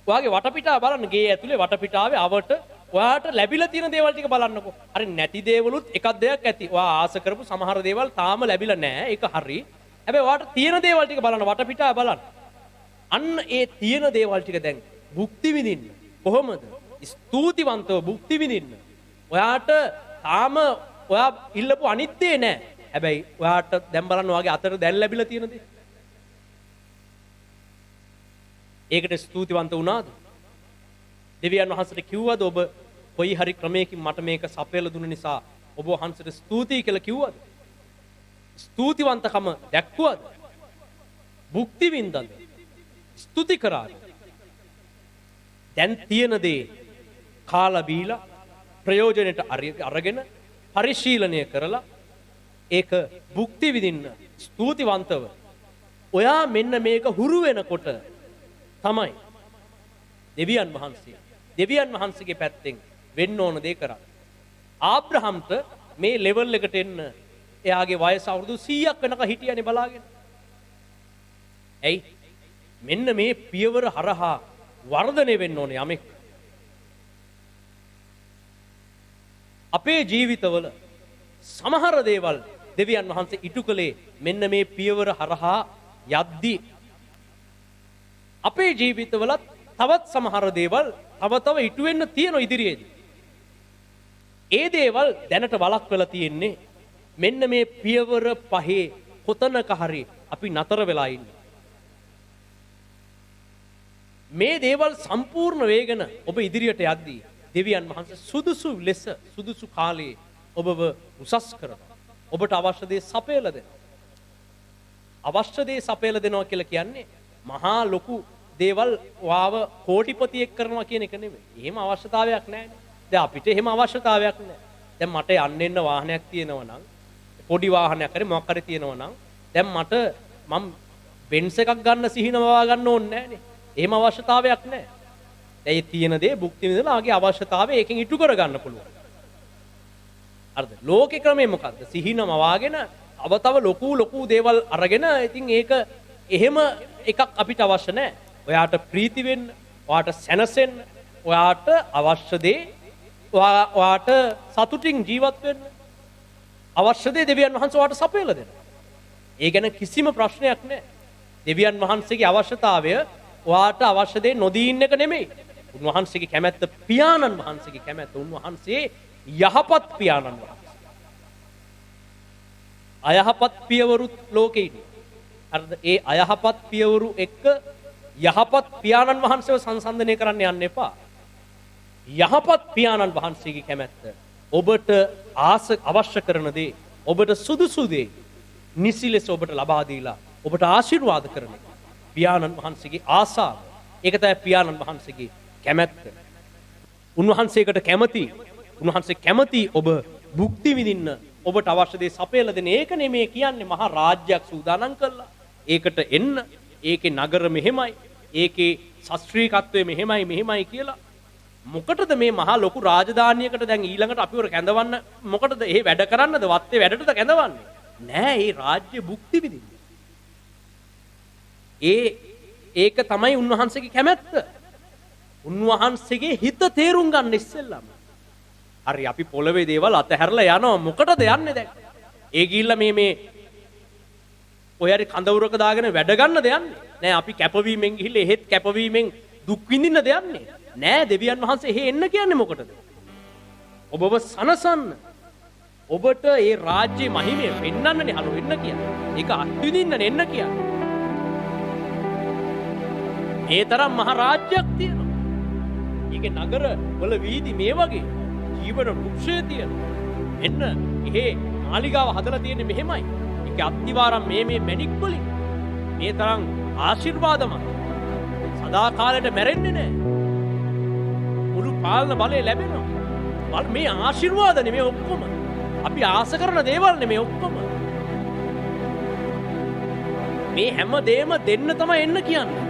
ඔයාගේ වටපිටාව බලන්න ගේ ඇතුලේ වටපිටාවේ අවට ඔයාට ලැබිලා තියෙන දේවල් ටික බලන්නකෝ. හරි නැති දේවලුත් එකක් දෙයක් ඇති. ඔයා ආස කරපු සමහර දේවල් තාම ලැබිලා නැහැ. ඒක හරි. හැබැයි ඔයාට තියෙන දේවල් ටික බලන්න වටපිටාව බලන්න. අන්න ඒ තියෙන දේවල් ටික දැන් භුක්ති විඳින්න. කොහොමද? ස්තුතිවන්තව භුක්ති විඳින්න. ඔයාට තාම ඔයා ඉල්ලපු අනිත් දේ නැහැ. හැබැයි ඔයාට දැන් බලන්න ඔයාගේ අතට දැන් ලැබිලා තියෙන දේ. ඒකට ස්තුතිවන්ත වුණාද? දෙවියන් වහන්සේට කිව්වද ඔබ කොයි හරි ක්‍රමයකින් මට මේක සපයලා දුන්න නිසා ඔබ වහන්සේට ස්තුතියි කියලා කිව්වද? ස්තුතිවන්තකම දැක්වුවද? භුක්ති විඳද? ස්තුති කරාද? දැන් තියෙන දේ කාලා බීලා ප්‍රයෝජනෙට අරගෙන පරිශීලනය කරලා ඒක භුක්ති විඳින්න ස්තුතිවන්තව ඔයා මෙන්න මේක හුරු වෙනකොට තමයි දෙවියන් වහන්සේගේ පැත්තෙන් වෙන්න ඕන දේ කරා. ආබ්‍රහම්ට මේ ලෙවල් එකට එන්න එයාගේ වයස අවුරුදු 100ක් වෙනකන් හිටියනේ බලාගෙන. ඇයි? මෙන්න මේ පියවර හරහා වර්ධනය වෙන්න ඕනේ යමෙක්. අපේ ජීවිතවල සමහර දේවල් දෙවියන් වහන්සේ ඉටු කළේ මෙන්න මේ පියවර හරහා යද්දී. අපේ ජීවිතවලත් තවත් සමහර දේවල් තව ඉටු වෙන්න තියෙන ඉදිරියේදී. ඒ දේවල් දැනට වළක්වලා තියෙන්නේ මෙන්න මේ පියවර පහේ කොතනක හරි අපි නතර වෙලා ඉන්නේ. මේ දේවල් සම්පූර්ණ වේගන ඔබ ඉදිරියට යද්දී දෙවියන් වහන්සේ සුදුසු ලෙස සුදුසු කාලයේ ඔබව උසස් කරනවා. ඔබට අවශ්‍ය දේ සපයලා දෙනවා. අවශ්‍ය දේ සපයලා දෙනවා කියලා කියන්නේ මහා ලොකු දේවල් වාව කෝටිපතියෙක් කරනවා කියන එක නෙමෙයි. එහෙම අවශ්‍යතාවයක් නැහැ. දැන් අපිට එහෙම අවශ්‍යතාවයක් නැහැ. දැන් මට යන්න එන්න වාහනයක් තියෙනවා නම් පොඩි වාහනයක් හරි මොකක් හරි තියෙනවා නම් දැන් මම බෙන්ස් එකක් ගන්න සිහිනවා ගන්න ඕනේ නැහනේ. එහෙම අවශ්‍යතාවයක් නැහැ. දැන් මේ තියෙන දේ භුක්ති විඳලා ආගේ අවශ්‍යතාවය ඒකෙන් ඉටු කර ගන්න පුළුවන්. හරිද? ලෝකේ ක්‍රමය මොකද්ද? සිහිනම වාගෙන තව ලොකු දේවල් අරගෙන ඉතින් ඒක එහෙම එකක් අපිට අවශ්‍ය නැහැ. ඔයාට ප්‍රීති වෙන්න, ඔයාට සැනසෙන්න, ඔයාට අවශ්‍ය දේ ඔයාට සතුටින් ජීවත් වෙන්න අවශ්‍ය දේ දෙවියන් වහන්සේ ඔයාට සපයලා දෙනවා. ඒ ගැන කිසිම ප්‍රශ්නයක් නැහැ. දෙවියන් වහන්සේගේ අවශ්‍යතාවය ඔයාට අවශ්‍ය දේ නොදී ඉන්න එක නෙමෙයි. උන්වහන්සේගේ කැමැත්ත පියාණන් වහන්සේගේ කැමැත්ත. උන්වහන්සේ යහපත් පියාණන් වහන්සේ. අයහපත් පියවරුත් ලෝකේ ඉන්නේ. හරිද? ඒ අයහපත් පියවරු එක්ක යහපත් පියාණන් වහන්සේව සංසන්දනය කරන්න යන්න එපා. යහපත් පියාණන් වහන්සේගේ කැමැත්ත ඔබට අවශ්‍ය කරන දේ, ඔබට සුදුසු දේ නිසි ලෙස ඔබට ලබා දීලා ඔබට ආශිර්වාද කරන එක. පියාණන් වහන්සේගේ ආසාව. ඒක තමයි පියාණන් වහන්සේගේ කැමැත්ත. උන්වහන්සේකට කැමති, උන්වහන්සේ කැමති ඔබ භුක්ති විඳින්න, ඔබට අවශ්‍ය දේ සපයලා දෙන. ඒක නෙමෙයි කියන්නේ මහා රාජ්‍යයක් සූදානම් කළා. ඒකට එන්න, ඒකේ නගර මෙහෙමයි, ඒකේ ශාස්ත්‍රීයත්වය මෙහෙමයි කියලා. මොකටද මේ මහා ලොකු රාජධානියකට දැන් ඊළඟට අපිව කැඳවන්න? මොකටද ඒ වැඩ කරන්නද? වත්තේ වැඩටද කැඳවන්නේ? නෑ, ඒ රාජ්‍ය භුක්ති විඳින්න. ඒක තමයි උන්වහන්සේගේ කැමැත්ත. උන්වහන්සේගේ හිත තේරුම් ගන්න ඉස්සෙල්ලාම. හරි, අපි පොළවේ දේවල් අතහැරලා යනවා. මොකටද යන්නේ දැන්? ඒ ගිහිල්ලා මේ ඔය හරි කඳවුරක දාගෙන වැඩ ගන්නද යන්නේ? නෑ, අපි කැපවීමෙන් ගිහිල්ලා එහෙත් කැපවීමෙන් දුක් විඳින්නද යන්නේ? නෑ, දෙවියන් වහන්සේ එහෙ එන්න කියන්නේ මොකටද? ඔබව සනසන්න. ඔබට ඒ රාජ්‍යයේ මහිමය පෙන්වන්නනේ හලු එන්න කියන්නේ. ඒක අත්විඳින්න එන්න කියන්නේ. ඒ තරම් මහ රාජ්‍යයක් තියෙනවා. ඒකේ නගර වල වීදි මේ වගේ ජීවන වෘක්ෂය තියෙනවා. එන්න එහෙ මාලිගාව හදලා තියෙන්නේ මෙහෙමයි. ඒක අත්තිවාරම් මේ මැණික් වලින්. මේ තරම් ආශිර්වාදමත්. සදාකාලයට මැරෙන්නේ නැහැ. මුළු පාලන බලය ලැබෙනවා. මේ ආශිර්වාද නෙමෙයි ඔක්කොම. අපි ආස කරන දේවල් නෙමෙයි ඔක්කොම. මේ හැම දෙයක්ම දෙන්න තමයි එන්න කියන්නේ.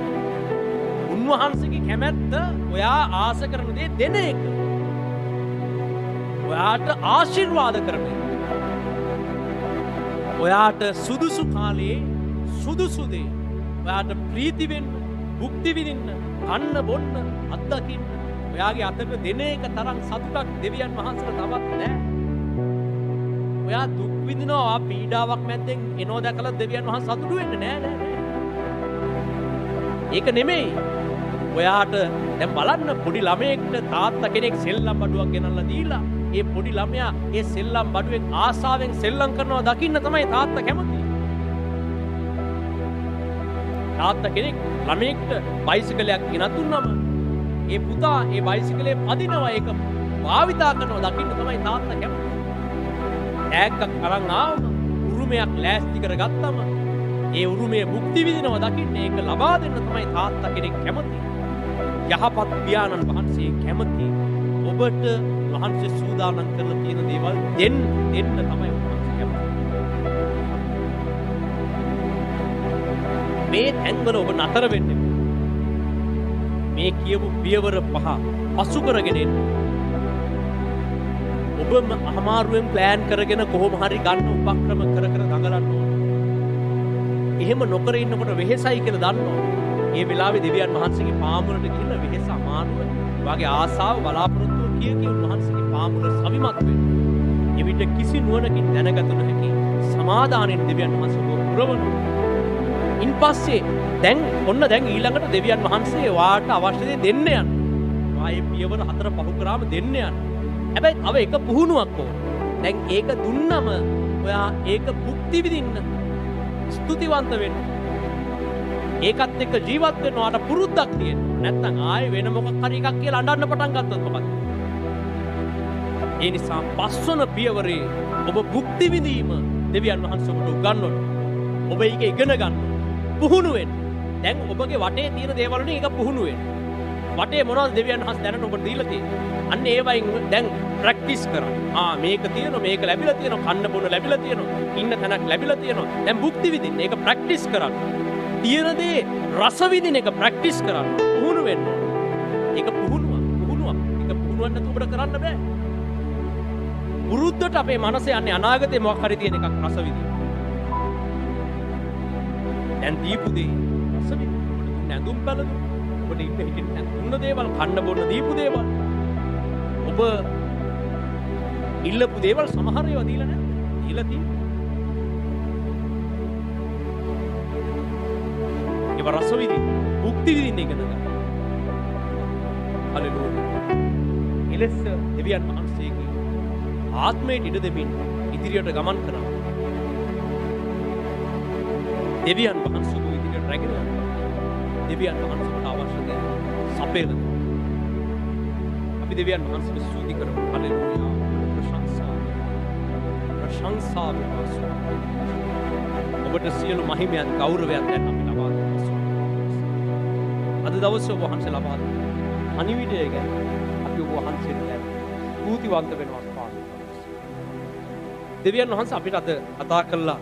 උන්වහන්සේගේ කැමැත්ත ඔයා ආස කරන දේ දෙන එක. ඔයාට ආශිර්වාද කරන එක. ඔයාට සුදුසු කාලේ සුදුසු දේ. ඔයාට ප්‍රීති වෙන්න, භුක්ති විඳින්න, කන්න බොන්න, අත්දකින්න ඔයාගේ අතට දෙන එක තරම් සතුටක් දෙවියන් වහන්සේට තවත් නැහැ. ඔයා දුක් විඳිනවා පීඩාවක් මැද්දෙන් එනෝ දැකලා දෙවියන් වහන්සේ සතුටු වෙන්නේ නෑ. ඒක නෙමෙයි. ඔයාට දැන් බලන්න පොඩි ළමයෙක්ට තාත්තා කෙනෙක් සෙල්ලම් බඩුවක් ගෙනල්ලා දීලා ඒ පොඩි ළමයා ඒ සෙල්ලම් බඩුවෙන් ආසාවෙන් සෙල්ලම් කරනවා දකින්න තමයි තාත්තා කැමති. තාත්තා කෙනෙක් ළමයෙක්ට බයිසිකලයක් ගෙනත් දුන්නම ඒ පුතා ඒ බයිසිකලේ පදිනවා ඒක භාවිතා කරනවා දකින්න තමයි තාත්තා කැමති. ටැග්ගක් අරන් ආවම උරුමයක් ලෑස්ති කරගත්තම ඒ උරුමයේ භුක්ති විඳිනවා දකින්න ඒක ලබා දෙන්න තමයි තාත්තා කෙනෙක් කැමති. යහපත් පියාණන් වහන්සේ කැමති ඔබට වහන්සේ සූදානම් කරලා තියෙන දේවල් දෙන්න තමයි වහන්සේ කැමති. මේ තැන්වල ඔබ නතර වෙන්න. මේ කියපු පියවර පහ පසු කරගෙන එන්න. ඔබ අමාරුවෙන් ප්ලෑන් කරගෙන කොහොම හරි ගන්න උපක්‍රම කර දඟලන්න ඕන. එහෙම නොකර ඉන්නකොට වෙහෙසයි කියලා දන්නවා. මේ වෙලාවේ දෙවියන් වහන්සේගේ පාමුලට ගිහින් වෙහෙස අමාරුව වාගේ ආසාව බලාපොරොත්තුව කිය උන්වහන්සේගේ පාමුල සවිමත් වෙන්න. එවිට කිසි නුවණකින් දැනගත නොහැකි සමාදානෙන් දෙවියන් වහන්සේ පුරවනවා. ඉන්පස්සේ දැන් ඊළඟට දෙවියන් වහන්සේ වාට අවශ්‍ය දේ දෙන්න යනවා. වායේ පියවර 4 පහු කරාම දෙන්න යනවා. හැබැයි තව එක පුහුණුවක් ඕන. දැන් ඒක දුන්නම ඔයා ඒක භුක්ති විඳින්න ස්තුතිවන්ත වෙන්න. ඒකත් එක්ක ජීවත් වෙනවාට පුරුද්දක් තියෙන්න. නැත්නම් ආයේ වෙන මොකක් හරි එකක් කියලා අඬන්න පටන් ගත්තොත් මොකද? ඒ නිසා පස්වන පියවරේ ඔබ භුක්ති විඳීම දෙවියන් වහන්සේ ඔබට උගන්වනවා. ඔබ ඒක ඉගෙන ගන්න. පුහුණු වෙන්න. දැන් ඔබගේ වටේ තියෙන දේවල් වලින් ඒක පුහුණු වෙන්න. වටේ මොනවද දෙවියන් වහන්සේ දැනට ඔබට දීලා තියෙන්නේ? අන්න ඒවයින් දැන් ප්‍රැක්ටිස් කරන්න. මේක තියෙනවා, මේක ලැබිලා තියෙනවා, කන්න බොන්න ලැබිලා තියෙනවා, ඉන්න තැනක් ලැබිලා තියෙනවා. දැන් භුක්ති විඳින්න. ඒක ප්‍රැක්ටිස් කරන්න. තියෙන දේ රස විඳින එක ප්‍රැක්ටිස් කරන්න. පුහුණු වෙන්න. ඒක පුහුණුවක්. ඒක පුහුණුවක් නැතුව ඔබට කරන්න බෑ. වෘද්ධට අපේ මනස යන්නේ අනාගතේ මොකක් හරි තියෙන එකක් රස විඳින්න. දැන් දීපු දේ රස විඳින්න. ඔබට නැඳුම් පැළඳුම් ඔබට ඉන්න හිටින්න දුන්න දේවල් කන්න බොන්න දීපු දේවල් ඔබ ඉල්ලපු දේවල් සමහර ඒවා දීලා නැද්ද? දීලා තියෙනවා. ඒව රස විඳින්න, භුක්ති විඳින්න ඉගෙන ගන්න. හලෙලූයා. එලෙස දෙවියන් වහන්සේගේ ආත්මයට ඉඩ දෙමින් ඉදිරියට ගමන් කරනවා. දෙවියන් වහන්සේ ඉදිරියට රැගෙන යනවා. දෙවියන් වහන්සේට අවශ්‍ය දේ සපයලා අපි දෙවියන් වහන්සේට ස්තුති කරමු. හලෙලූයා. ප්‍රශංසා ඔබට සියලු මහිමයත් ගෞරවයත් දැන් අපි ලබා දෙනවා. අද දවසේ ඔබ වහන්සේ ලබා දෙන අනිවිඩය ගැන අපි ඔබ වහන්සේට දැන් ස්තුතිවන්ත වෙනවා ස්වාමී. දෙවියන් වහන්සේ අපිට අද කතා කළා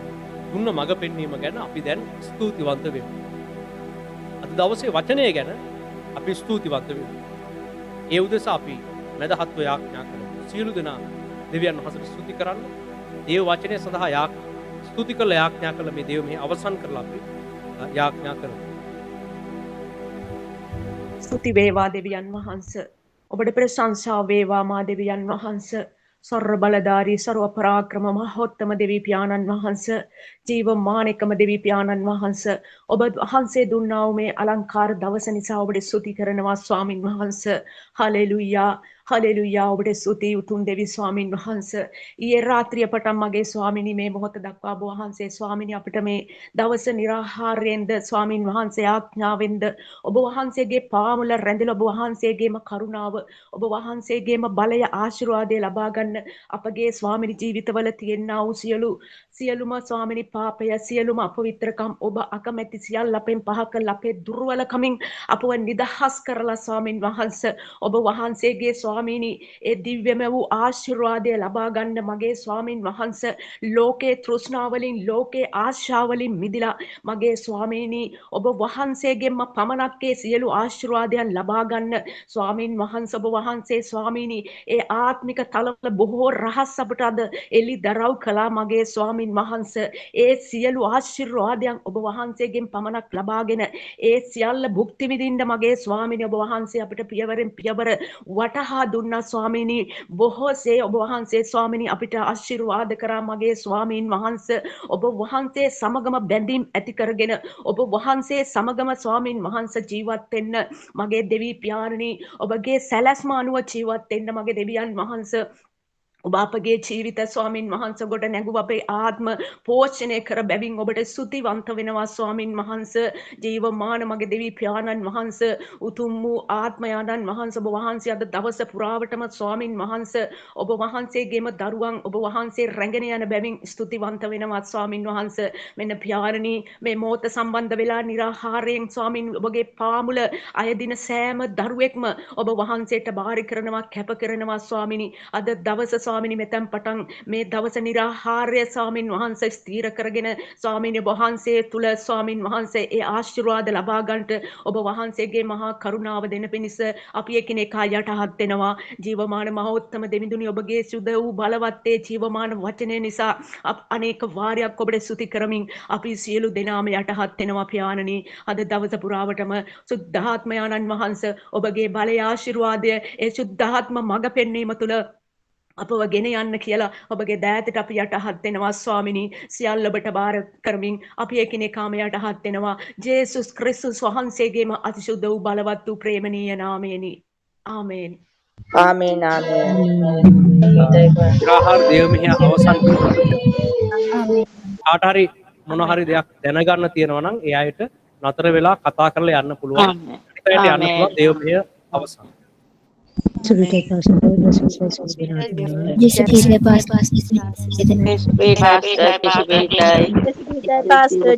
දුන්න මඟ පෙන්වීම ගැන අපි දැන් ස්තුතිවන්ත වෙමු. අද දවසේ වචනය ගැන අපි ස්තුතිවන්ත වෙමු. ඒ උදෙසා අපි මදහත්ව යාඥා කරමු. සියලු දෙනා දෙවියන් වහන්සේට ස්තුති කරන්න. දේව වචනය සඳහා ස්තුති කළ යාඥා කළ මේ දේව මෙහි අවසන් කරලා අපි යාඥා කරමු. ස්තුති වේවා දෙවියන් වහන්ස. ඔබට ප්‍රශංසා වේවා මා දෙවියන් වහන්ස. සර්ව බලධාරී සර්ව පරාක්‍රම මහෝත්තම දෙවි පියාණන් වහන්ස. ජීවමානකම දෙවි පියාණන් වහන්ස. ඔබ වහන්සේ දුන්නා වූ මේ අලංකාර දවස නිසා ඔබට ස්තුති කරනවා ස්වාමින් වහන්ස. හලෙලූයා. හලෙලුයා ඔබට ස්තුතියි උතුම් දෙවි ස්වාමින් වහන්සේ. ඊයේ රාත්‍රිය පටන් මගේ ස්වාමිනී මේ මොහොත දක්වා ඔබ වහන්සේ ස්වාමිනී අපිට මේ දවස निराහාරයෙන්ද ස්වාමින් වහන්සේ ආඥාවෙන්ද ඔබ වහන්සේගේ පාමුල රැඳිලා ඔබ වහන්සේගේම කරුණාව ඔබ වහන්සේගේම බලය ආශිර්වාදය ලබා ගන්න අපගේ ස්වාමිනී ජීවිතවල තියෙනා වූ සියලුම ස්වාමිනී පාපය සියලුම අපවිත්‍රකම් ඔබ අකමැති සියල්ල අපෙන් පහ කළ අපේ දුර්වලකමින් අපව නිදහස් කරලා ස්වාමින් වහන්සේ ඔබ වහන්සේගේ ස්වාමීනි ඒ දිව්‍යම වූ ආශිර්වාදය ලබා ගන්න මගේ ස්වාමින් වහන්සේ ලෝකේ තෘෂ්ණාවලින් ලෝකේ ආශාවලින් මිදිලා මගේ ස්වාමීනි ඔබ වහන්සේගෙන්ම පමණක් ඒ සියලු ආශිර්වාදයන් ලබා ගන්න ස්වාමින් වහන්සේ ඔබ වහන්සේ ස්වාමීනි ඒ ආත්මික තලවල බොහෝ රහස් අපට අද එලි දරව් කළා මගේ ස්වාමින් වහන්සේ ඒ සියලු ආශිර්වාදයන් ඔබ වහන්සේගෙන් පමණක් ලබාගෙන ඒ සියල්ල භුක්ති විඳින්න මගේ ස්වාමීනි ඔබ වහන්සේ අපිට පියවරෙන් පියවර වටහා දුන්නා ස්වාමීනි බොහෝසේ ඔබ වහන්සේ ස්වාමීනි අපිට ආශිර්වාද කරා මගේ ස්වාමීන් වහන්සේ ඔබ වහන්සේ සමගම බැඳීම් ඇති කරගෙන ඔබ වහන්සේ සමගම ස්වාමීන් වහන්සේ ජීවත් වෙන්න මගේ දෙවි පියාණනි ඔබගේ සැලැස්ම අනුව ජීවත් වෙන්න මගේ දෙවියන් වහන්සේ ඔබ අපගේ ජීවිත ස්වාමින් වහන්සේ ගොඩ නැගුව අපේ ආත්ම පෝෂණය කර බැවින් ඔබට ස්තුතිවන්ත වෙනවා ස්වාමින් වහන්සේ ජීවමාන මගේ දෙවි පියාණන් වහන්සේ උතුම් වූ ආත්මයන්න් වහන්සේ ඔබ වහන්සේ අද දවස පුරාවටම ස්වාමින් වහන්සේ ඔබ වහන්සේගේම දරුවන් ඔබ වහන්සේ රැගෙන යන බැවින් ස්තුතිවන්ත වෙනවා ස්වාමින් වහන්සේ මෙන්න පියාණනි මේ මොහොත සම්බන්ධ වෙලා निराහාරයෙන් ස්වාමින් ඔබගේ පාමුල අයදින සෑම දරුවෙක්ම ඔබ වහන්සේට බාරි කරනවා කැප කරනවා ස්වාමිනි අද දවස ස්වාමිනී මෙතෙන් පටන් මේ දවස निराහාරය ස්වාමින් වහන්සේ ස්ථීර කරගෙන ස්වාමිනී වහන්සේ තුල ස්වාමින් වහන්සේ ඒ ආශිර්වාද ලබා ගන්නට ඔබ වහන්සේගේ මහා කරුණාව දෙන පිණිස අපි එකිනෙකා යටහත් වෙනවා ජීවමාන මහෝත්තම දෙවිඳුනි ඔබගේ සුද වූ බලවත් ඒ ජීවමාන වචනය නිසා අනේක වාරයක් ඔබට ස්තුති කරමින් අපි සියලු දෙනාම යටහත් වෙනවා පියාණනි අද දවස පුරාවටම සුද්ධාත්මයන්න් වහන්සේ ඔබගේ බලය ආශිර්වාදය ඒ සුද්ධාත්ම මඟ පෙන්වීම තුල අපව ගෙන යන්න කියලා ඔබගේ දෑතට අපි යටහත් වෙනවා ස්වාමිනී සියල්ල ඔබට බාර කරමින් අපි එකිනෙකාම යටහත් වෙනවා ජේසුස් ක්‍රිස්තුස් වහන්සේගේම අතිශුද්ධ වූ බලවත් වූ ප්‍රේමණීය නාමයෙනි ආමේන් ආමේන් ආමේන් නිරාහාර දේව මෙහෙය අවසන් කරනවා. කාට හරි මොන හරි දෙයක් දැනගන්න තියෙනවා නම් ඒ අයට නතර වෙලා කතා කරලා යන්න පුළුවන්. ඒකට යන්න පුළුවන් දේව මෙහෙය අවසන්. Pastor,